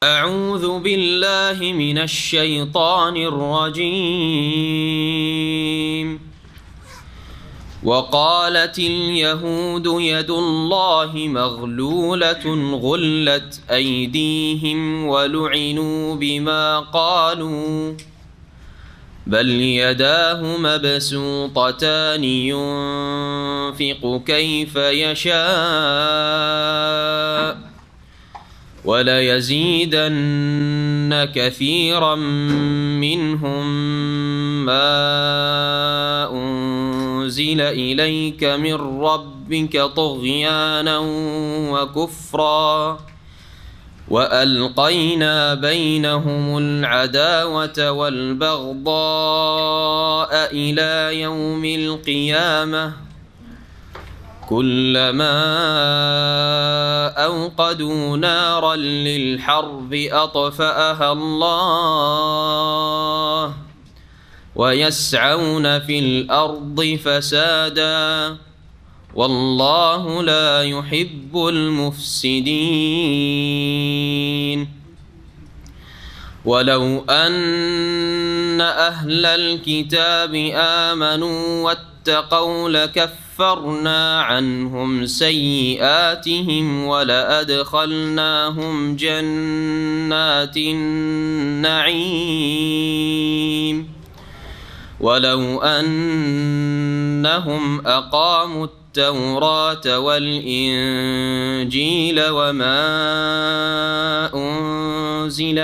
أعوذ بالله من الشيطان الرجيم. وقالت اليهود يد الله مغلولة غلت أيديهم ولعنوا بما قالوا بل يداه مبسوطتان ينفق كيف يشاء وليزيدن كثيرا منهم ما أنزل إليك من ربك طغيانا وكفرا وألقينا بينهم العداوة والبغضاء إلى يوم القيامة كلما أوقدوا نارا للحرب أطفأها الله ويسعون في الأرض فسادا والله لا يحب المفسدين. ولو أن أهل الكتاب آمنوا واتقوا لكفرنا عنهم سيئاتهم ولأدخلناهم جنات النعيم ولو أنهم أقاموا التوراة والإنجيل وما أنزل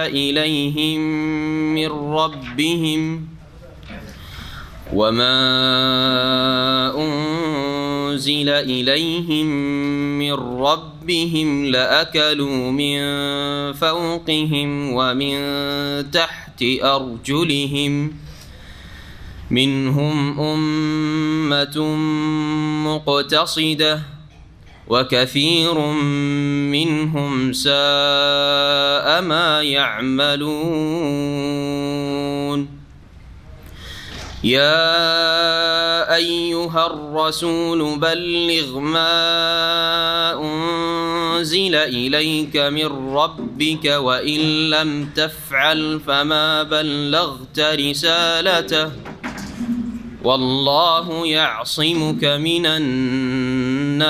إليهم من ربهم لأكلوا من فوقهم ومن تحت أرجلهم منهم أمة مقتصدة وكثير منهم ساء ما يعملون. يا أيها الرسول بلغ ما أنزل إليك من ربك وإن لم تفعل فما بلغت رسالته والله يعصمك من الناس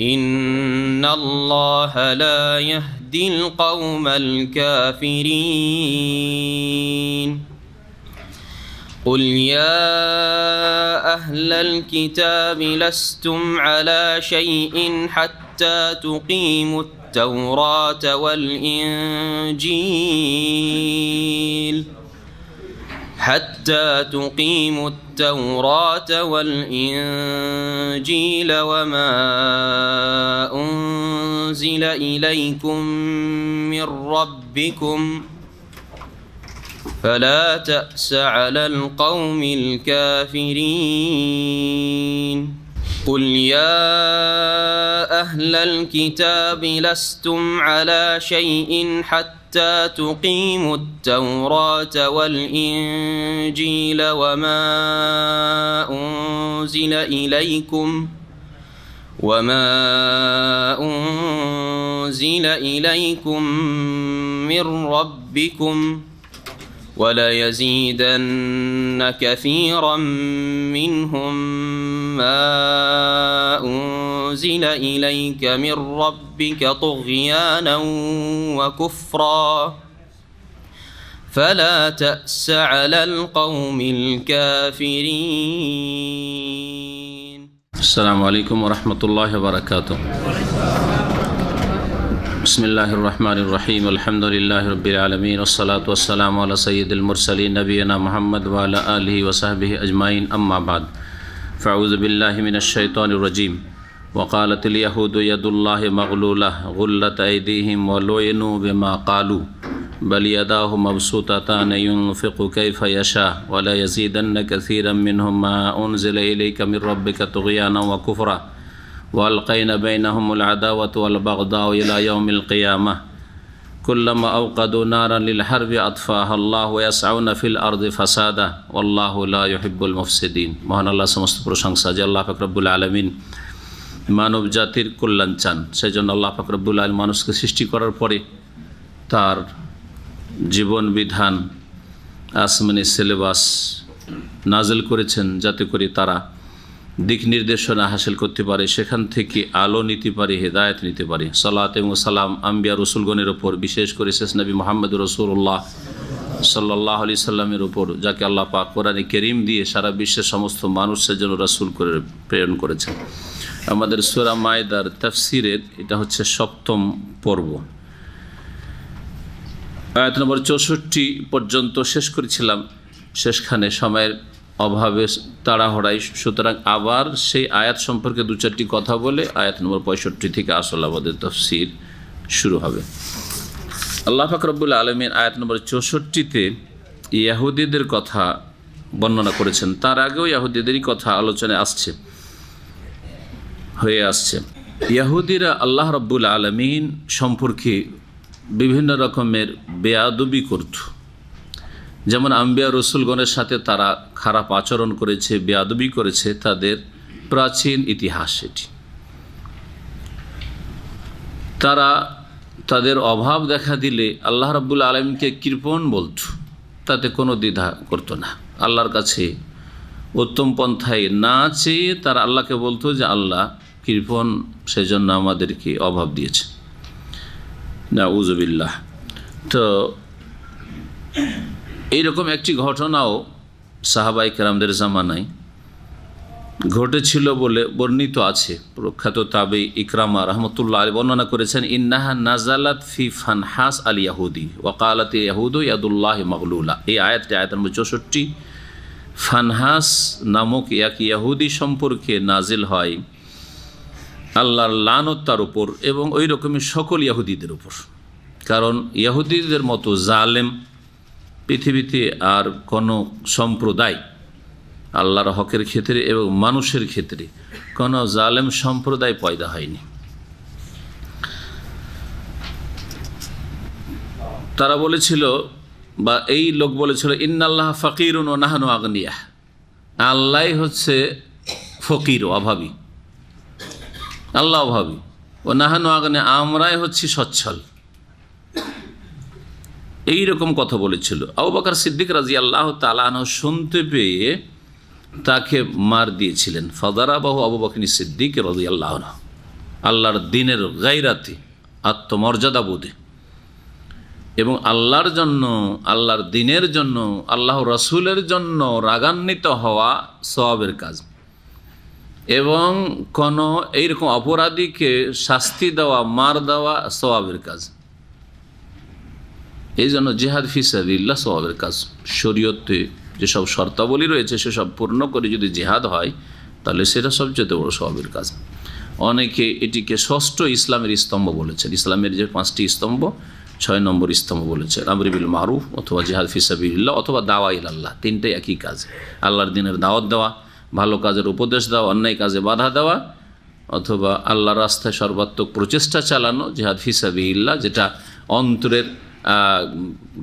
إن الله لا يهدي القوم الكافرين. قل يا أهل الكتاب لستم على شيء حتى تقيموا التوراة والإنجيل وما أنزل إليكم من ربكم فلا تأس على القوم الكافرين. قل يا أهل الكتاب لستم على شيء حتى تقيموا التوراة والإنجيل وما أنزل إليكم من ربكم وليزيدن كثيرا منهم ما أنزل إليك من ربك طغيانا وكفرا فلا تأس على القوم الكافرين. السلام عليكم ورحمة الله وبركاته. بسم الله الرحمن الرحيم الحمد لله رب العالمين والصلاة والسلام على سيد المرسلين نبينا محمد وعلى آله وصحبه أجمعين أما بعد فأعوذ بالله من الشيطان الرجيم. وقالت اليهود يد الله مغلولة غلت أيديهم ولعنوا بما قالوا بل يداه مبسوطتان ينفق كيف يشاء ولا يزيدن كثيرا منهم ما أنزل إليك من ربك طغيانا وكفرا وألقينا بينهم العداوة والبغضاء إلى يوم القيامة كلما أوقدوا نارا للحرب أطفأها الله ويسعون في الأرض فسادا والله لا يحب المفسدين. মহান আল্লাহ সমস্ত প্রশংসা যে আল্লাহ পাক রব্বুল আলামিন মানব জাতির কল্যাণ চান। সেই জন্য আল্লাহ পাক রব্বুল আলামিন মানুষকে সৃষ্টি করার পরে তার জীবন বিধান আসমানি সিলেবাস নাজিল করেছেন, যাতে করে তারা দিক নির্দেশনা হাসিল করতে পারে, সেখান থেকে আলো নিতে পারে, হেদায়েত নিতে পারে। সালাত এবং সালাম আম্বিয়া রসুলগণের ওপর, বিশেষ করে শেষ নবী মুহাম্মদ রাসূলুল্লাহ সাল্লাল্লাহু আলাইহি সাল্লামের ওপর, যাকে আল্লাহ পাক কোরআনে কারীম দিয়ে সারা বিশ্বের সমস্ত মানুষের জন্য রাসূল করে প্রেরণ করেছেন। আমাদের সূরা মায়দার তাফসিরের এটা হচ্ছে 7ম পর্ব, আয়াত নম্বর 64 পর্যন্ত শেষ করেছিলাম। শেষখানে সময়ের অভাবে তাড়াহড়াই, সুতরাং আবার সেই আয়াত সম্পর্কে 2-4টি কথা বলে আয়াত নম্বর 65 থেকে আসলে আমাদের তাফসীর শুরু হবে। আল্লাহ পাক রব্বুল আলামিন আয়াত নম্বর 64-তে ইহুদিদের কথা বর্ণনা করেছেন। তার আগেও ইহুদিদেরই কথা আলোচনায় হয়ে আসছে। ইহুদিরা আল্লাহ রব্বুল আলামিন সম্পর্কে বিভিন্ন রকমের বেয়াদবি করত, যেমন আম্বিয়া রসুলগণের সাথে তারা খারাপ আচরণ করেছে, বেয়াদবি করেছে, তাদের প্রাচীন ইতিহাস এটি। তারা তাদের অভাব দেখা দিলে আল্লাহ রাব্বুল আলামিনকে কৃপণ বলত, তাতে কোনো দ্বিধা করত না। আল্লাহর কাছে উত্তম পন্থায় না চেয়ে তারা আল্লাহকে বলতো যে আল্লাহ কৃপণ, সেজন্য আমাদেরকে অভাব দিয়েছে। নাউযুবিল্লাহ। তো এইরকম একটি ঘটনাও সাহাবায়ে কেরামদের জামানায় ঘটেছিল বলে বর্ণিত আছে। প্রখ্যাত তাবেঈ ইকরামা রাহমাতুল্লাহ আলাইহি বর্ণনা করেছেন, ইন্নাহা নাজালাত ফি ফানহাস আল ইয়াহুদি ওয়া ক্বালাত ইয়াহুদু ইয়াদুল্লাহি মাগলুলা। এই আয়াতটি, আয়াত নম্বর 64, ফানহাস নামক এক ইয়াহুদি সম্পর্কে নাজিল হয়, আল্লাহর লানত তার উপর এবং ওই রকমই সকল ইহুদিদের উপর। কারণ ইহুদিদের মতো জালেম পৃথিবীতে আর কোনো সম্প্রদায়, আল্লাহর হকের ক্ষেত্রে এবং মানুষের ক্ষেত্রে কোনো জালেম সম্প্রদায় পয়দা হয়নি। তারা বলেছিল, বা এই লোক বলেছিল, ইন্নাল্লাহ ফাকিরুন ওয়া নাহনু আগনিয়া, আল্লাহ হচ্ছে ফকির, অভাবী, আল্লাহ অভাবী, ও নাহানু আগনিয়া, আমরাই হচ্ছি সচ্ছল। এইরকম কথা বলেছিল। আবু বকর সিদ্দিক রাদিয়াল্লাহু তাআলা আনহু শুনতে পেয়ে তাকে মার দিয়েছিলেন। ফাদারাবাহু আবু বকর সিদ্দিক রাদিয়াল্লাহু আনহু, আল্লাহর দ্বীনের গায়রাতে, আত্মমর্যাদা বোধে এবং আল্লাহর জন্য, আল্লাহর দ্বীনের জন্য, আল্লাহ রাসূলের জন্য রাগান্বিত হওয়া সওয়াবের কাজ, এবং কোনো এইরকম অপরাধীকে শাস্তি দেওয়া, মার দেওয়া সওয়াবের কাজ। এই জন্য জিহাদ ফি সাবিলিল্লাহ সওয়াবের কাজ। শরীয়তে যেসব শর্তাবলী রয়েছে সেসব পূর্ণ করে যদি জিহাদ হয়, তাহলে সেটা সবচেয়ে বড় সওয়াবের কাজ। অনেকে এটিকে ষষ্ঠ ইসলামের স্তম্ভ বলেছেন। ইসলামের যে 5টি স্তম্ভ, 6 নম্বর স্তম্ভ বলেছেন আমর বিল মারুফ, অথবা জিহাদ ফি সাবিলিল্লাহ, অথবা দাওয়া ইলাল্লাহ। 3টাই একই কাজ, আল্লাহর দ্বীনের দাওয়াত দেওয়া, ভালো কাজের উপদেশ দেওয়া, অন্যায় কাজে বাধা দেওয়া, অথবা আল্লাহর রাস্তায় সর্বাত্মক প্রচেষ্টা চালানো, জিহাদ ফি সাবিলিল্লাহ, যেটা অন্তরের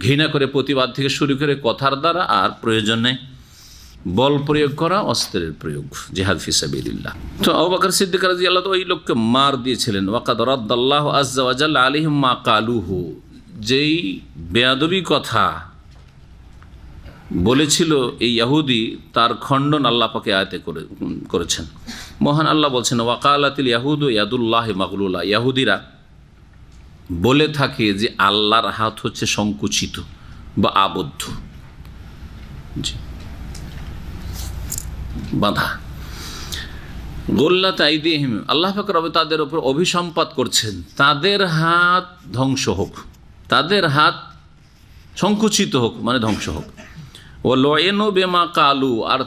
ঘৃণা করে প্রতিবাদ থেকে শুরু করে কথার দ্বারা, আর প্রয়োজনে বল প্রয়োগ করা, অস্ত্রের প্রয়োগ, জিহাদ ফি সাবিলিল্লাহ। তো আবু বকর সিদ্দিক রাদিয়াল্লাহু তাআলা ওই লোককে মার দিয়েছিলেন। ওয়াকাদ রাদ্দাল্লাহু আযজা ওয়া জাল্লা আলাইহিম মা কালুহু, যেই বেয়াদবি কথা বলেছিল এই ইহুদি, তার খণ্ডন আল্লাহ পাকে আয়াতে করেছেন। মহান আল্লাহ বলছেন, ওয়াকালাতিল ইয়াহুদু ইয়াদুল্লাহি মাগলুলা, ইহুদিরা বলে থাকে যে আল্লাহর হাত হচ্ছে সংকুচিত বা আবদ্ধ, বাঁধা। গোল্লাত আইদিহিম, আল্লাহ পাক রব তাদের উপর অভিসম্পাত করছেন, তাদের হাত ধ্বংস হোক, তাদের হাত সংকুচিত হোক, মানে ধ্বংস হোক। ও লয়েনু বেমা কালু, আর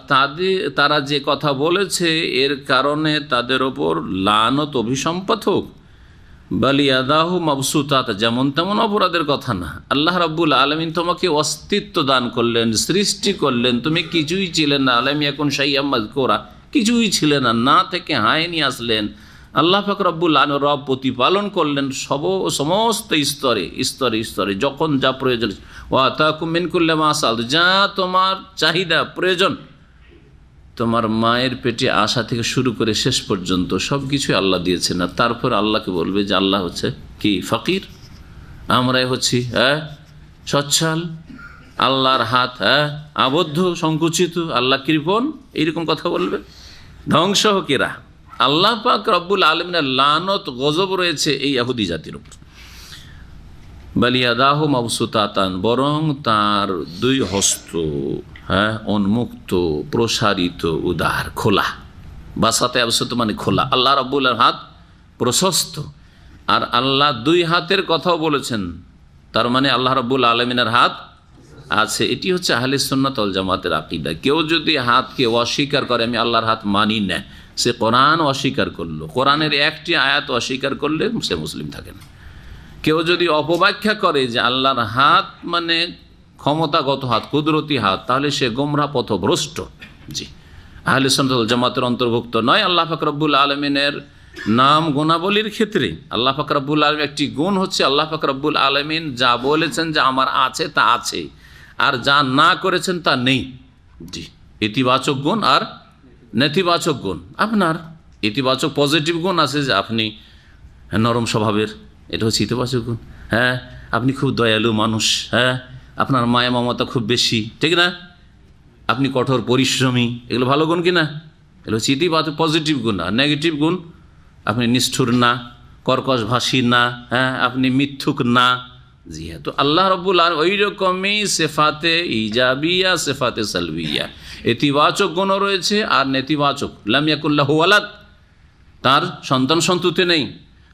তারা যে কথা বলেছে এর কারণে তাদের ওপর লানত, অভিসম্পাত হোক। বালিয়াদাহু মাবসুতাত, যেমন তেমন অপরাধের কথা না। আল্লাহ রাব্বুল আলামিন তোমাকে অস্তিত্ব দান করলেন, সৃষ্টি করলেন, তুমি কিছুই ছিলেন না। আলাম ইয়াকুন শাইআম মাযকুরা, কিছুই ছিলেন না, না থেকে হায় নিয়ে আসলেন। আল্লাহ পাক রব্বুল আলামিন রব প্রতিপালন করলেন সমস্ত স্তরে স্তরে স্তরে, যখন যা প্রয়োজন। ওয়া আতাকুম মিন কুল্লি মা সাআলতুম, যা তোমার চাহিদা প্রয়োজন তোমার মায়ের পেটে আসা থেকে শুরু করে শেষ পর্যন্ত সব কিছুই আল্লাহ দিয়েছেন, না তারপর আল্লাহকে বলবে যে আল্লাহ হচ্ছে কি ফকির, আমরাই হচ্ছি সচ্ছল, আল্লাহর হাত আবদ্ধ সংকুচিত, আল্লাহ কৃপণ, এইরকম কথা বলবে? ধ্বংস হোক এরা। আল্লাহ পাক রব্বুল আলমিনের লানত গজব রয়েছে এই ইহুদি জাতির উপর। বালিয়াদাহ মাবসুতাতান, বরং তার দুই হস্ত উন্মুক্ত, প্রসারিত, উদার, খোলা। বাসাতে আবসুত মানে খোলা। আল্লাহ রব্বুল হাত প্রশস্ত, আর আল্লাহ দুই হাতের কথাও বলেছেন, তার মানে আল্লাহ রব্বুল আলমিনের হাত আছে। এটি হচ্ছে আহলে সুন্নাত ওয়াল জামাতের আকীদা। কেউ যদি হাতকে অস্বীকার করে, আমি আল্লাহর হাত মানি না, সে কোরআন অস্বীকার করলো, কোরআনের একটি আয়াত অস্বীকার করলে সে মুসলিম থাকে না। কেউ যদি অপব্যাখ্যা করে যে আল্লাহর হাত মানে ক্ষমতাগত হাত, কুদরতি হাত, তাহলে সে গোমরাহ পথভ্রষ্ট। জি, আহলে সুন্নাত ওয়াল জামাতের অন্তর্ভুক্ত নয়। আল্লাহ পাক রব্বুল আলমিনের নাম গুণাবলীর ক্ষেত্রে আল্লাহ পাক রব্বুল আলমীর একটি গুণ হচ্ছে, আল্লাহ পাক রব্বুল আলমিন যা বলেছেন যে আমার আছে তা আছে, আর যা না করেছেন তা নেই। জি, ইতিবাচক গুণ আর নেতিবাচক গুণ। আপনার ইতিবাচক পজিটিভ গুণ আছে যে আপনি নরম স্বভাবের, এটা হচ্ছে ইতিবাচক গুণ। আপনি খুব দয়ালু মানুষ, আপনার মায়া মমতা খুব বেশি, ঠিক না? আপনি কঠোর পরিশ্রমী, এগুলো ভালো গুণ কিনা? এগুলো হচ্ছে ইতিবাচক পজিটিভ গুণ। আর নেগেটিভ গুণ, আপনি নিষ্ঠুর না, কর্কশভাষী না, আপনি মিথ্যুক না। জি হ্যাঁ, তো আল্লাহ রব্বুল আলামিন ওই রকমই সেফাতে ইজাবিয়া, সেফাতে সালবিয়া, ইতিবাচক গুণও রয়েছে আর নেতিবাচক। লাম ইয়াকুল্লাহু ওয়ালাদ, তার সন্তান সন্ততি নেই।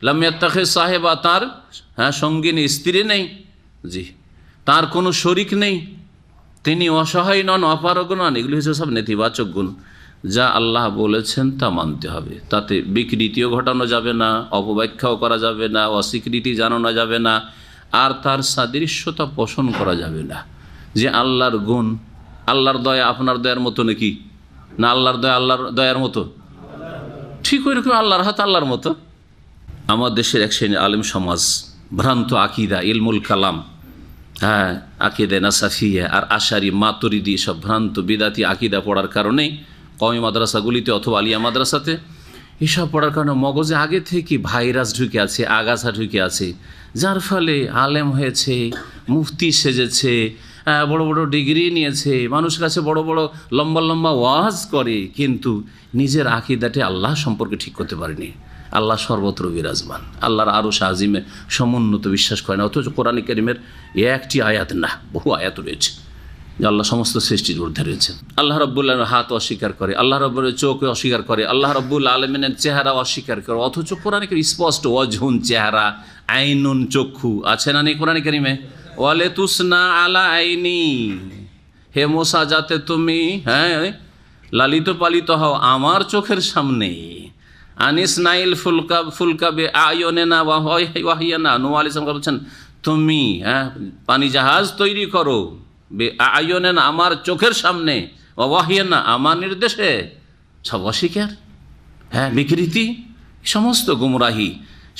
লাম ইয়াত্তাখিজ সাহেবা, তার সঙ্গিনী স্ত্রী নেই। জি, তার কোনো শরিক নেই, তিনি অসহায় নন, অপারগ নন। এগুলি হচ্ছে সব নেতিবাচক গুণ। যা আল্লাহ বলেছেন তা মানতে হবে, তাতে বিকৃতিও ঘটানো যাবে না, অপব্যাখ্যাও করা যাবে না, অস্বীকৃতি জানানো যাবে না, আর তার সাদৃশ্যতা পোষণ করা যাবে না। যে আল্লাহর গুণ, আল্লাহর দয়া আপনার দয়ার মতো নাকি? না আল্লাহর দয়া আল্লাহর দয়ার মতো? ঠিক ওই রকম আল্লাহর হাত আল্লাহর মতো। আমার দেশের এক শ্রেণীর আলেম সমাজ ভ্রান্ত আকিদা, ইলমুল কালাম, আকিদা নাসাফিয়া আর আশারি মাতুরিদি, সব ভ্রান্ত বিদাতি আকিদা পড়ার কারণে কওমি মাদ্রাসাগুলিতে অথবা আলিয়া মাদ্রাসাতে এসব পড়ার কারণে মগজে আগে থেকে ভাইরাস ঢুকে আছে, আগাছা ঢুকে আছে, যার ফলে আলেম হয়েছে, মুফতি সেজেছে, বড় বড় ডিগ্রি নিয়েছে, মানুষের কাছে বড় বড় লম্বা লম্বা ওয়াজ করে, কিন্তু নিজের আকিদাটি আল্লাহ সম্পর্কে ঠিক করতে পারেনি। আল্লাহ সর্বত্র বিরাজমান, আল্লাহর আরশ আজিমে সমুন্নত বিশ্বাস করে না। অথচ কোরআন কারীমের একটি আয়াত না, বহু আয়াত রয়েছে যে আল্লাহ সমস্ত সৃষ্টির ঊর্ধ্বে রয়েছেন। আল্লাহ রাব্বুল আলামিনের হাত অস্বীকার করে, আল্লাহ রাব্বুল চোখ অস্বীকার করে, আল্লাহ রাব্বুল আলামিনের চেহারা অস্বীকার করে। অথচ কোরআন কারীম স্পষ্ট ওয়াজহুন চেহারা, আইনুন চক্ষু আছে না নেই কোরআন কারীমে? ওয়ালে তুসনা আলা আইনি, হে মুসা যাতে তুমি লালিত পালিত হও আমার চোখের সামনে। আনিস নাইল ফুলকা ফুলকা বে আয়নে না ওয়াহিয়ানা, নূহ আলাইহিস সালাম বলছেন তুমি পানি জাহাজ তৈরি করো, বে আয়নে না আমার চোখের সামনে, ওয়াহিয়ানা আমার নির্দেশে। সব অস্বীকার, বিকৃতি, সমস্ত গুমরাহি।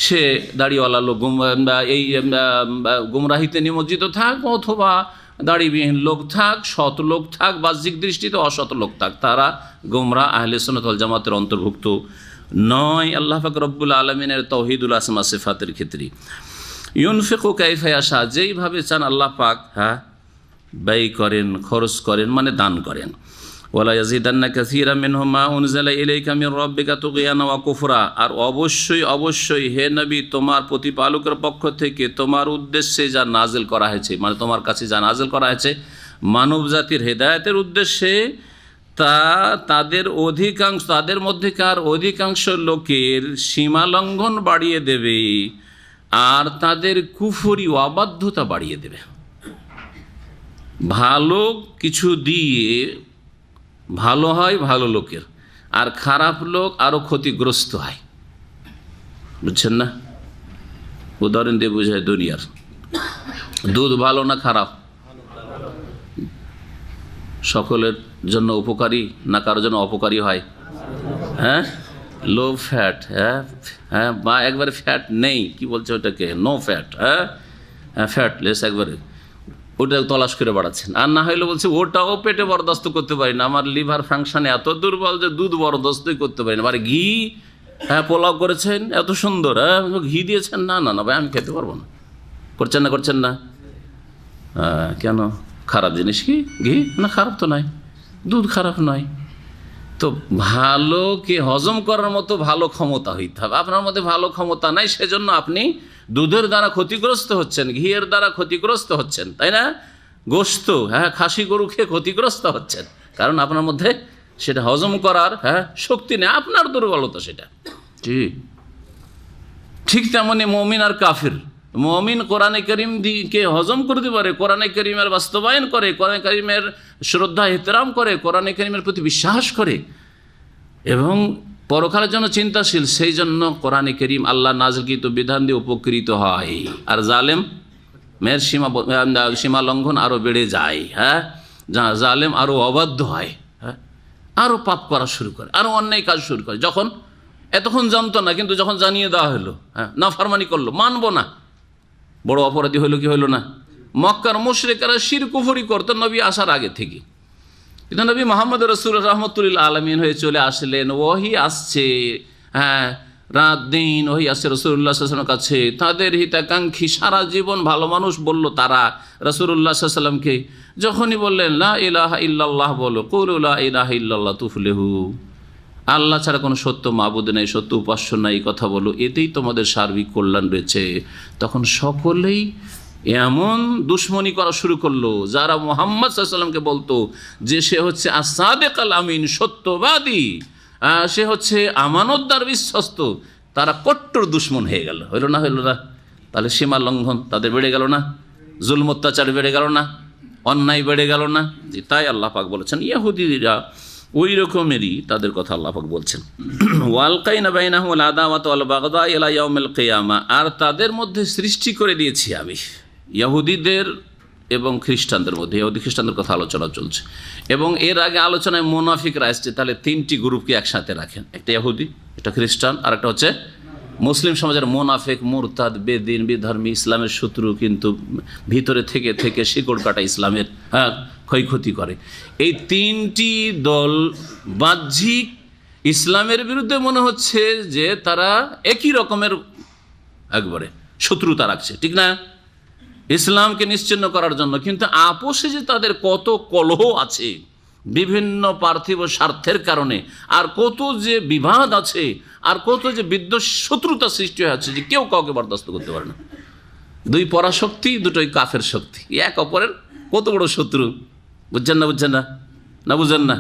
সে দাড়িওয়ালা লোক এই গুমরাহিতে নিমজ্জিত থাক, অথবা দাড়িবিহীন লোক থাক, সৎ লোক থাক, বাহ্যিক দৃষ্টিতে অসৎ লোক থাক, তারা গুমরাহ আহলে সুন্নাত ওয়াল জামাতের অন্তর্ভুক্ত নয়। আল্লাহ পাক রব্বুল আলামিনের তাওহীদুল আসমা সিফাতের ক্ষেত্রে ইউনফিকু কাইফা ইয়াশা, যেইভাবে চান আল্লাহ পাক ব্যয় করেন, খরচ করেন, মানে দান করেন। ওয়ালা ইয়াজিদান্না কাসীরাম মিনহুম মা উনজিলা ইলাইকা মির রাব্বিকা তুগয়ানা ওয়া কুফরা, আর অবশ্যই অবশ্যই হে নবী তোমার প্রতিপালকের পক্ষ থেকে তোমার উদ্দেশ্যে যা নাজিল করা হয়েছে, মানে তোমার কাছে যা নাজিল করা হয়েছে মানব জাতির হেদায়েতের উদ্দেশ্যে, তা তাদের মধ্যেকার অধিকাংশ লোকের সীমা লঙ্ঘন বাড়িয়ে দেবে, আর তাদের কুফরি অবাধ্যতা বাড়িয়ে দেবে। ভালো কিছু দিয়ে ভালো হয় ভালো লোকের, আর খারাপ লোক আরো ক্ষতিগ্রস্ত হয়। বুঝছেন না? উদাহরণ দিয়ে বোঝায় দুনিয়ার দুধ ভালো না খারাপ? সকলের জন্য উপকারী না কারোর জন্য অপকারী হয়? লো ফ্যাট, বা একবারে ফ্যাট নেই, কি বলছে ওটাকে, নো ফ্যাট, ফ্যাটলেস, একবারে ওটা তলাশ করে বাড়াচ্ছেন। আর না হইলে বলছে ওটাও পেটে বরদাস্ত করতে পারি না, আমার লিভার ফাংশন এত দুর্বল যে দুধ বরদাস্তই করতে পারি না। আরে ঘি, হ্যাঁ পোলাও করেছেন এত সুন্দর, হ্যাঁ ঘি দিয়েছেন, না না না ভাই আমি খেতে পারবো না। করছেন না করছেন না? কেন? খারাপ জিনিস কি ঘি? না খারাপ তো নয়, দুধ খারাপ নয়। তো ভালোকে হজম করার মতো ভালো ক্ষমতা হইতে হবে। আপনার মধ্যে ভালো ক্ষমতা নাই, সেজন্য আপনি দুধের দ্বারা ক্ষতিগ্রস্ত হচ্ছেন, ঘিয়ের দ্বারা ক্ষতিগ্রস্ত হচ্ছেন, তাই না? গোশত, হ্যাঁ খাসি গরু খেয়ে ক্ষতিগ্রস্ত হচ্ছেন, কারণ আপনার মধ্যে সেটা হজম করার শক্তি নেই, আপনার দুর্বলতা সেটা। ঠিক তেমনি মমিন আর কাফির। মমিন কোরআনে করিম দিকে হজম করতে পারে, কোরআনে করিমের বাস্তবায়ন করে, কোরআনে করিমের শ্রদ্ধা এহতেরাম করে, কোরআনে করিমের প্রতি বিশ্বাস করে এবং পরকালের জন্য চিন্তাশীল, সেই জন্য কোরআনে করিম আল্লাহ নাযিলকৃত বিধান দিয়ে উপকৃত হয়। আর জালেম মেয়ের সীমা লঙ্ঘন আরও বেড়ে যায়, হ্যাঁ জালেম আরও অবাধ্য হয়, হ্যাঁ আরও পাপ করা শুরু করে, আরও অন্যায় কাজ শুরু করে। যখন এতক্ষণ জানতো না, কিন্তু যখন জানিয়ে দেওয়া হলো, হ্যাঁ নাফরমানি করলো, মানবো না, বড় অপরাধী হইলো কি হইলো না? মক্কার মুশরিকরা শিরক কুফরি করতো নবী আসার আগে থেকে, কিন্তু নবী মুহাম্মদ রাসূলুল্লাহ রাহমাতুল্লিল আলামিন হয়ে চলে আসলেন, ওহী আসছে, হ্যাঁ রাত দিন ওহী আসছে রাসূলুল্লাহ সাল্লাল্লাহু আলাইহি ওয়াসাল্লামের কাছে। তাদের হিতাকাঙ্ক্ষী সারা জীবন ভালো মানুষ বলল তারা রাসূলুল্লাহ সাল্লাল্লাহু আলাইহি ওয়াসাল্লামকে, যখনই বললেন লা ইলাহা ইল্লাল্লাহ বলো, কুলু লা ইলাহা ইল্লাল্লাহ তুফলিহু, আল্লাহ ছাড়া কোনো সত্য মাবুদ নেই, সত্য উপাস্য নাই, কথা বলো, এতেই তোমাদের সার্বিক কল্যাণ রয়েছে। তখন সকলেই এমন দুশ্মনী করা শুরু করলো, যারা মুহাম্মদ সাল্লাল্লাহু আলাইহি ওয়াসাল্লামকে বলতো যে সে হচ্ছে আস-সাদিক আল আমিন, সত্যবাদী, সে হচ্ছে আমানতদার, বিশ্বস্ত, তারা কট্টর দুশ্মন হয়ে গেল। হইল না? হইল না? তাহলে সীমা লঙ্ঘন তাদের বেড়ে গেল না? জুলম অত্যাচার বেড়ে গেল না? অন্যায় বেড়ে গেল না? জি, তাই আল্লাহ পাক বলেছেন ইহুদিরা ওই রকমেরই, তাদের কথা আল্লাহ পাক বলছেন ওয়ালকাইনা বাইনাহুল আদাওয়াত ওয়াল বাগদা ইলা ইয়াউমিল কিয়ামা, আর তাদের মধ্যে সৃষ্টি করে দিয়েছি আমি ইহুদিদের এবং খ্রিস্টানদের মধ্যে, ইহুদি খ্রিস্টানদের কথা আলোচনা চলছে, এবং এর আগে আলোচনায় মুনাফিকরা আসছে। তাহলে তিনটি গ্রুপকে একসাথে রাখেন, একটা ইহুদি, একটা খ্রিস্টান, আর একটা হচ্ছে মুসলিম সমাজের মুনাফিক, মুরতাদ, বেদিন, বিধর্মী, ইসলামের শত্রু, কিন্তু ভিতরে থেকে থেকে শিকড় কাটা ইসলামের ক্ষয়ক্ষতি করে। এই তিনটি দল বাহ্যিক ইসলামের বিরুদ্ধে মনে হচ্ছে যে তারা একই রকমের একবারে শত্রুতা রাখছে, ঠিক না, ইসলামকে নিশ্চিহ্ন করার জন্য, কিন্তু আপোষে যে তাদের কত কলহ আছে বিভিন্ন পার্থিব স্বার্থের কারণে, আর কত যে বিবাদ আছে, আর কত যে বিদ্বেষ শত্রুতা সৃষ্টি হয়ে আছে যে কেউ কাউকে বরদাস্ত করতে পারে না। দুই পরাশক্তি, দুটোই কাফের শক্তি, এক অপরের কত বড় শত্রু, বুঝছেন না? বুঝছেন না? না বুঝেন না?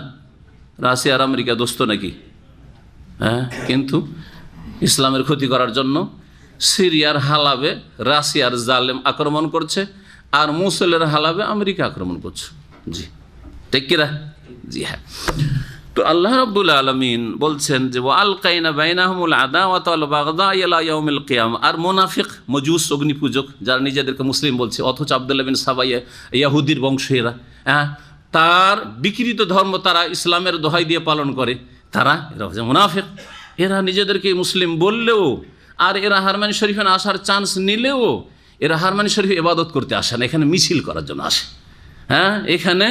রাশিয়া আর আমেরিকা দোস্ত নাকি? হ্যাঁ, কিন্তু ইসলামের ক্ষতি করার জন্য সিরিয়ার হালাবে রাশিয়ার জালেম আক্রমণ করছে, আর মুসলের হালাবে আমেরিকা আক্রমণ করছে। জি ঠিক কিরা? জি হ্যাঁ। তো আল্লাহ রাব্বুল আলামিন বলছেন যে ওয়ালকাইনা বাইনাহুমুল আদাওয়াত ওয়াল বাগদা ইলা ইয়াউমিল কিয়ামা, আর মুনাফিক, মজুস, অগ্নি পূজক, যারা নিজেদেরকে মুসলিম বলছে অথচ আব্দুল্লাহ বিন সাবা ইয়াহুদির বংশেরা, হ্যাঁ তার বিকৃত ধর্ম তারা ইসলামের দোহাই দিয়ে পালন করে, তারা এরা হচ্ছে মুনাফিক। এরা নিজেদেরকে মুসলিম বললেও, আর এরা হারমানি শরীফে আসার চান্স নিলেও, এরা হারমানি শরীফে ইবাদত করতে আসে না, এখানে মিছিল করার জন্য আসে, হ্যাঁ এখানে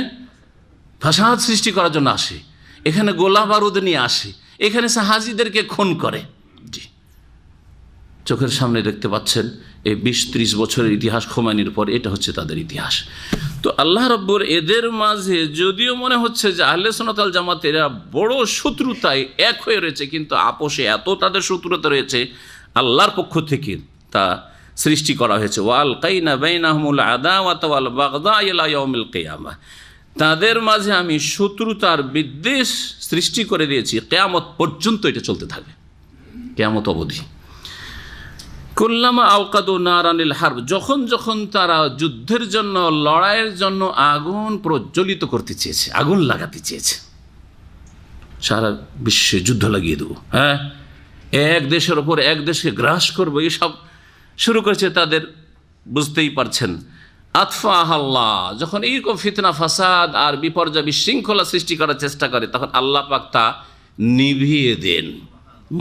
ফাসাদ সৃষ্টি করার জন্য আসে, এখানে গোলা বারুদ নিয়ে আসে, এখানে সাহাজিদেরকে খুন করে। জি, চোখের সামনে দেখতে পাচ্ছেন এই 20-30 বছরের ইতিহাস খোমেনির পর এটা হচ্ছে তাদের ইতিহাস। তো আল্লাহ রাব্বুর এদের মাঝে যদিও মনে হচ্ছে যে আহলে সুন্নাত ওয়াল জামাত এরা বড় শত্রুতায় এক হয়ে রয়েছে, কিন্তু আপোষে এত তাদের শত্রুতা রয়েছে, আল্লাহর পক্ষ থেকে তা সৃষ্টি করা হয়েছে ওয়ালকাইনা বাইনাহুমুল আদাওয়াত ওয়াল বাগদা ইলা ইয়াউমিল কিয়ামা, তাদের মাঝে আমি শত্রুতার বিদ্বেষ সৃষ্টি করে দিয়েছি, কিয়ামত পর্যন্ত এটা চলতে থাকবে, কিয়ামত অবধি। কুল্লামা আওকাদু নারানিল হারব, যখন যখন তারা যুদ্ধের জন্য, লড়াইয়ের জন্য আগুন প্রজ্বলিত করতে চেয়েছে, আগুন লাগাতে চেয়েছে, সারা বিশ্বে যুদ্ধ লাগিয়ে দেবো, হ্যাঁ এক দেশের ওপর এক দেশকে গ্রাস করবো, এসব শুরু করেছে তাদের, বুঝতেই পারছেন। আতফাহ আল্লাহ, যখন এইরকম ফিতনা ফাসাদ আর বিপর্যয় বিশৃঙ্খলা সৃষ্টি করার চেষ্টা করে, তখন আল্লাহ পাক তা নিভিয়ে দেন।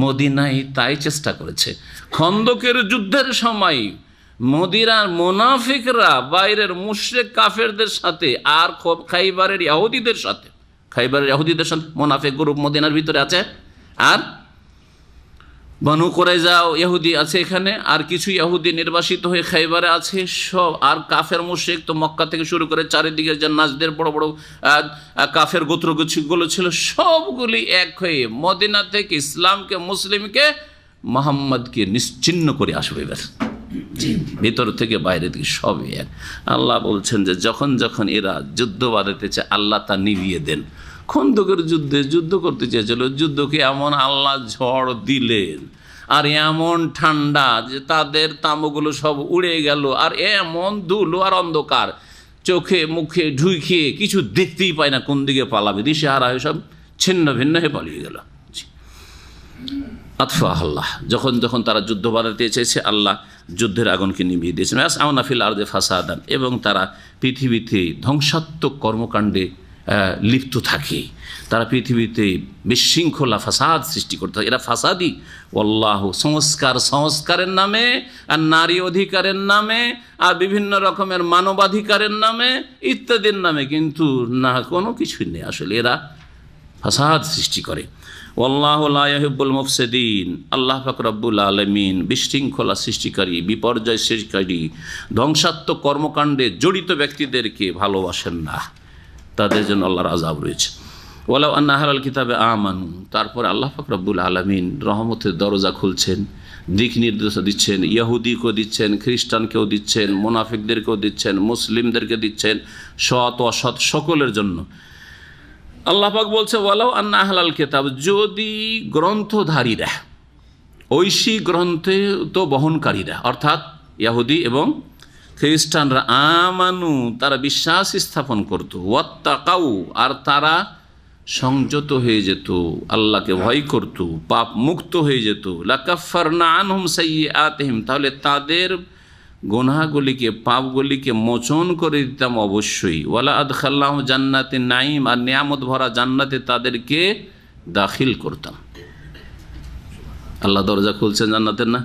মদিনায় তাই চেষ্টা করেছে। খন্দকের যুদ্ধের সময় মদিনার মুনাফিকরা বাইরের মুশরিক কাফেরদের সাথে আর খাইবারের ইহুদিদের সাথে, খাইবারের ইহুদিদের সাথে মুনাফিক গ্রুপ মদিনার ভিতরে আছে, আর বনু কুরাইজা ইহুদি আছে এখানে, আর কিছু ইহুদি নির্বাসিত হয়ে খাইবারে আছে সব, আর কাফের মুশরিক তো মক্কা থেকে শুরু করে চারিদিকে যে নাজদের বড় বড় কাফের গোত্রগুলো ছিল সবগুলি এক হয়ে মদিনা থেকে ইসলামকে মুসলিমকে মুহাম্মদকে নিশ্চিহ্ন করে আসবে। এবার ভিতর থেকে বাইরে থেকে সবই এক। আল্লাহ বলছেন যে যখন যখন এরা যুদ্ধ বাঁধাতে চায় আল্লাহ তা নিভিয়ে দেন। খন্দকের যুদ্ধ করতে চেয়েছিল, যুদ্ধকে এমন আল্লাহ ঝড় দিলেন আর এমন ঠান্ডা যে তাদের তাঁবুগুলো সব উড়ে গেল, আর এমন ধুলো আর অন্ধকার, চোখে মুখে ঢুকে কিছু দেখতেই পায় না, কোন দিকে পালাবে, দিশেহারা হয়ে সব ছিন্ন ভিন্ন হয়ে পালিয়ে গেল। আতফা আল্লাহ যখন যখন তারা যুদ্ধ বাঁধাতে চেয়েছে আল্লাহ যুদ্ধের আগুনকে নিভিয়ে দিয়েছেন। আউনাফিল আরদে ফাসাদান, এবং তারা পৃথিবীতে ধ্বংসাত্মক কর্মকাণ্ডে লিপ্ত থাকে, তারা পৃথিবীতে বিশৃঙ্খলা ফাসাদ সৃষ্টি করতে থাকে। এরা ফাসাদি আল্লাহ সংস্কারের নামে আর নারী অধিকারের নামে আর বিভিন্ন রকমের মানবাধিকারের নামে ইত্যাদির নামে, কিন্তু না কোনো কিছুই নেই, আসলে এরা ফাসাদ সৃষ্টি করে। ওয়াল্লাহু লা ইউহিব্বুল মুফসিদিন, আল্লাহ পাক রব্বুল আলামিন বিশৃঙ্খলা সৃষ্টিকারী, বিপর্যয় সৃষ্টিকারী, ধ্বংসাত্মক কর্মকাণ্ডে জড়িত ব্যক্তিদেরকে ভালোবাসেন না, তাদের জন্য আল্লাহর আযাব রয়েছে। ওয়ালাউ আন্না আহলাল কিতাবে আমানু, তারপর আল্লাহ পাক রব্বুল আলামিন রহমতের দরজা খুলছেন, দিক নির্দেশ দিচ্ছেন, ইহুদিকেও দিচ্ছেন, খ্রিস্টানকেও দিচ্ছেন, মুনাফিকদেরকেও দিচ্ছেন, মুসলিমদেরকে দিচ্ছেন, সৎ অসৎ সকলের জন্য। আল্লাহ পাক বলছে ওয়ালাউ আন্না আহলাল কিতাব, যদি গ্রন্থধারীরা, ঐশী গ্রন্থে তো বহনকারীরা অর্থাৎ ইহুদি এবং খ্রিস্টানরা, আমানু তারা বিশ্বাস স্থাপন করত, ওয়াত্তাকাউ আর তারা সংযত হয়ে যেত, আল্লাহকে ভয় করত, পাপ মুক্ত হয়ে যেত, লাকাফারনা আনহুম সাইয়্যাতিহিম, তাহলে তাদের গুনাহগুলিকে পাপগুলিকে মোচন করে দিতাম অবশ্যই। ওয়ালা আদখালনাহুম জান্নাতিন নাঈম, আর নিয়ামত ভরা জান্নাতে তাদেরকে দাখিল করতাম। আল্লাহ দরজা খুলছেন জান্নাতের, না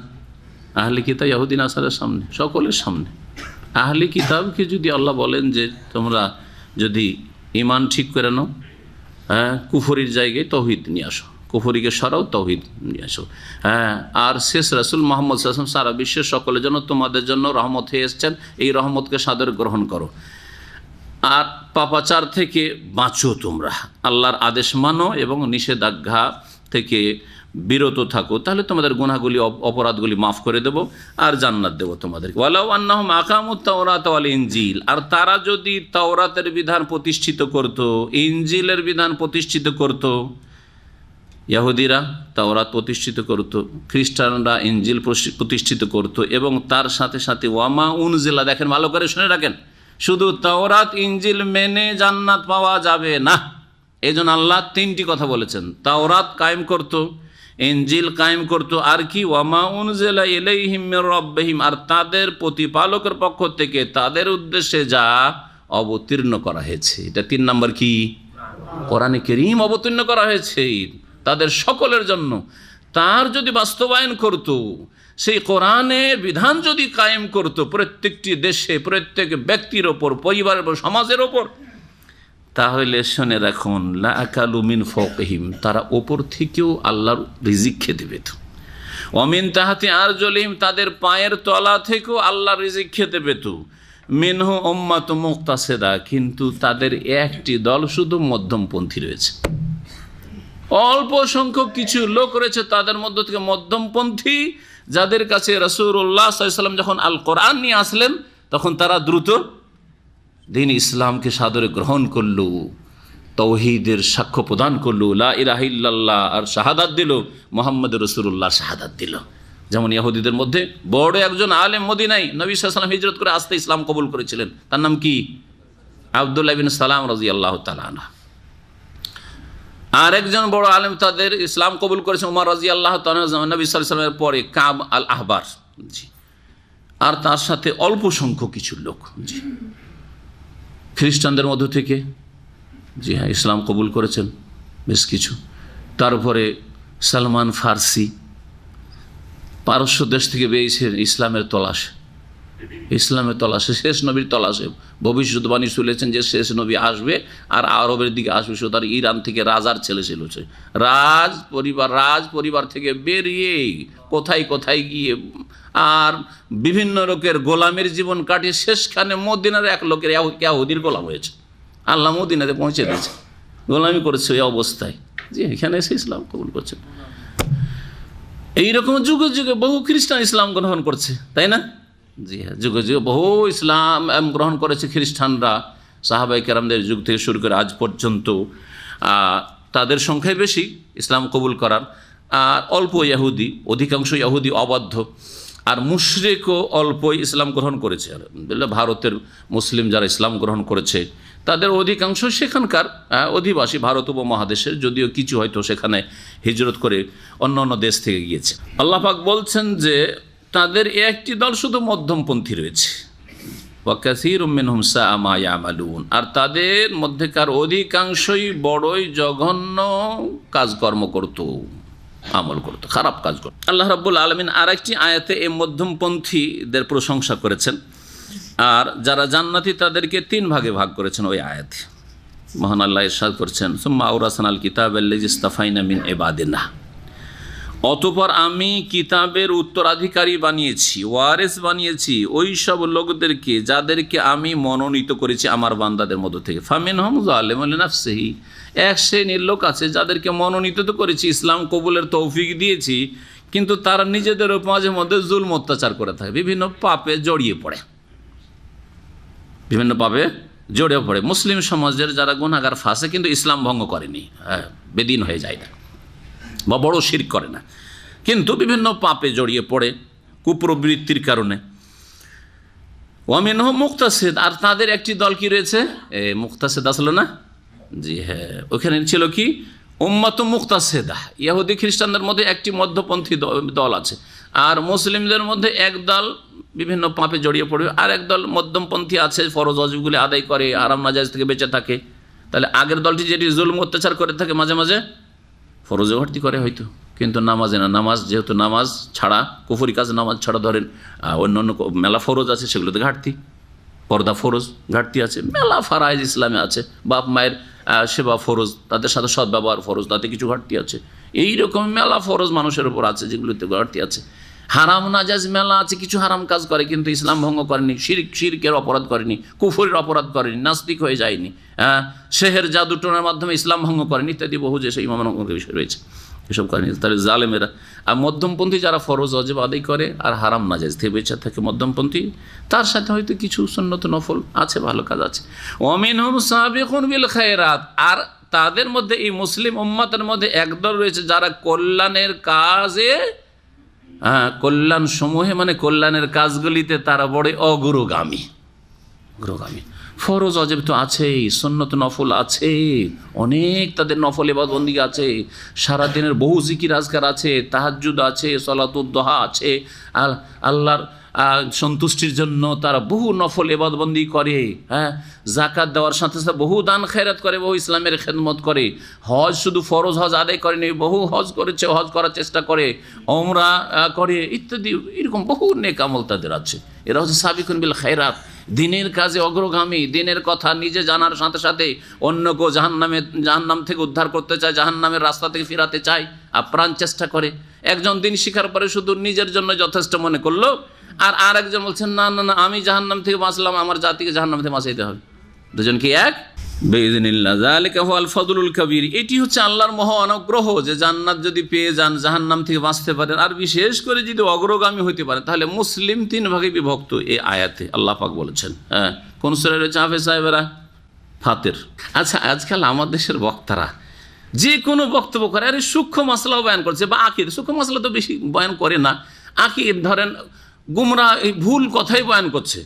আহলে কিতাব ইহুদি নাসারার সামনে, সকলের সামনে। আহলে কিতাবকে যদি আল্লাহ বলেন যে তোমরা যদি ঈমান ঠিক করে নাও, হ্যাঁ, কুফরির জায়গায় তৌহিদ নিয়ে আসো, কুফরিকে সরাও, তৌহিদ নিয়ে আসো, হ্যাঁ, আর শেষ রাসূল মুহাম্মদ সাল্লাল্লাহু আলাইহি ওয়াসাল্লাম সারা বিশ্বের সকলের জন্য তোমাদের জন্য রহমত হয়ে এসেছেন, এই রহমতকে সাদরে গ্রহণ করো, আর পাপাচার থেকে বাঁচো, তোমরা আল্লাহর আদেশ মানো এবং নিষেধাজ্ঞা থেকে বিরত থাকো, তাহলে তোমাদের গুনাহগুলি অপরাধগুলি মাফ করে দেব আর জান্নাত দেব তোমাদেরকে। ওয়ালাউ আন্নাহুম আকামুত তাওরাত ওয়াল ইনজিল, আর তারা যদি তাওরাতের বিধান প্রতিষ্ঠিত করত, ইনজিলের বিধান প্রতিষ্ঠিত করত, ইহুদিরা তাওরাত প্রতিষ্ঠিত করত, খ্রিস্টানরা ইনজিল প্রতিষ্ঠিত করত, এবং তার সাথে সাথে ওয়ামা উনজিলা, দেখেন ভালো করে শুনে রাখেন, শুধু তাওরাত ইনজিল মেনে জান্নাত পাওয়া যাবে না, এই জন্য আল্লাহ তিনটি কথা বলেছেন। তাওরাত কায়েম করত, ইনজিল কায়েম করত, আর কি ওয়ামা উনজিলা ইলাইহিম মির রাব্বিহিম, আর তাদের প্রতিপালকের পক্ষ থেকে তাদের উদ্দেশ্যে যা অবতীর্ণ করা হয়েছে। এটা 3 নম্বর কি, কোরআনে কারীম অবতীর্ণ করা হয়েছে তাদের সকলের জন্য, তার যদি বাস্তবায়ন করত, সেই কোরআনের বিধান যদি কায়েম করত প্রত্যেকটি দেশে, প্রত্যেক ব্যক্তির ওপর, পরিবারের ওপর, সমাজের ওপর, তাহলে শুনে রাখুন লা আকালু মিন ফাওকিহিম, তারা ওপর থেকেও আল্লাহর রিজিক খেতে পেত, ওমিন তাহাতি আরজুলিহিম, তাদের পায়ের তলা থেকেও আল্লাহর রিজিক খেতে পেত, মিনহু উম্মাতুম মুক্তাসিদা, কিন্তু তাদের একটি দল শুধু মধ্যমপন্থী রয়েছে, অল্প সংখ্যক কিছু লোক রয়েছে তাদের মধ্য থেকে মধ্যমপন্থী, যাদের কাছে রাসূলুল্লাহ সাল্লাল্লাহু আলাইহি ওয়াসাল্লাম যখন আল কোরআন নিয়ে আসলেন তখন তারা দ্রুত দিন ইসলামকে সাদরে গ্রহণ করলো, তৌহিদের সাক্ষ্য প্রদান করলো, লা ইলাহা ইল্লাল্লাহ আর শাহাদাত দিল, মুহাম্মদ রাসূলুল্লাহ শাহাদাত দিল। যেমন ইহুদিদের মধ্যে বড় একজন আলেম মদিনায় নবী সাল্লাল্লাহু আলাইহি ওয়াসাল্লাম হিজরত করে আসতে ইসলাম কবুল করেছিলেন, তার নাম কি, আব্দুল্লাহ ইবনে সালাম রাদিয়াল্লাহু তাআলা আনহু। আর একজন বড় আলেম তাদের ইসলাম কবুল করেছেন উমর রাদিয়াল্লাহু তাআলা নবী সাল্লাল্লাহু আলাইহি ওয়াসাল্লামের পরে কাব আল আহবার, জি, আর তার সাথে অল্প সংখ্যক কিছু লোক, জি, খ্রিস্টানদের মধ্য থেকে, জি হ্যাঁ, ইসলাম কবুল করেছেন বেশ কিছু। তারপরে সালমান ফার্সি পারস্য দেশ থেকে বেরিয়েছেন ইসলামের তলাশ, ইসলামের তলাশে, শেষ নবীর তলাশে। ভবিষ্যৎবাণী শুনেছেন যে শেষ নবী আসবে আর আরবের দিকে আসবে, শুধু তার ইরান থেকে রাজার ছেলে ছিল, সে রাজ পরিবার থেকে বেরিয়ে কোথায় কোথায় গিয়ে আর বিভিন্ন লোকের গোলামের জীবন কাটিয়ে শেষখানে মদিনার এক লোকের ইয়াহুদির গোলাম হয়েছে। আল্লাহ মদিনাতে পৌঁছে দিয়েছে, গোলামি করেছে ওই অবস্থায়, যে এখানে এসে ইসলাম কবুল করছে। এইরকম যুগে যুগে বহু খ্রিস্টান ইসলাম গ্রহণ করছে, তাই না? জি হ্যাঁ, যুগে যুগে বহু ইসলাম গ্রহণ করেছে খ্রিস্টানরা, সাহাবায়ে কেরামদের যুগ থেকে শুরু করে আজ পর্যন্ত। তাদের সংখ্যাই বেশি ইসলাম কবুল করার, আর অল্প ইহুদি, অধিকাংশ ইহুদি অবাধ্য, আর মুশরিকও অল্পই ইসলাম গ্রহণ করেছে। ভারতের মুসলিম যারা ইসলাম গ্রহণ করেছে তাদের অধিকাংশ সেখানকার অধিবাসী, ভারত উপমহাদেশের, যদিও কিছু হয়তো সেখানে হিজরত করে অন্য অন্য দেশ থেকে গিয়েছে। আল্লাহ পাক বলছেন যে তাদের একটি দল শুধু মধ্যমপন্থী রয়েছে, ওয়া কাসীরুম মিনহুম সাআ মা ইয়ামালুন, আর তাদের মধ্যেকার অধিকাংশই বড়ই জঘন্য কাজকর্ম করত, আমল করত, খারাপ কাজ করত। আল্লাহ রাব্বুল আলামিন আরেকটি আয়াতে এই মধ্যমপন্থীদের প্রশংসা করেছেন, আর যারা জান্নাতি তাদেরকে 3 ভাগে ভাগ করেছেন ওই আয়াতে। মহান আল্লাহ ইরশাদ করছেন, সুম্মা আওরাসনাল কিতাবাল্লাযী ইসতাফাইনা মিন ইবাদিনা, অতঃপর আমি কিতাবের উত্তরাধিকারী বানিয়েছি, ওয়ারিস বানিয়েছি ওই সব লোকদেরকে যাদেরকে আমি মনোনীত করেছি আমার বান্দাদের মধ্য থেকে। ফামিনহুম যালিমুন লিনাফসিহি, এক শ্রেণীর লোক আছে যাদেরকে মনোনীত তো করেছি, ইসলাম কবুলের তৌফিক দিয়েছি, কিন্তু তারা নিজেদের মাঝে মধ্যে জুলম অত্যাচার করে থাকে, বিভিন্ন পাপে জড়িয়ে পড়ে, মুসলিম সমাজের যারা গুনাহগার ফাঁসে কিন্তু ইসলাম ভঙ্গ করেনি, বেদিন হয়ে যায় না বা বড় শিরক করে না, কিন্তু বিভিন্ন পাপে জড়িয়ে পড়ে কুপ্রবৃত্তির কারণে। ওয়ামিনহুম মুক্তাসিদ, আর তাদের একটি দল কি রয়েছে, মুক্তাসিদ আসলো না? জি হ্যাঁ, ওখানে ছিল কি উম্মাতুম মুক্তাসিদা, ইহুদি খ্রিস্টানদের মধ্যে একটি মধ্যপন্থী দল আছে, আর মুসলিমদের মধ্যে এক দল বিভিন্ন পাপে জড়িয়ে পড়বে, আর এক দল মধ্যমপন্থী আছে, ফরজ ওয়াজিবগুলি আদায় করে, আরাম নাজায়েজ থেকে বেঁচে থাকে। তাহলে আগের দলটি যেটি জুলম অত্যাচার করে থাকে, মাঝে মাঝে ফরজে ঘাটতি করে হয়তো, কিন্তু নামাজে না, নামাজ যেহেতু নামাজ ছাড়া কুফরি কাজ, নামাজ ছাড়া ধরেন অন্য অন্য মেলা ফরজ আছে, সেগুলোতে ঘাটতি, পর্দা ফরজ ঘাটতি আছে, মেলা ফারাইজ ইসলামে আছে, বাপ মায়ের সেবা ফরজ, তাদের সাথে সদ্ব্যবহার ফরজ, তাতে কিছু ঘাটতি আছে। এইরকম মেলা ফরজ মানুষের উপর আছে যেগুলোতে ঘাটতি আছে। হারাম নাজায়েজ মেলা আছে, কিছু হারাম কাজ করে কিন্তু ইসলাম ভঙ্গ করেনি, শিরকের অপরাধ করেনি, কুফরের অপরাধ করেনি, নাস্তিক হয়ে যায়নি, সেহের জাদু টোনার মাধ্যমে ইসলাম ভঙ্গ করেনি, ইত্যাদি বহু যে সেই ইমামের বিষয় রয়েছে, এসব করেনি। তাহলে জালেমেরা। আর মধ্যমপন্থী যারা ফরজ ওয়াজিব আদায় করে আর হারাম নাজায়েজ থেকে বেঁচে থাকে মধ্যমপন্থী, তার সাথে হয়তো কিছু সুন্নত নফল আছে, ভালো কাজ আছে। ওয়ামিনহুম সাবিকুন বিল খায়রাত, আর তাদের মধ্যে এই মুসলিম উম্মতের মধ্যে একদল রয়েছে যারা কল্যাণের কাজে, কল্যাণ সমূহে মানে কল্যাণের কাজগুলিতে তারা বড় অগ্রগামী। ফরজ ওয়াজিব তো আছেই, সুন্নত নফল আছে, অনেক তাদের নফল ইবাদত বন্দেগী আছে, সারাদিনের বহু জিকির আজকার আছে, তাহাজ্জুদ আছে, সলাতুদ দুহা আছে, আল্লাহর সন্তুষ্টির জন্য তারা বহু নফল ইবাদত বন্দেগী করে, যাকাত দেওয়ার সাথে সাথে বহু দান খেরাত করে, বহু ইসলামের খেদমত করে, হজ শুধু ফরজ হজ আদায় করেনি, বহু হজ করেছে, হজ করার চেষ্টা করে, ওমরা করে, ইত্যাদি এরকম বহু নেক আমল তাদের আছে। এরা হচ্ছে সাবিকুন বিল খায়রাত, দিনের কাজে অগ্রগামী, দিনের কথা নিজে জানার সাথে সাথে অন্যকেও জাহান্নাম থেকে উদ্ধার করতে চায়, জাহান্নামের রাস্তা থেকে ফিরাতে চায়, আপ্রাণ চেষ্টা করে। একজন দিন শিখার পরে শুধু নিজের জন্য যথেষ্ট মনে করলো, আর আরেকজন বলছেন না না না, আমি জাহান্নাম থেকে বাঁচলাম, আমার জাতিকে জাহান্নাম থেকে বাঁচাইতে হবে। দুজন কি এক? বিইযনিল্লাহ, যালিকা হুয়াল ফাদলুল কাবীর। এটি হচ্ছে আল্লাহর মহা অনুগ্রহ যে জান্নাত যদি পেয়ে যান, জাহান্নাম থেকে বাঁচতে পারেন, আর বিশেষ করে যদি অগ্রগামী হতে পারেন, তাহলে মুসলিম 3 ভাগে বিভক্ত এই আয়াতে আল্লাহ পাক বলেছেন। কোন সূরা রয়েছে হাফেজ সাহেবেরা? ফাতির। আচ্ছা, আজকাল আমাদের দেশের বক্তারা যে কোনো বক্তব্য করে, আরে সূক্ষ্ম মাসলাও বয়ান করছে, বা আকিদ, সূক্ষ্ম মাসলা তো বেশি বয়ান করে না, আকিদ ধরেন গুমরাহ ভুল কথাই বয়ান করছে,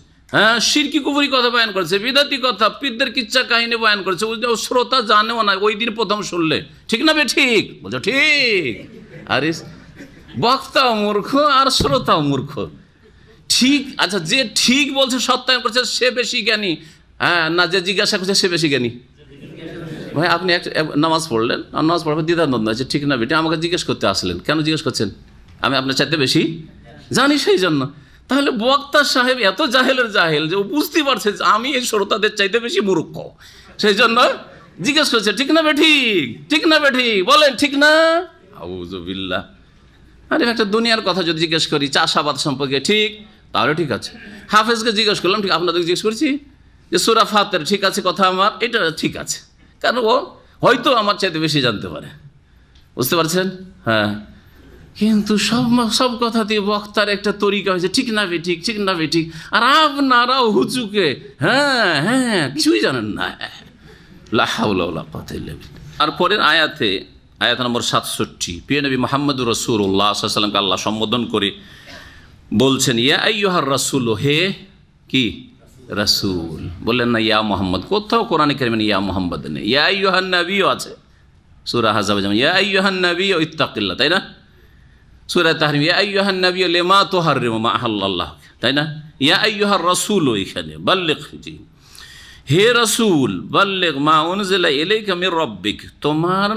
শিরকি কুফরি কথা বয়ান করছে, বিদাতি কথা, পীরদের কিচ্ছা কাহিনী বয়ান করছে, শ্রোতা জানেও না, ওই দিন প্রথম শুনলে, ঠিক না বে ঠিক বলছো? ঠিক। আরে বক্তাও মূর্খ আর শ্রোতাও মূর্খ। ঠিক, আচ্ছা, যে ঠিক বলছে, সত্যায়ন করছে, সে বেশি জ্ঞানী, না যে জিজ্ঞাসা করছে সে বেশি জ্ঞানী? ভাই, আপনি একটা নামাজ পড়লেন, নামাজ পড়ার পর দ্বিধাদ্বন্দ্ব আছে, ঠিক না বেটি, আমাকে জিজ্ঞেস করতে আসলেন, কেন জিজ্ঞেস করছেন? আমি আপনার চাইতে বেশি জানি সেই জন্য। তাহলে বক্তা সাহেব এত জাহেলের জাহেল যে ও বুঝতে পারছে যে আমি এই শ্রোতাদের চাইতে বেশি মূর্খ, সেই জন্য জিজ্ঞেস করছে ঠিক না বেঠিক, ঠিক না বেঠিক, বলেন ঠিক না। আউযুবিল্লাহ। আরে একটা দুনিয়ার কথা যদি জিজ্ঞেস করি চাষাবাদ সম্পর্কে, ঠিক, তাহলে ঠিক আছে। হাফেজকে জিজ্ঞেস করলাম, ঠিক, আপনাদের জিজ্ঞেস করছি যে সূরা ফাতির ঠিক আছে কথা আমার, এটা ঠিক আছে, কারণ ও হয়তো আমার চাইতে বেশি জানতে পারে, বুঝতে পারছেন? হ্যাঁ, কিন্তু সব কথাতে বক্তার একটা তরিকা হয়েছে ঠিক না বেঠিক, ঠিক না বেঠিক, আর আপনারাও হুচুকে হ্যাঁ হ্যাঁ কিছুই জানেন না। লা হাওলা ওয়ালা কুওয়াতা ইল্লা বিল্লাহ। আর পরের আয়াতে, আয়াত নম্বর 67, প্রিয় নবী মুহাম্মদুর রাসূলুল্লাহ সাল্লাল্লাহু আলাইহি ওয়াসাল্লামকে আল্লাহ সম্বোধন করে বলছেন ইয়া আইয়ুহার রাসূল, হে কি রাসূল, বললেন না ইয়া মুহাম্মদ। কোথাও কোরআনে কারিমে ইয়া মুহাম্মদ নেই, ইয়া আইয়ুহান নবীও আছে সূরা আহজাবে, যেমন ইয়া আইয়ুহান নবী ইত্তাকিল্লাহ, তাই না? সূরা তাহরিম ইয়া আইয়ুহান নবী লিমা তুহাররিমু মা আহাল্লাল্লাহ, তাই না? ইয়া আইয়ুহার রাসূল, এখানে বাল্লিগ, জি, হে রাসূল বাল্লিগ মা উনজিলা ইলাইকা মির রাব্বিক, তোমার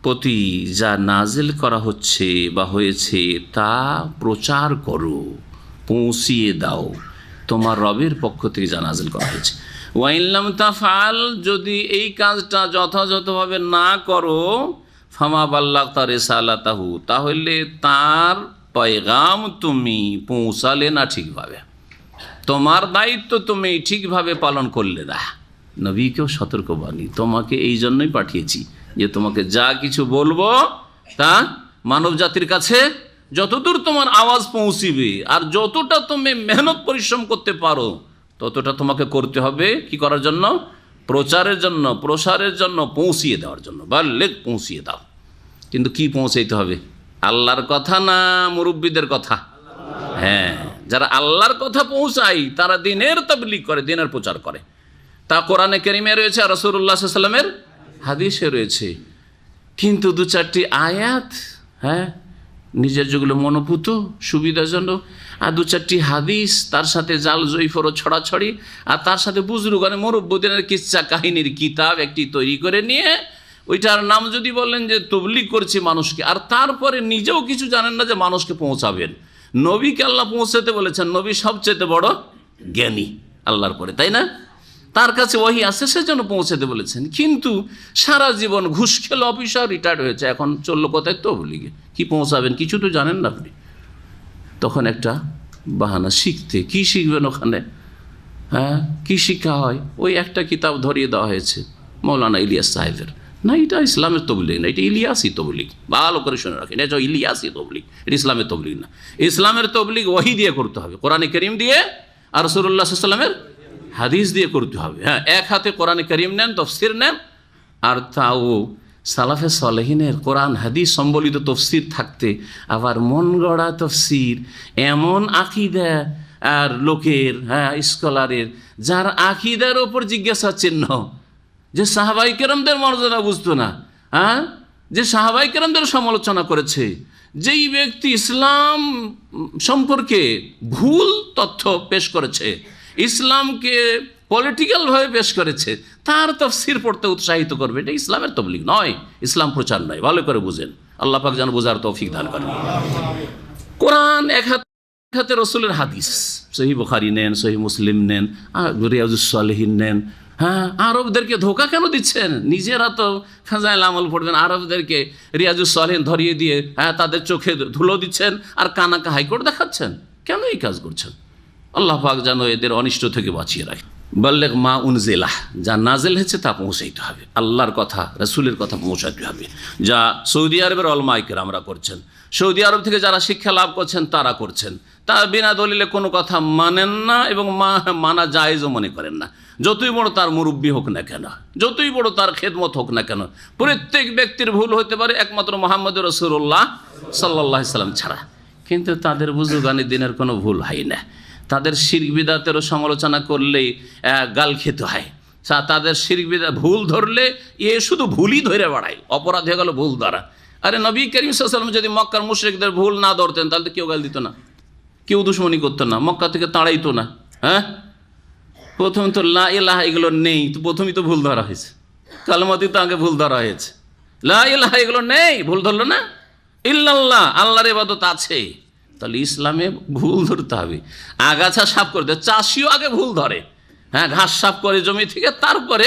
প্রতি যা নাজিল করা হচ্ছে বা হয়েছে তা প্রচার করো, পৌঁছিয়ে দাও, তোমার রবের পক্ষ থেকে যা নাজিল করা হয়েছে। ওয়া ইন লাম তাফআল, যদি এই কাজটা যথাযথভাবে না করো, ফামা বাল্লাগতা রিসালাতাহু, তাহলে তার পয়গাম তুমি পৌঁছালে না ঠিকভাবে, তোমার দায়িত্ব তুমি ঠিকভাবে পালন করলে না। নবীকেও সতর্কবাণী, তোমাকে এই জন্যই পাঠিয়েছি যে তোমাকে যা কিছু বলবো তা মানব জাতির কাছে যতদূর তোমার আওয়াজ পৌঁছিবে আর যতটা তুমি মেহনত পরিশ্রম করতে পারো ততটা তোমাকে করতে হবে, কি করার জন্য? প্রচারের জন্য, প্রসারের জন্য, পৌঁছিয়ে দেওয়ার জন্য। বাল্লিগ, পৌঁছিয়ে দাও। কিন্তু কি পৌঁছাইতে হবে? আল্লাহর কথা না মুরব্বীদের কথা? হ্যাঁ, যারা আল্লাহর কথা পৌঁছায় তারা দ্বীনের তাবলীগ করে, দ্বীনের প্রচার করে। তা কোরআনে কারিমে রয়েছে, আর রাসূলুল্লাহ সাল্লাল্লাহু আলাইহি ওয়াসাল্লামের হাদিসে রয়েছে। কিন্তু দু চারটি আয়াত, হ্যাঁ, নিজের যেগুলো মনোভূত সুবিধাজনক, আর দু চারটি হাদিস, তার সাথে জাল জয়ফর ছড়াছড়ি, আর তার সাথে বুজরুগানে মুরব্বিদের কিচ্ছা কাহিনীর কিতাব একটি তৈরি করে নিয়ে ওইটার নাম যদি বলেন যে তাবলীগ করছে মানুষকে, আর তারপরে নিজেও কিছু জানেন না যে মানুষকে পৌঁছাবেন। নবীকে আল্লাহ পৌঁছাতে বলেছেন, নবী সবচেয়ে বড় জ্ঞানী আল্লাহর পরে, তাই না? তার কাছে ওহী আছে, সেজন্য পৌঁছাতে বলেছেন। কিন্তু সারা জীবন ঘুষ খেলো অফিসার, রিটায়ার্ড হয়েছে, এখন চললো কোথায় তাবলীগে, কি পৌঁছাবেন? কিছু তো জানেন না আপনি। তখন একটা বাহানা, শিখতে। কি শিখবেন ওখানে? হ্যাঁ, কি শিক্ষা হয়? ওই একটা কিতাব ধরিয়ে দেওয়া হয়েছে মৌলানা ইলিয়াস সাহেবের। না, এটা ইসলামের তবলীগ না, এটা ইলিয়াসি তবলীগ। ভালো করে শুনে রাখেন, এটা ইলিয়াসি তবলীগ, এটা ইসলামের তবলীগ না। ইসলামের তবলীগ ওহী দিয়ে করতে হবে, কোরআনে কারীম দিয়ে আর রাসূলুল্লাহ সাল্লাল্লাহু আলাইহি ওয়াসাল্লামের হাদিস দিয়ে করতে হবে। হ্যাঁ, এক হাতে কোরআনে কারীম নেন, তাফসীর নেন, আর তাও সালাফে সালেহিনের কোরআন হাদিস সম্বলিত তফসির থাকতে আবার মন গড়া তফসির, এমন আকীদা আর লোকের, হ্যাঁ, স্কলারের, যার আকীদার ওপর জিজ্ঞাসা চিহ্ন, যে সাহাবাই কেরামদের মর্যাদা বুঝতো না, হ্যাঁ, যে সাহাবাই কেরামদের সমালোচনা করেছে, যেই ব্যক্তি ইসলাম সম্পর্কে ভুল তথ্য পেশ করেছে, ইসলামকে পলিটিক্যালভাবে পেশ করেছে, তার তাফসীর পড়তে উৎসাহিত করবে, এটা ইসলামের তবলীগ নয়, ইসলাম প্রচার নয়। ভালো করে বুঝেন, আল্লাহ পাক যেন বোঝার তৌফিক দান করেন। কোরআন এক হাতে, রাসূলের হাদিস, সহিহ বুখারী নেন, সহিহ মুসলিম নেন, রিয়াজুস সালিহিন নেন। হ্যাঁ, আরবদেরকে ধোঁকা কেন দিচ্ছেন? নিজেরা তো ফাজাইল আমল পড়বেন, আরবদেরকে রিয়াজুস সালিহিন ধরিয়ে দিয়ে, হ্যাঁ, তাদের চোখে ধুলো দিচ্ছেন আর কানাকা হাইকোর্ট দেখাচ্ছেন। কেন এই কাজ করছেন? আল্লাহ পাক যেন এদের অনিষ্ট থেকে বাঁচিয়ে রাখে। বাল্লিগ মা উনজিলা, যা নাজিল হয়েছে তা পৌঁছাইতে হবে, আল্লাহর কথা রাসূলের কথা পৌঁছাতে হবে। যা সৌদি আরবের উলামায়ে কেরামরা করছেন, সৌদি আরব থেকে যারা শিক্ষা লাভ করছেন তারা করছেন, তা বিনা দলিলে কোনো কথা মানেন না এবং মানা জায়েজও মনে করেন না। যতই বড় তার মুরব্বী হোক না কেন, যতই বড় তার খেদমত হোক না কেন, প্রত্যেক ব্যক্তির ভুল হতে পারে একমাত্র মুহাম্মদ রাসূলুল্লাহ সাল্লাল্লাহু আলাইহি সাল্লাম ছাড়া। কিন্তু তাদের বুজুর্গানি দিনের কোনো ভুল হয় না। তাদের শিরক বিদআতেরও সমালোচনা করলেই গাল খেতে হয়। তাদের শিরক বিদআত ভুল ধরলে এ শুধু ভুলই ধরে বেড়ায়, অপরাধ হয়ে গেল ভুল দ্বারা। আরে নবী করিম সাল্লাল্লাহু আলাইহি ওয়াসাল্লাম যদি মক্কার মুশরিকদের ভুল না ধরতেন তাহলে তো কেউ গাল দিত না, কেউ দুশমনি করতো না, মক্কা থেকে তাড়াইতো না। হ্যাঁ, প্রথম তো লা ইলাহা এগুলো নেই, তো প্রথমেই তো ভুল ধরা হয়েছে, কালেমাতেই তো আগে ভুল ধরা হয়েছে। লা ইলাহা এগুলো নেই, ভুল ধরলো না। ইল্লাল্লাহ, আল্লাহর ইবাদত আছে, তাহলে ইসলামে ভুল ধরতে হবে। আগাছা সাফ করতে, চাষিও আগে ভুল ধরে, হ্যাঁ, ঘাস সাফ করে জমি থেকে, তারপরে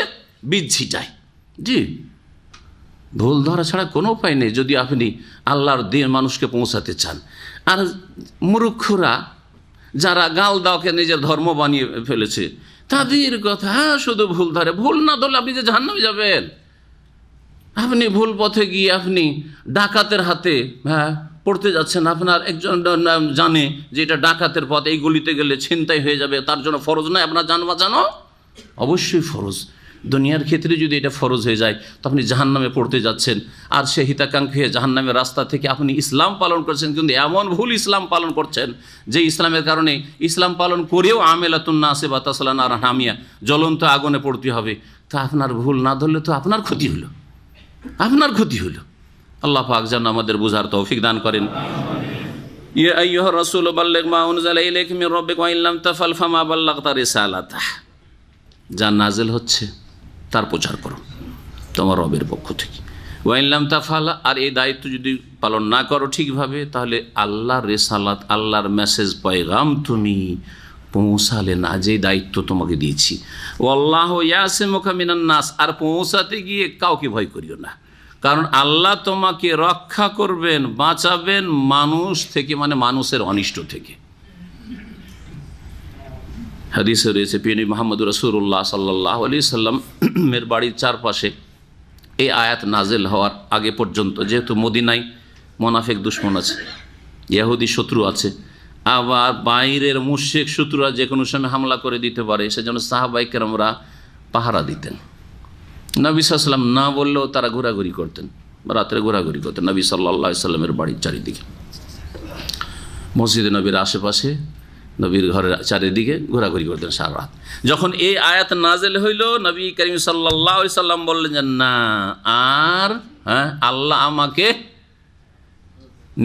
বীজ ছিটায়। জি, ভুল ধরা ছাড়া কোনো উপায় নেই যদি আপনি আল্লাহর দিন মানুষকে পৌঁছাতে চান। আর মূর্খরা যারা গাল দাওকে নিজের ধর্ম বানিয়ে ফেলেছে, তাদের কথা শুধু ভুল ধরে। ভুল না ধরলে আপনি যে জাহান্নামে যাবেন। আপনি ভুল পথে গিয়ে আপনি ডাকাতের হাতে পড়তে যাচ্ছেন, আপনার একজন জানে যে এটা ডাকাতের পথ, এই গলিতে গেলে ছিনতাই হয়ে যাবে, তার জন্য ফরজ নয় আপনার জান বাঁচানো? অবশ্যই ফরজ। দুনিয়ার ক্ষেত্রে যদি এটা ফরজ হয়ে যায় তো আপনি জাহান্নামে পড়তে যাচ্ছেন। আর সে হিতাকাঙ্ক্ষী হয়ে জাহান্নামের রাস্তা থেকে আপনি ইসলাম পালন করছেন, কিন্তু এমন ভুল ইসলাম পালন করছেন যে ইসলামের কারণে ইসলাম পালন করেও আমেলাতুন্না আসে বা তাসলানা আর হামিয়া, জ্বলন্ত আগুনে পড়তে হবে। তা আপনার ভুল না ধরলে তো আপনার ক্ষতি হলো, আপনার ক্ষতি হলো। আল্লাহ পাক যেন আমাদের বুঝার তৌফিক দান করেন। ইয়া আইয়ুহার রাসূল বাল্লিগ মা উনজিলা ইলাইকা মির রাব্বিকা ওয়া ইন লাম তাফআল ফামা বাল্লাগতা রিসালাতাহ। যা নাজিল হচ্ছে তার প্রচার করো তোমার রবের পক্ষ থেকে। ওয়া ইন লাম তাফআল, আর এই দায়িত্ব যদি পালন না করো ঠিকভাবে, তাহলে আল্লাহর রিসালাত, আল্লাহর মেসেজ পয়গাম তুমি পৌঁছালে না, যে দায়িত্ব তোমাকে দিয়েছি। ওয়াল্লাহু ইয়াসিমুকা মিনান নাস, আর পৌঁছাতে গিয়ে কাউকে ভয় করিও না, কারণ আল্লাহ তোমাকে রক্ষা করবেন, বাঁচাবেন মানুষ থেকে, মানে মানুষের অনিষ্ট থেকে। হাদিসে রয়েছে পিয়ানি মুহাম্মদ রাসূলুল্লাহ সাল্লাল্লাহু আলাইহি সাল্লামের বাড়ির চারপাশে এই আয়াত নাজিল হওয়ার আগে পর্যন্ত, যেহেতু মদিনায় মুনাফিক দুশমন আছে, ইহুদি শত্রু আছে, আবার বাইরের মুশরিক শত্রুরা যে কোনো সময় হামলা করে দিতে পারে, সেজন্য সাহাবায়ে কেরামরা পাহারা দিতেন। নবী সাল্লাল্লাহু আলাইহি ওয়াসাল্লাম না বললেও তারা ঘোরাঘুরি করতেন, রাত্রে ঘোরাঘুরি করতেন নবী সাল্লাল্লাহু আলাইহি সাল্লামের বাড়ির চারিদিকে, মসজিদে নবীর আশেপাশে, নবীর ঘরের চারিদিকে ঘোরাঘুরি করতেন সারা রাত। যখন এই আয়াত নাজিল হইল, নবী করিম সাল্লাল্লাহু আলাইহি সাল্লাম বললেন যে না, আর আল্লাহ আমাকে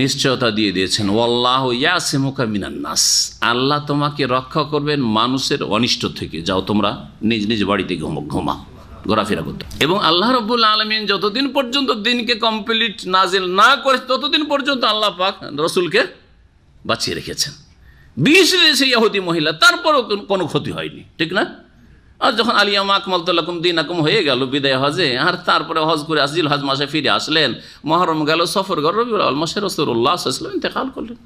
নিশ্চয়তা দিয়ে দিয়েছেন, ওয়াল্লাহু ইয়াসিমুকা মিনান নাস, আল্লাহ তোমাকে রক্ষা করবেন মানুষের অনিষ্ট থেকে। যাও তোমরা নিজ নিজ বাড়িতে ঘুমাও, ঘোরাফেরা করতে। এবং আল্লাহ রাব্বুল আলামিন যতদিন পর্যন্ত দিনকে কমপ্লিট নাজিল না করে, ততদিন পর্যন্ত আল্লাহ পাক রাসূলকে বাঁচিয়ে রেখেছেন। 20 দিয়েছে ইহুদি মহিলা, তারপরও কোনো ক্ষতি হয়নি, ঠিক না? আর যখন আলিয়াম আকমালতু লাকুম দীনাকুম হয়ে গেল বিদায় হজে, আর তারপরে হজ করে আসজিল হজ মাসে ফিরে আসলেন, মুহররম গেল, সফর গেল, রবিউল আউয়াল মাসে রাসূলুল্লাহ সাল্লাল্লাহু আলাইহি ওয়াসাল্লাম ইন্তেকাল করলেন,